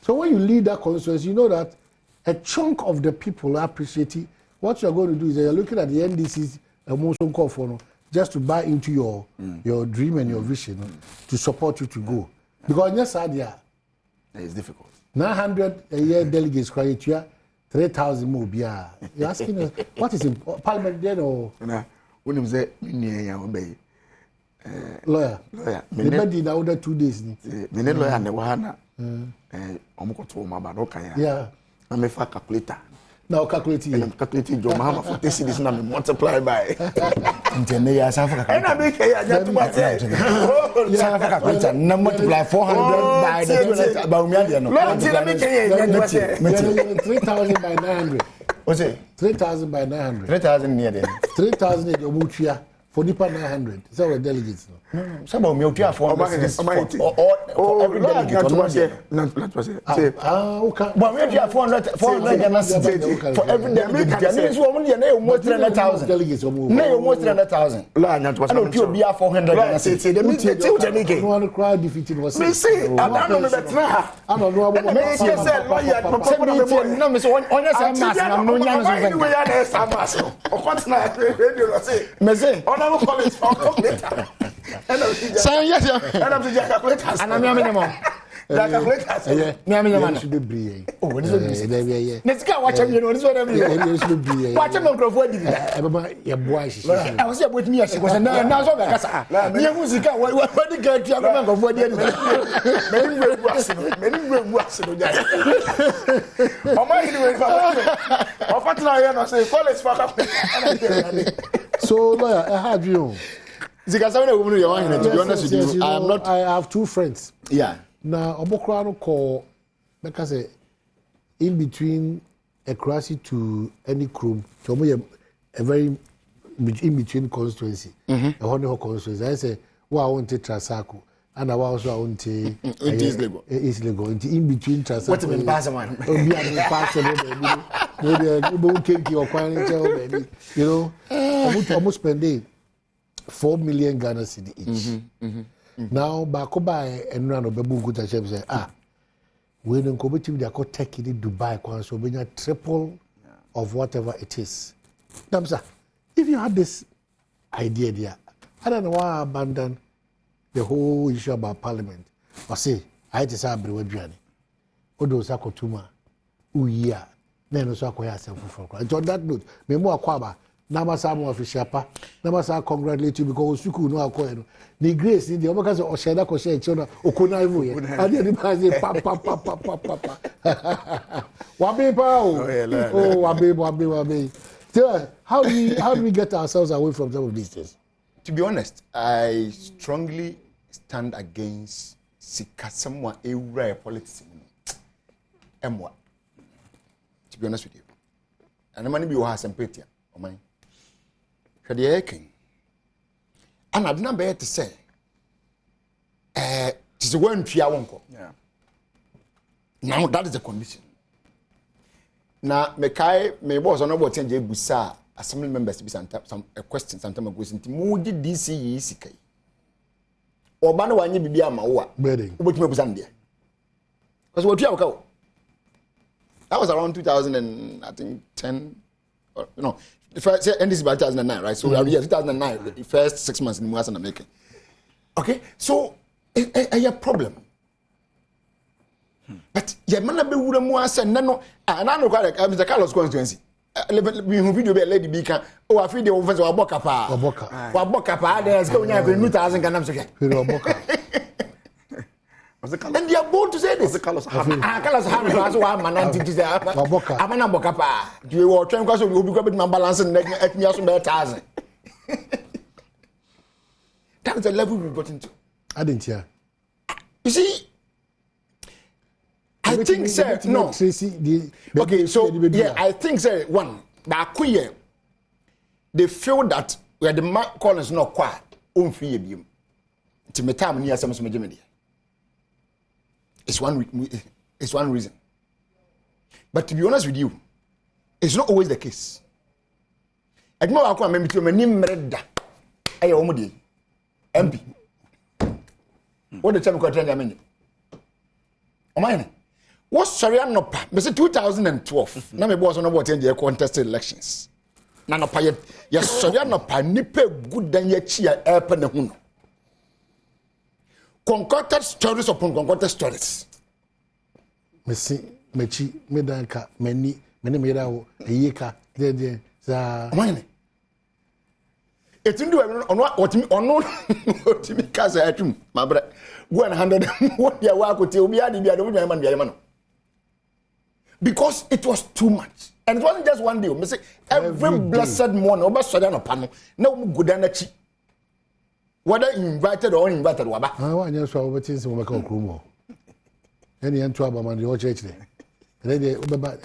So when you lead that constituency, you know that a chunk of the people appreciate it. What you're going to do is you're looking at the NDC's motion call for just to buy into your dream and your vision to support you to go. Because yes, idea it's difficult. 900 a year delegates create 3,000 more. You're asking us what is in Parliament then or when you say lawyer. The bed in order 2 days. Me lawyer never yeah. I'm a calculator. Now calculating. I'm calculating your mama for this is not multiply by. And I make a multiply 400 by the about me. 3,000 by 900. What's it? 3,000 by 900. 3,000 near there. 3,000 in your Mutia for Nipa 900. So the delegates. Some of me will for every delegate. But we have 400 for every delegate. That means we only have almost 300,000 delegates. No, almost 300,000. I don't know. Be 400. Say the meeting. One crowd defeated was. Me say, I don't know that. I don't know about. Me say, lawyer. No, me say on your side. I'm no young. Anyway, I am mass. O continent radio say. Me say, on our college for calculator. Say yes, and I'm the calculators. And I'm minimum. The calculators. Me man should be brave. Oh, what is it? Let's go watch him. You know this one. Watch him microphone. Your boy. I was here with me. She was now so Gasa. Me music. What the girl you have microphone there? Many works. Oh my God. Of what now? Say college for. So lawyer, I have you. To be honest with you, I am not. I have 2 friends. Yeah. Now, Obokrano call, like I say, in between a Ekrasi to any Krum, to a very in between constituency, a wonderful constituency. I say, well, I want to Trasaku, and I also want to East Lego, in between Trasaku. What's been passing one? You know, almost spending 4 million Ghana cedi each. Now, Bakoba and Rano Babu Guta say, when you come to the tech in Dubai, so when you triple of whatever it is. Namsa, if you had this idea there, I don't know why I abandon the whole issue about Parliament. Or say, I had to say, Brewadriani. Odo Sakotuma, Uya, Nano Sakoya, and on that note, Memo Aquaba. Namasa mo official pa namasa congratulate you because suku no akọ eno the grace ni the omoka say osheda ko share chona okona ivo ye ade ni ba say pa wabe pa oh wabe so how do we get ourselves away from some of these things? To be honest, I strongly stand against sikasama ewura politics emwa. To be honest with you, and many be have sympathy on mine. The aching. And I didn't bear to say, it's a one tree I won't go. Now that is the condition. Now, me was on about 10 days, Busa, assembly members to be some questions, sometimes ago, into Moody DC ECK. Or Bano, I need to be a Mawa, which me was under. Because what you have go. That was around 2010, or, you know. The first, and this is by 2009, right? So we have 2009, the first 6 months in Mwasa America. Okay, so a problem. But your man be would Mwasa, no, and I know quite Mr. Carlos constituency. We video be a lady beacon. Oh, I feel the offense of Boca Pa, there's going to be 2,000 Ganams again. And they are bold to say this. Carlos Harris was one man to say, I'm an Abocapa. You were trying to go with my balance and let me also bear 1,000. That is the level we've gotten to. I didn't hear. You see, I think, sir, no. Okay, so, yeah, I think, sir, one, they feel that where the Mark Collins not quiet, free him. To me, time near some it's one reason. But to be honest with you, it's not always the case. I know I can't remember my name, MP. What the time got I mean? What's Sharia no pa? 2012. Na me boss on about the contested elections. Na no pa ye Sharia no pa nipa good than ye chia airpen ne hu. Concocted stories upon concocted stories. Me see mechi me danka meni me da wo eyeka de za. Etundu otimi kaza atum mabra go and 100 what dia wa kote obi ade bia de obi man no. Because it was too much. And it wasn't just one day. I say every blessed morning, over Sodano Pano, no good energy. Whether invited or uninvited, waba. I want you to over things we call Krumo. Any entwaba man, your church there. Then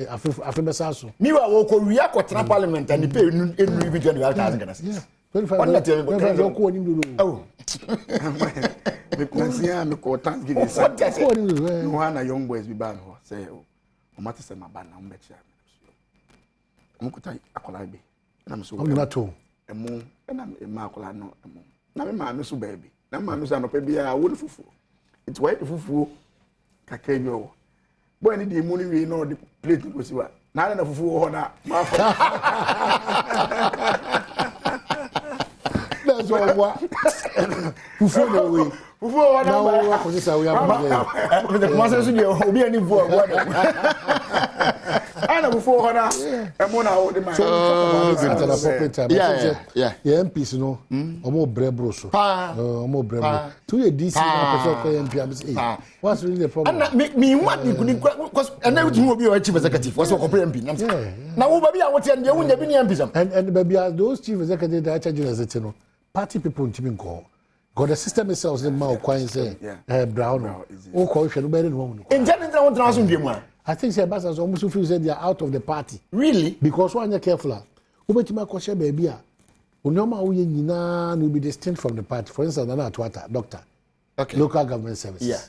I feel Sasso. Meanwhile, we will react to the parliament and the pay in revision. Yeah. 25 oh. Because I'm a quarter. One young boys be banned. Say, Mata say my ban na umbecha. Amukuta akola bi. Na me so. I'm not to. Emu na ma akola no emu. Na me ma me so baby. Na ma me so no pe bia wo fufu. It's white fufu kakra bi o. Boy ni di mu ni wi no the plate go si wa. Na na fufu ho na ma fa. That's what fufu no we. Fufu ho na wa ko say we am there. The master so dey obi ani vo agwa. Ana before hona emo na wo de man. Yeah. MPs no omo brebro so. Omo brebro. To your DC na person MP am say, what's really the problem? And me what me could because and everything will be your chief executive. What's your MP? Now wo baby I want and you won be MP some. And baby those chief executive that charge as no party people ntimi call. God the system itself is ma kwan say brown. O call hwe no be no. In general want to ask you I think the ambassadors almost feel that they are out of the party. Really? Because when you're careful, Ubetima Koshe baby, Unoma Uyina will be distinct from the party. For instance, Nana Atwata, doctor. Okay. Local government services. Yeah.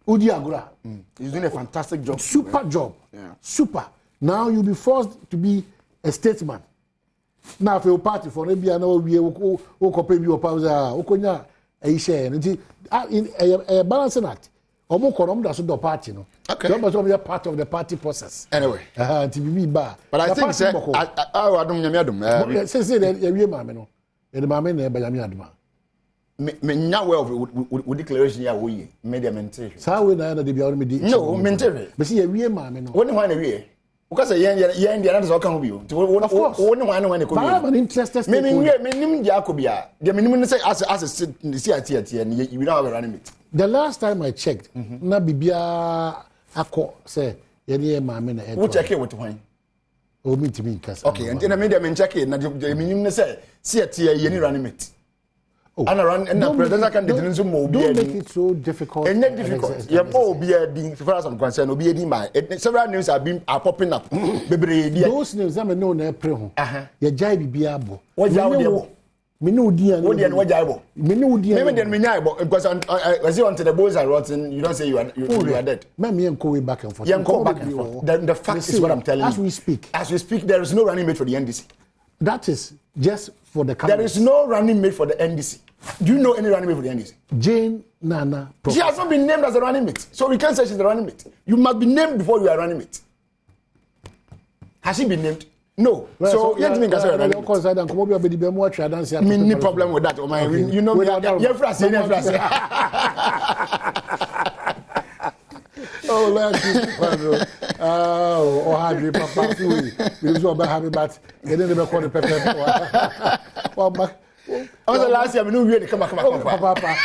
Udi Agura. He's doing a fantastic job. Super job. Yeah. Super. Now you'll be forced to be a statesman. Now for your party, for maybe I know we will copy your powers, Okonya, a share. In a balancing act. Omo konom da so do party no. Okay. You must be a part of the party process. Anyway. To be bar. But I think say Adom nyame Adom. Say that you maame no. E de maame na e ba nyame Adom. Me nya well with declaration ya wo yi. Me de mentere. Sa we na na de bia me di. No, mentere. Me say you maame no. Woni hwan na wie? Because yen dia na so kan ho bi o. Woni hwan na ko bi. I'm an interested me nim dia ko bia. De me nim ne say as see atie ne you don't have a running mate. The last time I checked, na bibia ako say yene maame na e. Wo check it with why? O me timi nkasa. Okay, and then me dem check it na de minim ne say see atie yene running mate. Oh. And around and the president can determine some more. Don't make it so difficult. And not difficult. Yeah, oh, be a ding for us on concern. Obi a my several news are popping up. Those news I know na April. Ya jai bibia bo. What jai me no dia no dia no jaibo me no dia me me nyaibo because as you until the boys are rotten you don't say you are dead me and go back and forth the fact is what I'm telling you as we speak there is no running mate for the NDC that is just for the there is no running mate for the NDC. Do you know any running mate for the NDC? Jane Nana she has not been named as a running mate, so we can't say she's a running mate. You must be named before you are running mate. Has she been named? No. Right, so let me answer that. No problem with that. Okay. You know, you're phrase. Oh, Lord. Oh, happy papa. We was about happy, but they didn't even call the pepper. Oh, the last year, we knew really come back. Papa.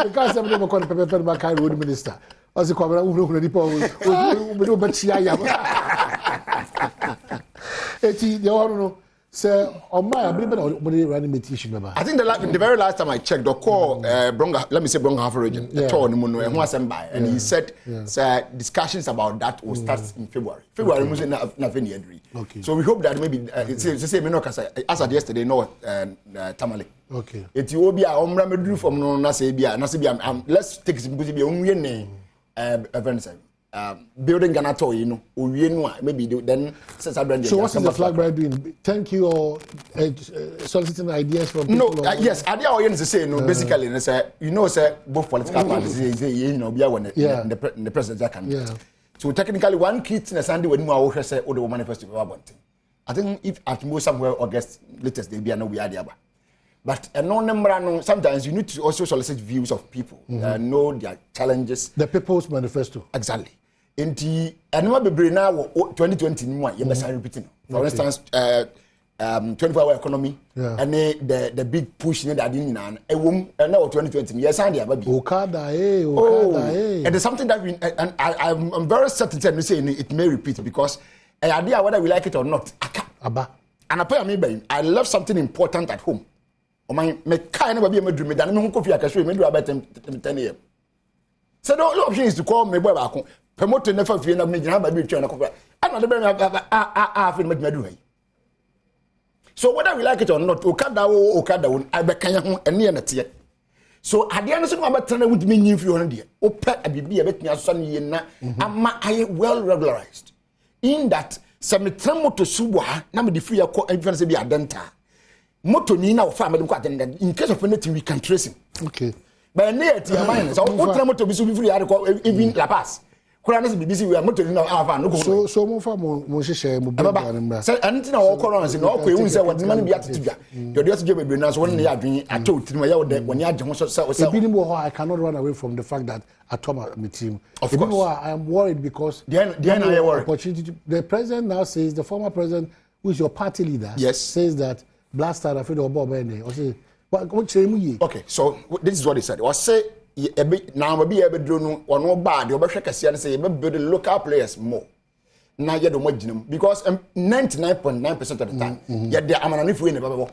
Because I'm never called the pepper back road minister. As a cover, we don't bet. Eti de ono no So, on my, I believe I running meditation. I think the very last time I checked, the call, let me say Bronga Half region, and he said discussions about that will start in February. February was nothing yet. Okay. So we hope that maybe it's the same. As of yesterday, no Tamale. Okay. Ethiopia, Omramedru from Nasibia. Let's take it because be only name. Building Ganato, maybe then. So what is the flag bearer doing? Thank you or soliciting ideas from people? No, yes, idea audience is saying no. Basically, say both political parties, the president can. Yeah. So technically, one key thing is Sunday when we say the manifesto about it. I think if at most somewhere August latest they be no we are there. But sometimes you need to also solicit views of people, know their challenges. The People's Manifesto. Exactly. In the annual now 2020, you must repeating. For instance, 24-hour economy, and the big push in that in now 2020. Yes, and Okada, and there's something that we and I'm very certain to say it may repeat because idea whether we like it or not. And I love something important at home. My kind of be a dream than me coffee I can show you about 10 years. So the only option is to call me back. Promote never feel na me jina ba bi twa na coffee. I'm not the so whether we like it or not, Okada I be kan ho ene na tie. So ade an so no abetra na wudimi nyin fi ho de. Opa abibi e betnya so na yen na ama I well regularized. In that some moto subo ha na me de free akọ even say bi adenta. Moto ni na ofa me kwa in case of anything we can trace him. Okay. But near to your mind, so what moto be so free even La Paz. Kurana be busy we are moto ni na afa no go. So mo fa mo hyehyɛ mo be ba ne say anything na wo corona say no ko ehun say what man be atitibia. The just give be na so won na ya adwen ato tirim ya wo de woni agye ho so ebi ni mo I cannot run away from the fact that Atoma my team. Of course. I am worried because the president now says the former president who is your party leader says that Blast star afraid of Bob Bene. Okay, so this is what he said. Was say now be able to know or no bad. You better say build the local players more. Now you don't want because 99.9% of the time, yet they are if we never.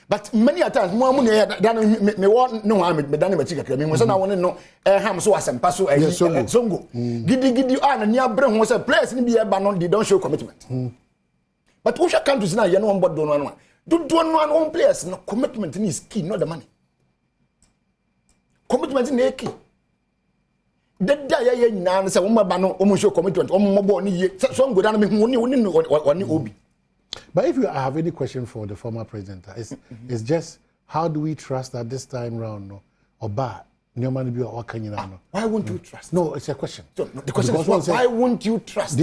But many times more money than me want no harm me than me chicken. Me was na want no ham so asem paso zongo. Gidi and near bring was a players ni be a banon they don't show commitment. But we shall come to now, you know, what don't one. Do one players, no commitment is key, not the money. Commitment is key. That day, now, say, show commitment, so go down, obi. But if you have any question for the former president, it's just how do we trust that this time round, no, or bad? Why won't you trust? No, it's a question. So, the question is why won't you trust?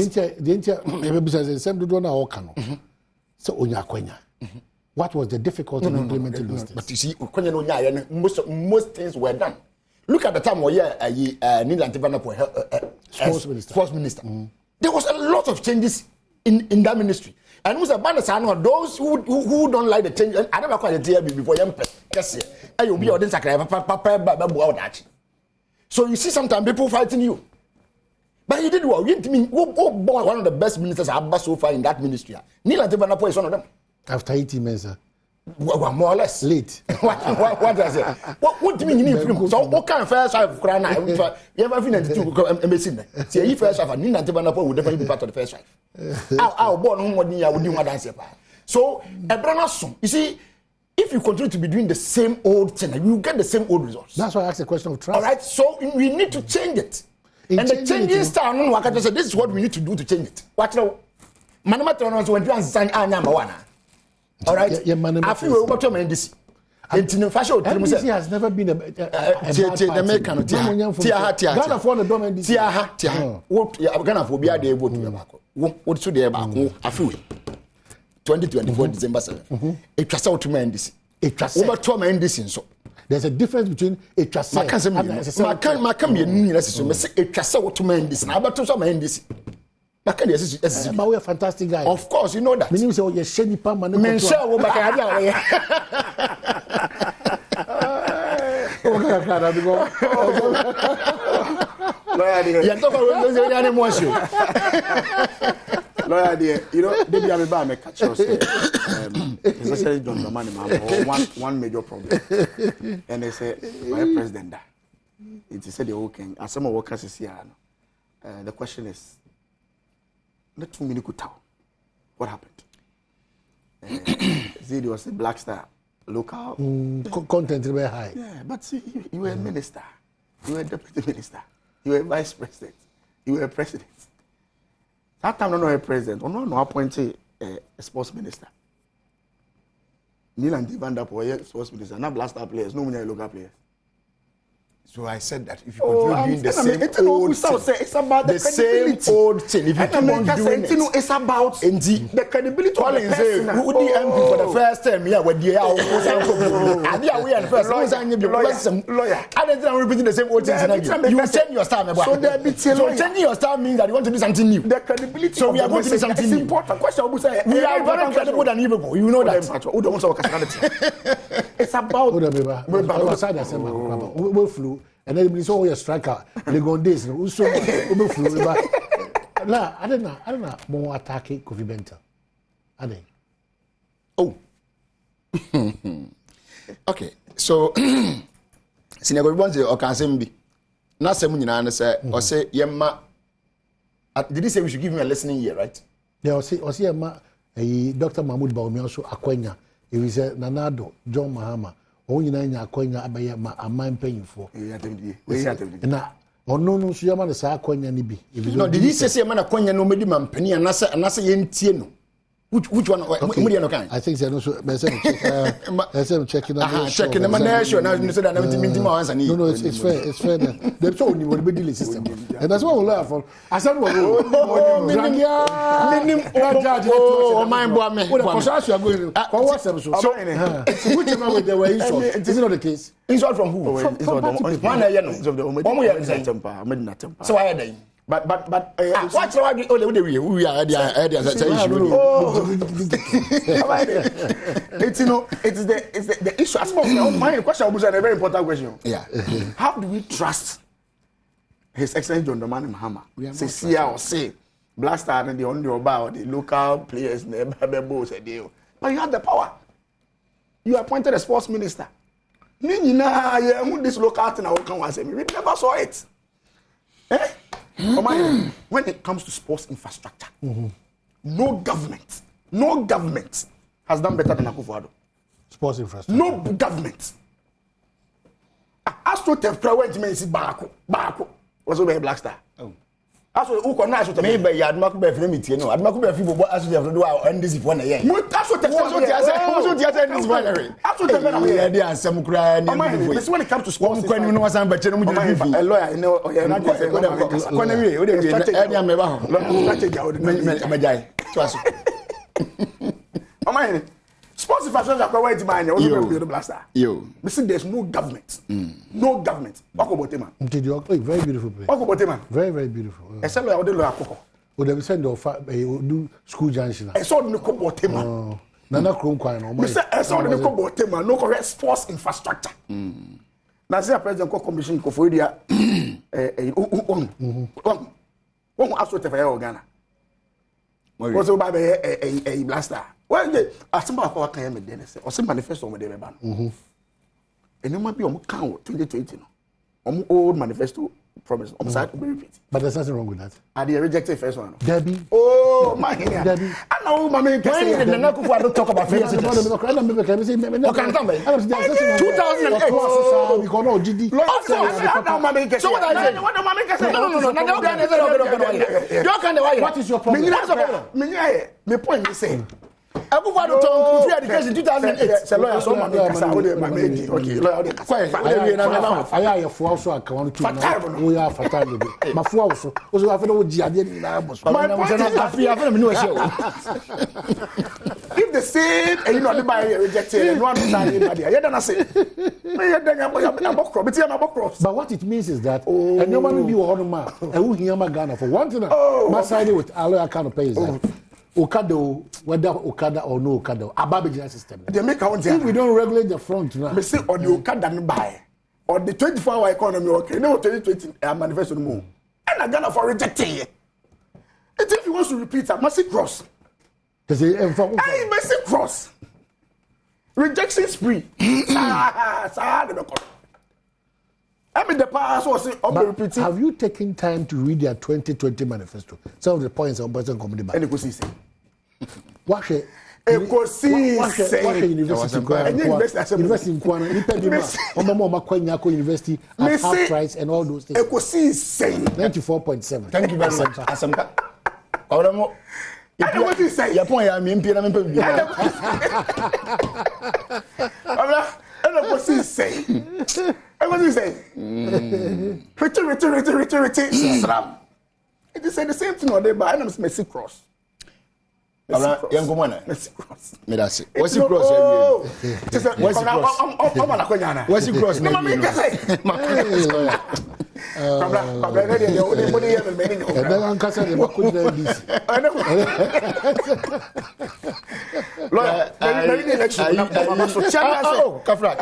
What was the difficulty in implementing those things? But you see, most things were done. Look at the time where sports minister. There was a lot of changes in that ministry. And who's a banner sign those who don't like the change. I never quite the TLB before you you'll be audience. So you see sometimes people fighting you. But he did well. One of the best ministers I've so far in that ministry. Nila Tebanapo is one of them. After 18 months, well, more or less. Late. What does it? What do you mean you need film? So what kind of first wife crana? You ever been to embassy? See, if first wife, Nina Tebanapo would definitely be part of the first wife. Our born home would do what dance. So, you see, if you continue to be doing the same old thing, you get the same old results. That's why I asked the question of trust. All right, so we need to change it. And the changing style, this is what we need to do to change it. Watch now. Manama Toronto when you answer Anyamawana. All right, I feel we're about to amend this. NDC has never been a bad party. Ghana for the dome NDC. What Ghana for be a day vote. What should they back? I feel 2024 December 7th. It was out to amend this. It was over to amend this. So there's a difference between a trust and my can be a trust out to amend this. Now, but to amend this. But we are fantastic guys. Of course, you know that. Meaning say you're shady palm and men sure we back Lawyer there, you know, they be able to catch us. Especially John Dramani, one major problem. And they say, my president, it is said the whole king. As some of workers is here. The question is, not too many could tell. What happened? Zidi was a black star, local. Content very high. Yeah, but see, you were a minister. You were a deputy minister. You were a vice president. You were a president. That time, no president. No appointed a sports minister. Neil and Van Der Poel, sports minister. Not black star players. No many local players. So I said that if you continue doing the same it's about the same old thing. If you keep on doing it, it's about the credibility of the person. Who the MP for the first time? Yeah, when the lawyer. I don't repeating the same old things. You change your style. So changing your style means that you want to do something new. The credibility. So we are going to do something new. Important question. We are very credible than you people. You know that. It's about. We flew. And then we saw a striker. They go this. We saw we flew. Nah, I don't know. More attacking Kofi Benta. I think. Oh. Okay. So, senior once or can say me. Not say munina say or say yemma. Did he say we should give him a listening ear, right? Yeah, or say yemma. Dr. Mahmoud Baumi also Akwenya. He was Nanado John Mahama. Only na akwenya abaye ma aman panyifo na ono no so yama na sa akwenya ni bi no did he say yama na akwenya no medi mampani anase yentie no which one mo dey no kan I think say no so be say check check na check na na sure na so that na minti ma answer ni no it's fair dem so oni we be deal system and that's what we learn from asem wo minim oh my boy me for sure you are going for what so which one with the way is it not the case insult from who one year no of the temper so why are but what you want we are it's the issue as my question was a very important question. Yeah. How do we trust His Excellency John Dramani Mahama? Say or say Blaster and the only about the local players but you have the power. You appointed a sports minister. This local thing we never saw it. When it comes to sports infrastructure, no government has done better than Akufo-Addo. Sports infrastructure. No government. AstroTurf went to see Barako was over a Black Star. Aso who can AstroTurf? Maybe Admaku be free meeting. No, Admaku be free bo AstroTurf do end this one year. AstroTurf this one year. AstroTurf we are there ansem kra ni. When it comes to sports, a lawyer, you know, sports infrastructure are going to buy the Blaster. There's no government. No government. Very beautiful place. Very, very beautiful. Except lawyer they send do school junction. I saw the Kobotema. Nana Kronkwine. I saw the Kobotema. No correct sports infrastructure. Now, the president commission for India. One absolute for Ghana. Was about a Blaster. Well, I somebody can make them say, or some manifesto on the ban. And you might be on count 2020. Old manifesto promise on side to be repeated. But there's nothing wrong with that. I did rejected first one. Debbie. Oh, my Debbie. I know, my man. When did the Nakufu talk about free education? 2008. So what I say? What is your problem? My point is saying. Akufo-Addo talk free education 2008. Say lawyer so man kasa o dey ma meji. Okay, lawyer dey kasa. Aya ye fo so aka won tu. We are fatal. Ma fo so. O so afa no ji ade ni na boss. If the same and you know the buy rejected and one side anybody. You don't say. But what it means is that and no man be one man. E who hear ma Ghana for one thing. My side with allow kind of pay is that Okada, whether Okada or no Okada, Ababijina system. They make our if we don't regulate the front now. We say on the Okada buy or the 24-hour economy, okay, no 2020 manifesto more. And I Ghana for rejecting it. If he wants to repeat, I must cross. Hey, mercy cross. Rejection spree. I mean, the past was repeating. Have you taken time to read their 2020 manifesto? Some of the points on person comedy back. And you could see. Watch it. University in Kwana, University at half price and all those things. 94.7. Thank you very much. Asamka. Oramo. What do you say? Ya point ya me mpia na me bi. Abla, and what do you say? And what do you say? Return. Slam. It is the same thing on there, but I'm Messi cross. Abla, yango mwana. Messi cross. Me da se. What's the cross? What's the cross? What's the cross? No, mama, you say. Pabla, ready? The only money you have made. And then I'm casting the Baku this. Lawyer, maybe election. Oh, Kafra.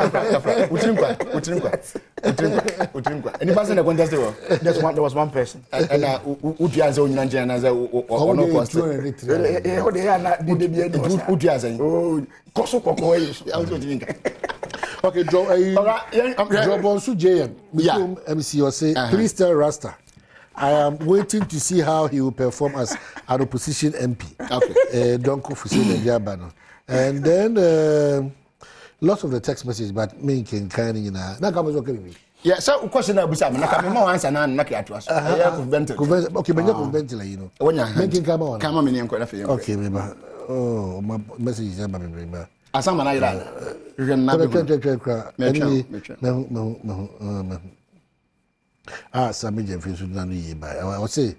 Utrimkwa. Any person that contested? There was one person. And Utiaza in Nigeria as a no cost. Okay, Joe Bonsu JM. MC or say, please tell Rasta, I am waiting to see how he will perform as an opposition MP. Okay. Donko Fusine Diabano. And then lots of the text message, but me can kind of now come okay with me. Yeah, so question about Busam, Nakamo answer and Naki at us. Okay, but you're ventilator, you know. When you're making come on. Come on, in quite a okay, remember. Oh, my message is remember. As someone I ran. You can I would say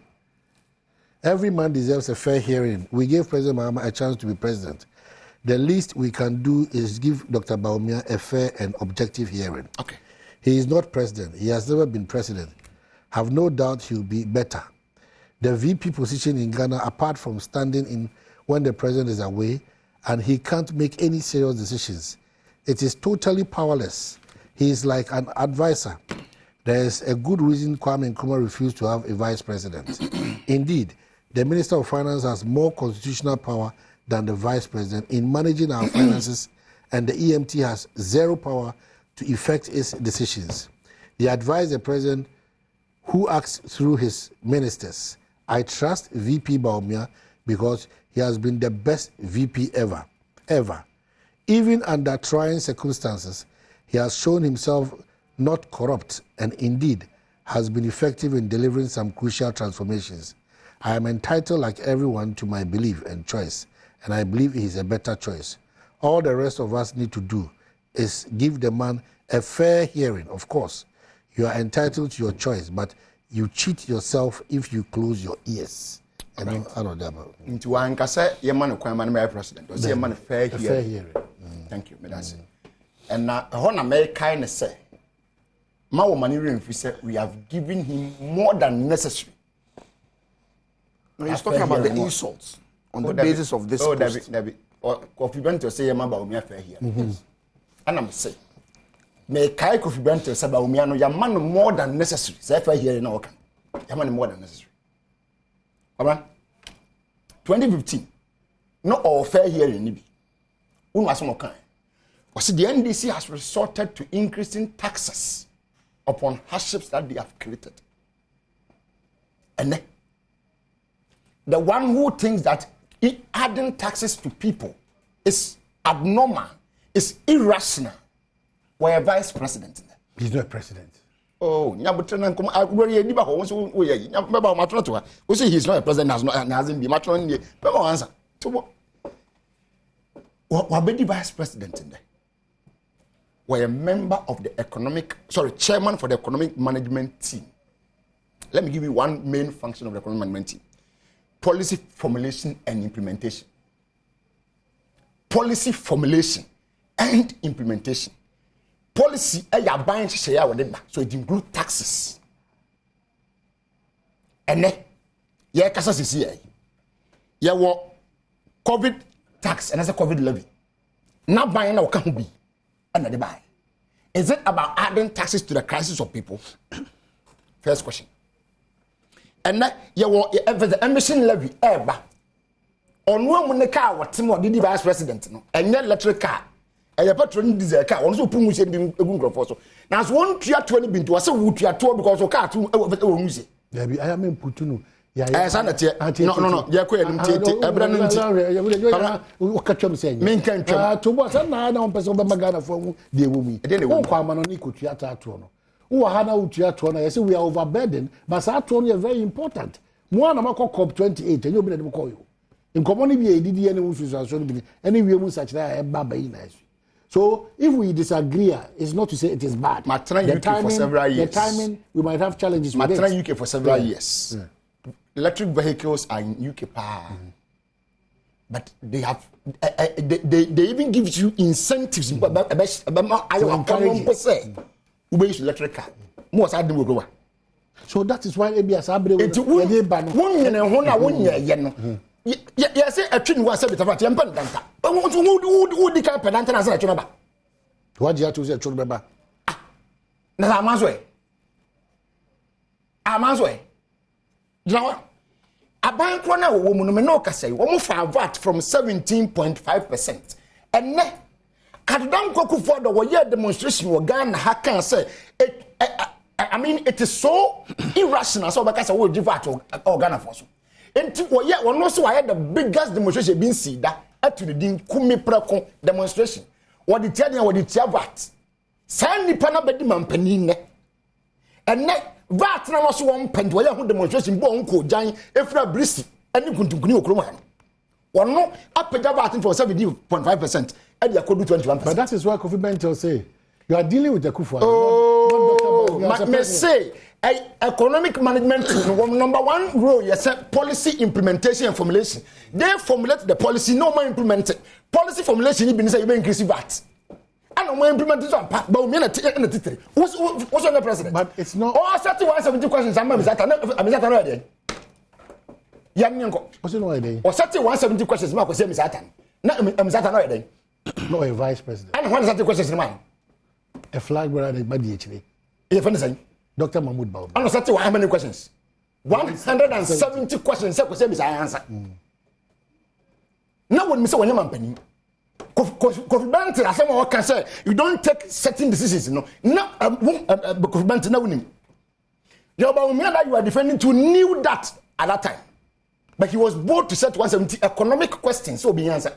every man deserves a fair hearing. We gave President Mahama a chance to be president. The least we can do is give Dr. Bawumia a fair and objective hearing. Okay. He is not president. He has never been president. Have no doubt he'll be better. The VP position in Ghana, apart from standing in when the president is away, and he can't make any serious decisions. It is totally powerless. He is like an advisor. There is a good reason Kwame Nkrumah refused to have a vice president. Indeed, the Minister of Finance has more constitutional power than the vice president in managing our finances, and the EMT has zero power to effect its decisions. They advise the president who acts through his ministers. I trust VP Bawumia because he has been the best VP ever. Even under trying circumstances, he has shown himself not corrupt and indeed has been effective in delivering some crucial transformations. I am entitled, like everyone, to my belief and choice, and I believe he is a better choice. All the rest of us need to do is give the man a fair hearing. Of course, you are entitled to your choice, but you cheat yourself if you close your ears. I don't know about. Into one case, your man requirement by president. Or say man fair hearing. Thank you, Medasi. And now, on America, I say, my woman we have given him more than necessary. He's talking about the insults on the basis of this. Oh, David, or Kofi Bento say about me fair here. And I'm saying, may Kai Kofi Bento say about me, your man more than necessary. Say fair here in our camp. Your man more than necessary. Alright. 2015, no all fair here in Nibi. The NDC has resorted to increasing taxes upon hardships that they have created. And the one who thinks that adding taxes to people is abnormal, is irrational, we're a vice president. He's not president. Oh, he's not a president, hasn't been much on answer. What be the vice president in there? We're a member of the chairman for the economic management team. Let me give you one main function of the economic management team. Policy formulation and implementation. Policy formulation and implementation. Policy, so it includes taxes. And then, COVID tax and as a COVID levy. Now buying now can be another buy. Is it about adding taxes to the crisis of people? First question. and that you want the emission levy ever. On one the car, what Tim or the vice president, no, and yet electric car. And a patron diesel car, also put me in the room for so. Now, one tier 20 been to us, a wood tier 2 because of car to music. There I am in Putunu. Yeah, no. Yeah, catch him saying, men can to what's another person of Magana for the woman. Then come on Nico Tiatrono. Who are Hana Tiatrona? I say we are overburdened, but Saturn is very important. One of COP 28, and you'll be able to call you. In community, did any movement, any women such that a baba in us. So if we disagree, it's not to say it is bad. The timing, for several years. The timing, we might have challenges with it. UK for several years. Yeah. Electric vehicles are in UK power, but they have they even give you incentives. Electric car. So that is why ABS Abre yes, a twin was a bit of a temper. But who the car pedant as a chunaba? What do you have to say, Chunaba? Amazway. Now, a bank one woman no say, one for VAT from 17.5%. And ne, I don't go for the year demonstration or Ghana, I can say it. I mean, it is so irrational. So, because I will give VAT or Ghana for so. And yet, one also I had the biggest demonstration being seen that at the Din Kumi Prako demonstration. What the tell you, what the tell VAT. Sandy Panabediman Penine. And net. VAT na so one pent where you demonstration bo unko jan efra brisi ani kuntunkuni okroma one no apega VAT for 70.5% and you could do 21%. But that is why Kofi Bentel say you are dealing with the Kufu. Me say economic management number one role yes policy implementation and formulation. They formulate the policy, no more implement it. Policy formulation you say you increase VAT. I don't want to implement this one, but we are not what's on the president? But it's not. Oh, 71 questions. I'm that already. What's in already? Or 71 questions. Marco says, Miss Atan. No, I'm that already. No, a vice president. And what is that questions in mind? A flag bearer by DHD. If anything, Dr. Mahmoud Baum. I don't know how many questions. 170 questions. Say, I answer. No one, Mr. Wanyama Penny. Kofi Benton, as someone can say, you don't take certain decisions. No, Kofi Benton, no winning. You are defending to knew that at that time, but he was bold to set 170 economic questions. So be answered.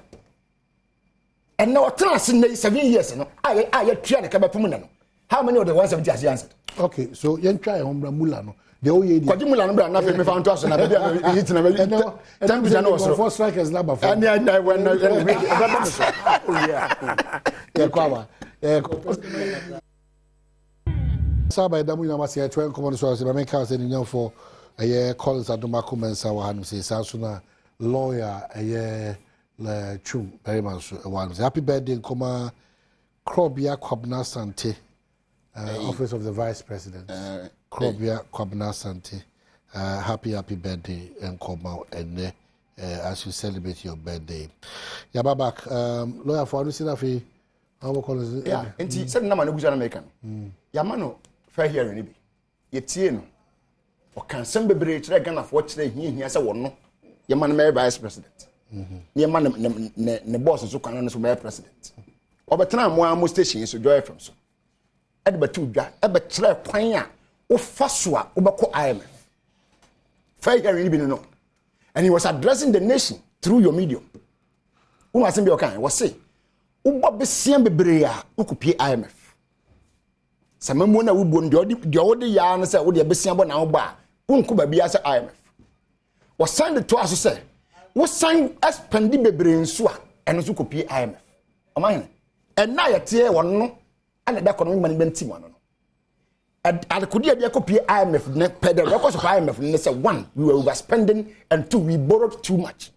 And now, in 7 years, I try to come back from how many of the 170 has he answered? Okay, so you try on Mulano. The OED. What you Mulan, nothing me found to us, and I hit in a very temperature. Also, 4 strikers number 4. And I went. Sabay damu na masi atwa nkomo so se make house ni nyamfo eye Collins Adomako Mensa wa hanu se sansuna lawyer eye le chu very much one happy birthday nkoma Krobia Kwabna Sante office of the vice president Krobia Kwabna Sante happy birthday nkoma ene as you celebrate your birthday ya babak lawyer for anu sinafi how Collins yeah enti said na manu guzana make ya mano fair hearing ni bi yetie no o kan sem bebre kire Ghana for kire hia se wono ye man me vice president ne man ne boss so kan na so me president obetena mo station so joy from so e de batu dwa e be kire kwan a o fa so a o be ko IMF fair hearing ni bi no and he was addressing the nation through your medium who was be okay was say o bob sian bebre a o kopie IMF Samamu na wubo ndi odi ya no se wo de besia bo na wo ba wonku ba bia se IMF wo sign the to aso se wo sign expand bebre nso a eno so kopie IMF amane en na yete wonno ana da economic management team no adekodi de kopie IMF ne pedal record of IMF ne say one we were overspending and two we borrowed too much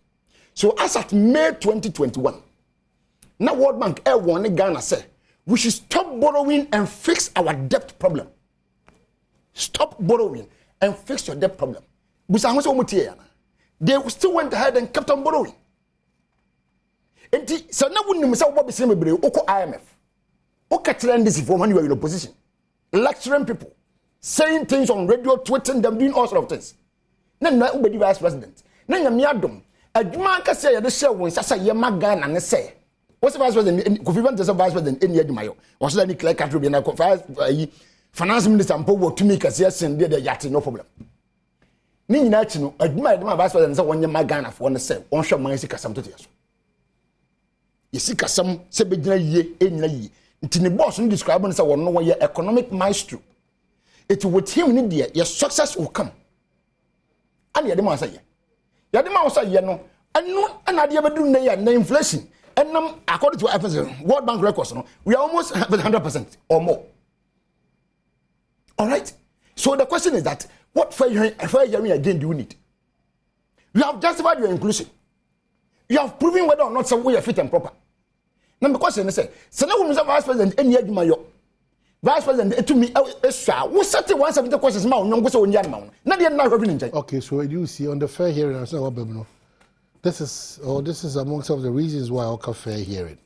so as at May 2021 na World Bank warn Ghana say we should stop borrowing and fix our debt problem. Stop borrowing and fix your debt problem. They still went ahead and kept on borrowing. So now when you say IMF, this is when you are in opposition, lecturing people, saying things on radio, tweeting them, doing all sorts of things. na ubedi vice president na nyame adom adwuma ka say ye de share won sasa ye maga na ne say what's the vice president Kofi Bente say vice president eni adwuma yo wo so ni clear cut bi na finance minister mpo wo tumi ka say send de yate no problem ni nyina chi no adwuma ye de vice president say wonye maga na fo ne say won hwe man si kasam to so yesi kasam se begina yie enyina yie nti ne boss no describe no say won no ye economic maestro it with him ni there your success will come and ye de man say ye de man say ye no anu anade bedu na ye na inflation and according to World Bank records no we are almost 100% or more. All right, so the question is that what fair hearing again do you need? You have justified your inclusion, you have proven whether or not some way are fit and proper. Now the question is say Mr. Vice President any mayo Vice President to me extra we set 170 questions ma onyo go onye ma na dey na revenue nje. Okay, so you see on the fair hearing I say what no. This is among some of the reasons why I offer fair hearing.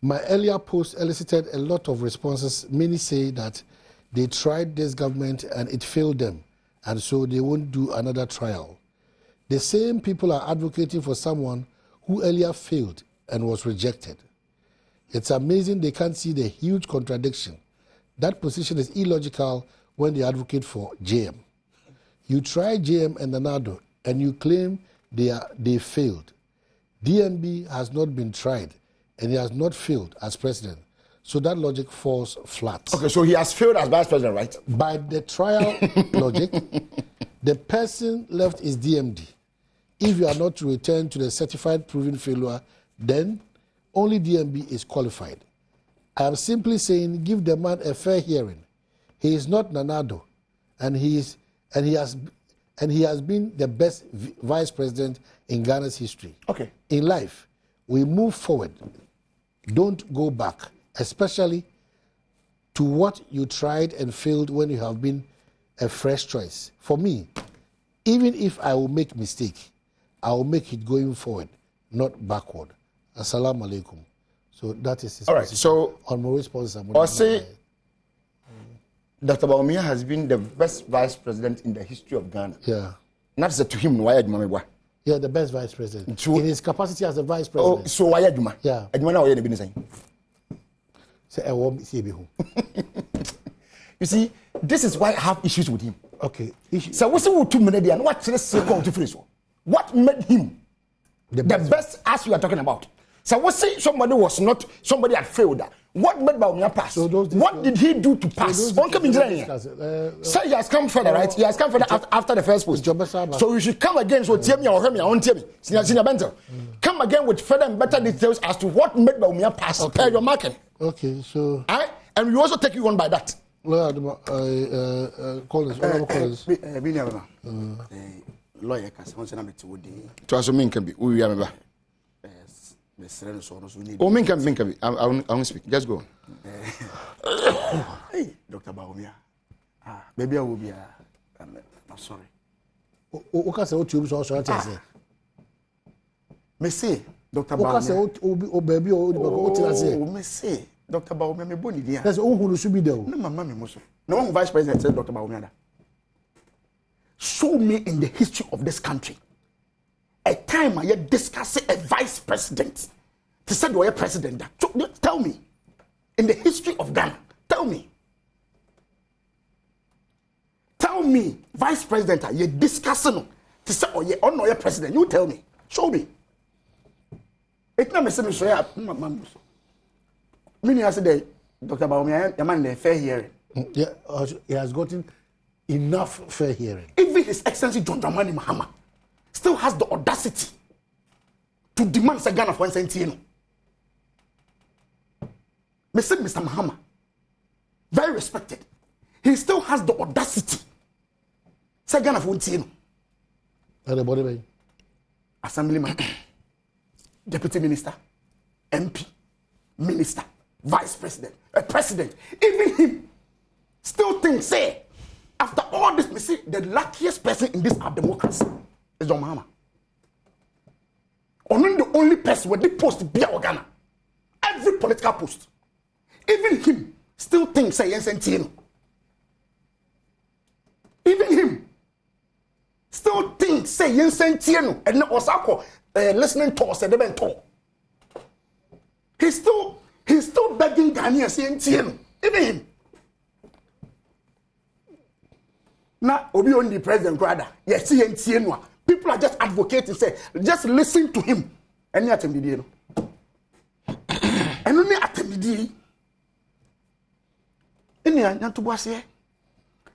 My earlier post elicited a lot of responses. Many say that they tried this government and it failed them, and so they won't do another trial. The same people are advocating for someone who earlier failed and was rejected. It's amazing they can't see the huge contradiction. That position is illogical when they advocate for JM. You try JM and Nanado, and you claim they failed. DMB has not been tried and he has not failed as president. So that logic falls flat. Okay, so he has failed as vice president, right? By the trial logic, the person left is DMD. If you are not to return to the certified proven failure, then only DMB is qualified. I am simply saying give the man a fair hearing. He is not Nanado, and he has been the best vice president in Ghana's history. Okay. In life, we move forward. Don't go back, especially to what you tried and failed when you have been a fresh choice. For me, even if I will make mistake, I will make it going forward, not backward. Assalamu alaikum. So that is his position. So on my response, I'll say Dr. Bawumia has been the best vice president in the history of Ghana. Yeah. Not said to him, why Adjuma? Yeah, the best vice president. In his capacity as a vice president. Oh, so why Adjuma? Yeah. Adjuma now you're the saying. Say I won't see you. You see, this is why I have issues with him. Okay. So what's the 2 minutes and what what made him the best as you are talking about? So what say somebody was not somebody had failed that? What made Bawumia pass? So what did he do to pass? One come in say he has come further, right? He has come further after the first post. So you should come again. So tell me or me, I won't tell me. Senior Bento, come again with further and better details as to what made Bawumia pass. Okay. Your market. Okay, so and we also take you on by that. Collins. Lawyer, to us, mean can be. We remember. Oh, men can be. I won't speak. Just go. Hey, Dr. Bawumia. Maybe I will be. I'm sorry. Okay, so you also say. Me say, Dr. Bawumia. Okay, so baby, me say, Dr. Bawumia, me boni dia. That's all who should be there. No, mama, me muso. No one vice president said Dr. Bawumia. Show me in the history of this country a time I discuss a vice president to say you're a president. Tell me in the history of Ghana. Tell me vice president you discussing to say oh yeah or no you're president. You tell me. Show me. It's not me say me show ya mama. Me I say Dr. Bawumia your man the fair hearing. Yeah, he has gotten enough fair hearing. Even His Excellency John Dramani Mahama still has the audacity to demand Ghana for instance. Mr. Mahama, very respected, he still has the audacity to Ghana for instance. Assemblyman, Deputy Minister, MP, Minister, Vice President, President, even him still thinks, say, after all this, we see the luckiest person in this our democracy is John Mahama. Only the only person with the post be our Ghana. Every political post, even him still thinks say yes and Tino. Even him think say yen sentieno and osako listening to us and talk. He's still begging Ghanaians sentieno. Even him. Now obi on the president brother. Yes, sentieno. People are just advocating say just listen to him. Any atemidi no. And only atemidi. Any to boss here.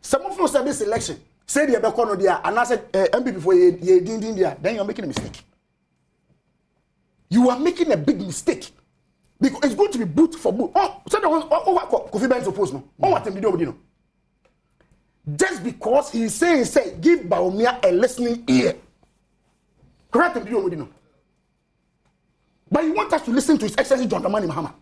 Some of us at this election say the Bekono there and I said MP before you didn't there, then you're making a mistake. You are making a big mistake. Because it's going to be boot for boot. Oh, so what Kofi Ben suppose no. Oh, what him do? Just because he's saying give Baumia a listening ear. Correct him do no. But you want us to listen to His Excellency John Dramani Mahama.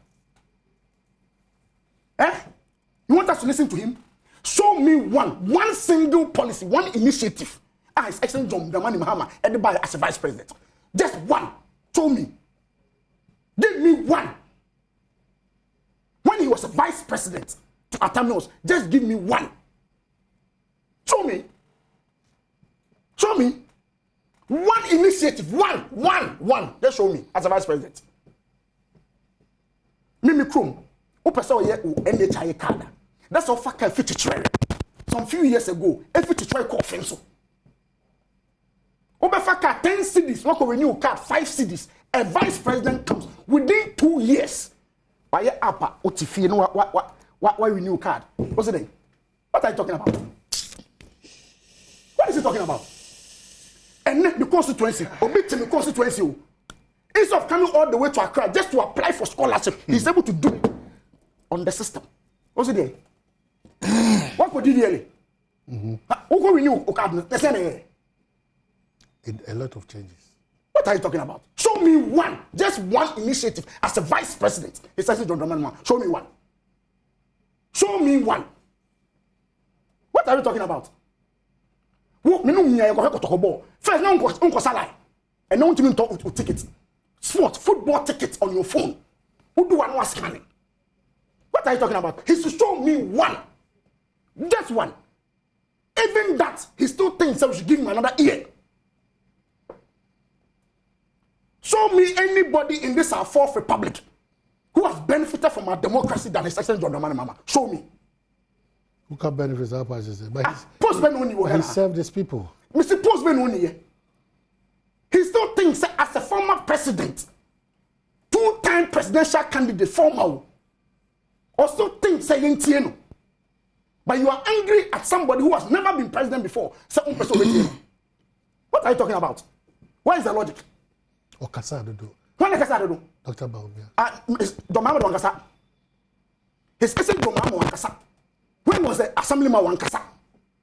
You want us to listen to him? Show me one single policy, one initiative. His Excellency John Dramani Mahama headed by as a vice president. Just one. Show me. Give me one. When he was a vice president to Atamios, just give me one. Show me. Show me. One initiative. One. Just show me as a vice president. Mimi Krum. NHI card. That's all fucking 50 try. Some few years ago, a 50 try call fenso. Over fucking 10 cities, not renew card, 5 cities. A vice president comes within 2 years. By your upper, Otifi, you know what renew card? What's the name? What are you talking about? What is he talking about? And the constituency, omit the constituency. Instead of coming all the way to Accra just to apply for scholarship, he's able to do it on the system. What's it there? What could you really? Who could renew a lot of changes. What are you talking about? Show me one, just one initiative as a vice president. He says, John Dramani, show me one. Show me one. What are you talking about? First, no one salary, and no one to talk with tickets. Football tickets on your phone. Who do one was scanning? What are you talking about? He should show me one. Just one. Even that, he still thinks that we should give him another ear. Show me anybody in this our fourth republic who has benefited from our democracy than His Excellency John Dramani Mahama. Show me. Who can benefit our parties? But he served his people. Mr. Postman only. He still thinks that as a former president, 2-time presidential candidate, former, also thinks saying Tieno. But you are angry at somebody who has never been president before. What are you talking about? What is the logic? Okasado. When Okasado? Dr. Baumia. Domama Wankasa. His essence Domama Wankasa. When was the assemblyman Wankasa?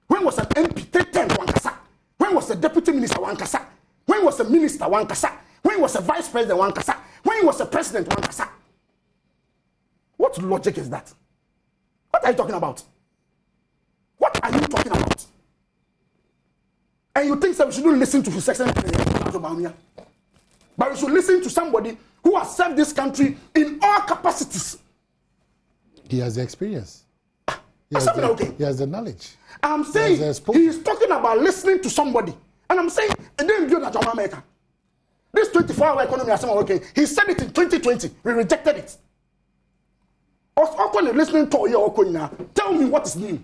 When was an MP 10 Wankasa? When was the deputy minister Wankasa? When was the minister Wankasa? When was the vice president Wankasa? When was the president Wankasa? What logic is that? What are you talking about? What are you talking about? And you think that we shouldn't listen to His Excellency, but we should listen to somebody who has served this country in all capacities. He has the experience. He has the knowledge. I'm saying he is talking about listening to somebody. And I'm saying, it didn't build that America. This 24-hour economy is okay. He said it in 2020. We rejected it. Listening to you now. Tell me what is new.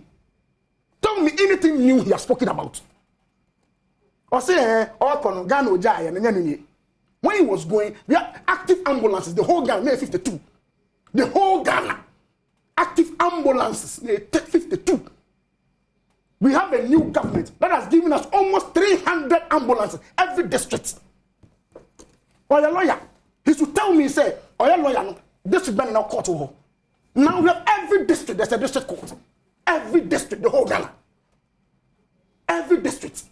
Tell me anything new he has spoken about. Or say, when he was going, we had active ambulances, the whole Ghana, 52. The whole Ghana. Active ambulances, 52. We have a new government that has given us almost 300 ambulances every district. Or a lawyer, he should tell me, say, or a lawyer, no, district ban in our court. Now we have every district, there's a district court. Every district, the whole Ghana. Every district.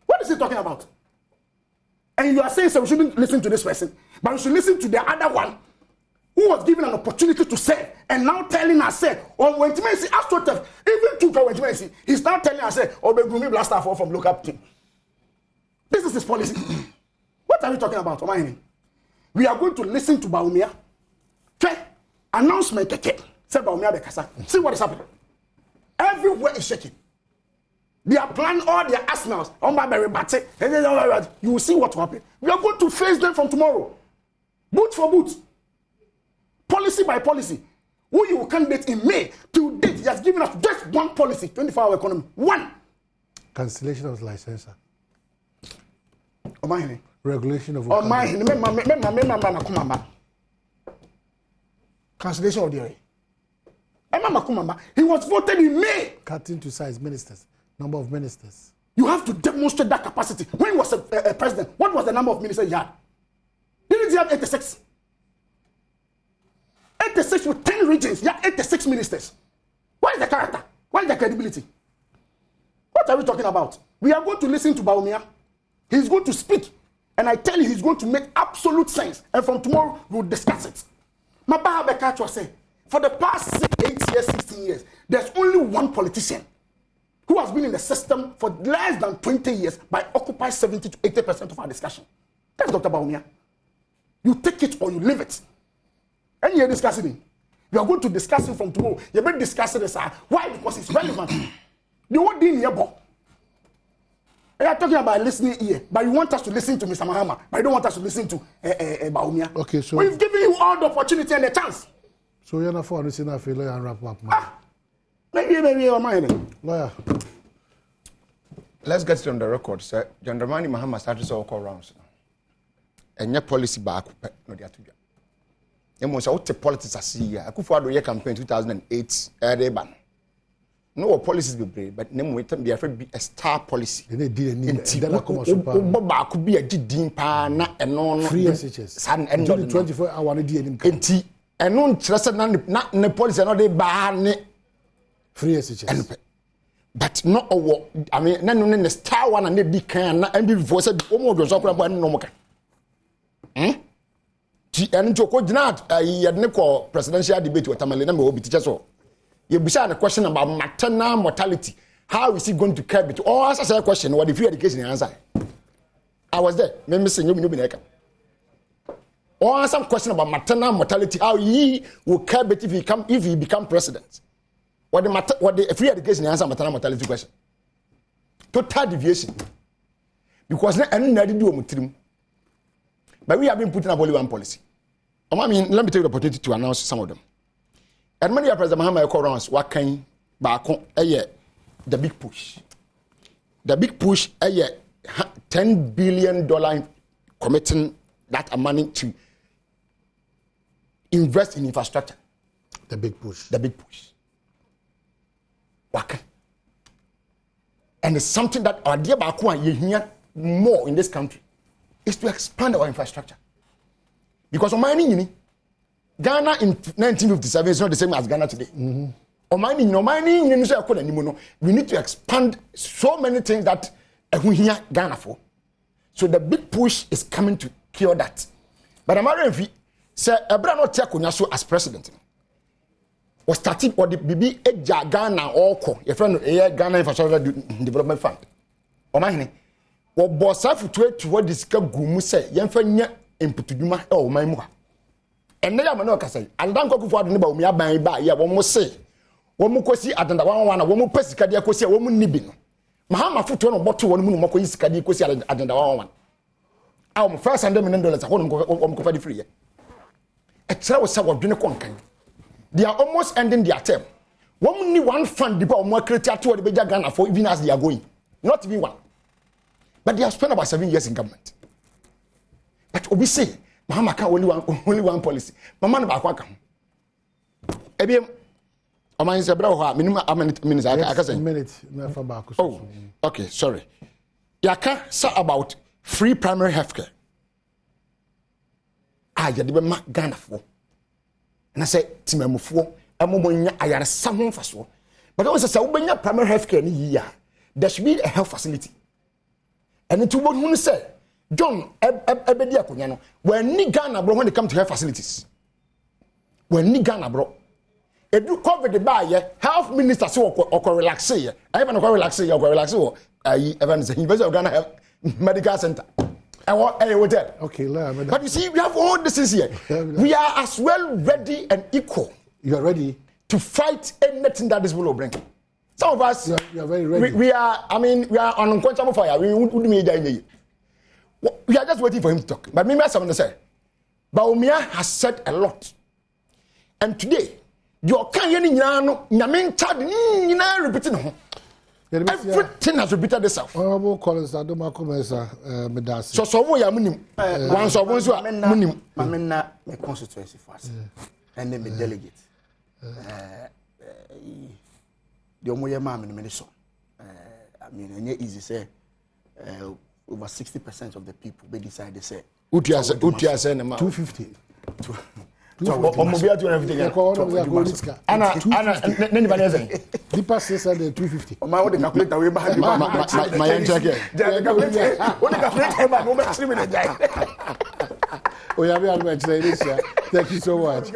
What is he talking about? And you are saying, so we shouldn't listen to this person, but we should listen to the other one who was given an opportunity to serve, and now telling us, say, oh, when Timensi AstroTurf, even took when Timensi, he's now telling us, say, oh, Begumi blaster for from local team. This is his policy. What are we talking about, Omani? We are going to listen to Baumia. Okay? Announcement, say Baumia Bekasa. See what is happening. Everywhere is shaking. They are planning all their arsenals. You will see what will happen. We are going to face them from tomorrow. Boot for boot. Policy by policy. Who you will candidate in May to date, he has given us just one policy, 24-hour economy. One. Cancellation of licensor. Omahine. Regulation of cancellation of the he was voted in May. Cutting to size ministers, number of ministers. You have to demonstrate that capacity. When he was a president, what was the number of ministers he had? Didn't he have 86? 86 with 10 regions. He had 86 ministers. Why is the character? Why is the credibility? What are we talking about? We are going to listen to Bawumia. He's going to speak. And I tell you, he's going to make absolute sense. And from tomorrow, we'll discuss it. Mabaha Bekacho said, for the past 8 years, 16 years, there's only one politician who has been in the system for less than 20 years by occupying 70 to 80% of our discussion. That's Dr. Bawumia. You take it or you leave it. And you're discussing it. You are going to discuss it from tomorrow. You're going to discuss it. Why? Because it's relevant. The whole thing here, Bob. You are talking about listening here, but you want us to listen to Mr. Mahama, but you don't want us to listen to Bawumia. Okay, so we've given you all the opportunity and the chance. So you're not for listening to lawyer and wrap up. Maybe you're mine. Lawyer. Let's get it on the record, sir. John Dramani Mahama started to call rounds. And your policy back, no, they are to you. Must out the politics as here. I could follow your campaign 2008, Ereban. No policies be brave, but name wait be afraid be a star policy. They did Boba could be a GD pana and non free SHS. San and 24-hour DNM. And non trusted not the policy and not they ban free SHS. But not a war. I mean, none in the star one and they be can and be before said, oh, was up about no more. And to coach not a presidential debate with Tamalina will be teachers. You beside the question about maternal mortality. How is he going to curb it? Or answer a question, what if you education answer? I was there. Maybe saying you know. Or answer a question about maternal mortality. How he will curb it if he become president? What the free education answer maternal mortality question? Total deviation. Because I didn't do a mutrim. But we have been putting up only one policy. I mean, let me take the opportunity to announce some of them. And many of President Mahama Ekorons, what can back on the big push. The big push, $10 billion committing that money to invest in infrastructure. The big push. The big push. Waka. And it's something that our dear Bakua you hear more in this country is to expand our infrastructure. Because of mining, Ghana in 1957 is not the same as Ghana today. We need to expand so many things that we hear Ghana for. So the big push is coming to cure that. But I'm already say Abraham Tiakunyaso as president was starting or the BB Eja Ghana or your friend Ghana Infrastructure Development Fund. Omahine or bossa to what this gumu say Yanfanya input to Duma or my muha. And then I'm not say, and don't go for the neighbor, me by ya, one more say. One more question at the one, a woman Pessicadia Cosia, woman Nibin. Mahama foot on a bottle, one more Cosia Cosia at the one. Our first $100 million at home go free. A child was someone dinner conking. They are almost ending their term. Only one fund the more criteria to the Beja Ghana for even as they are going. Not even one. But they have spent about 7 years in government. But we say, Mahama can't only one policy. Mama no back come. Ebiem Oman is a bro minimum minutes I say. Minutes never back. Oh, okay, sorry. Yaka say about free primary healthcare. You de be Ghana for. And I say timamufo amomonya ayare samon faso. But also say ubenya primary healthcare ni year. There should be a health facility. And it will who say John ebedi akonya no when ni Ghana bro when it come to health facilities. When ni Ghana bro edu COVID ba ye health minister say okọ relax ye. I even okọ relax ye even say University of Ghana Health Medical Center. Okay, but you see, we have all this is here. We are as well ready and equal. You are ready to fight anything that this will bring. Some of us, you are very ready. We are on unquenchable fire. We wouldn't need any. We are just waiting for him to talk. But maybe someone to say, Baumia has said a lot. And today, your canyon Yamin Chad, repeating everything has repeated itself. Honorable Collins, Adom Medasi. So we are minim. Once of us are minim. Mamena, my constituency first. And then me delegate. The Omoya Mam in Minnesota. I mean, it's easy to say over 60% of the people they decide to say. Utia say 250. Omobia to everything. Anna, anybody say? Deeper says 250. My what the calculator we behind my check here. What the calculator man no make 3 minutes die. Oh, yeah, we are going to say this. Thank you so much.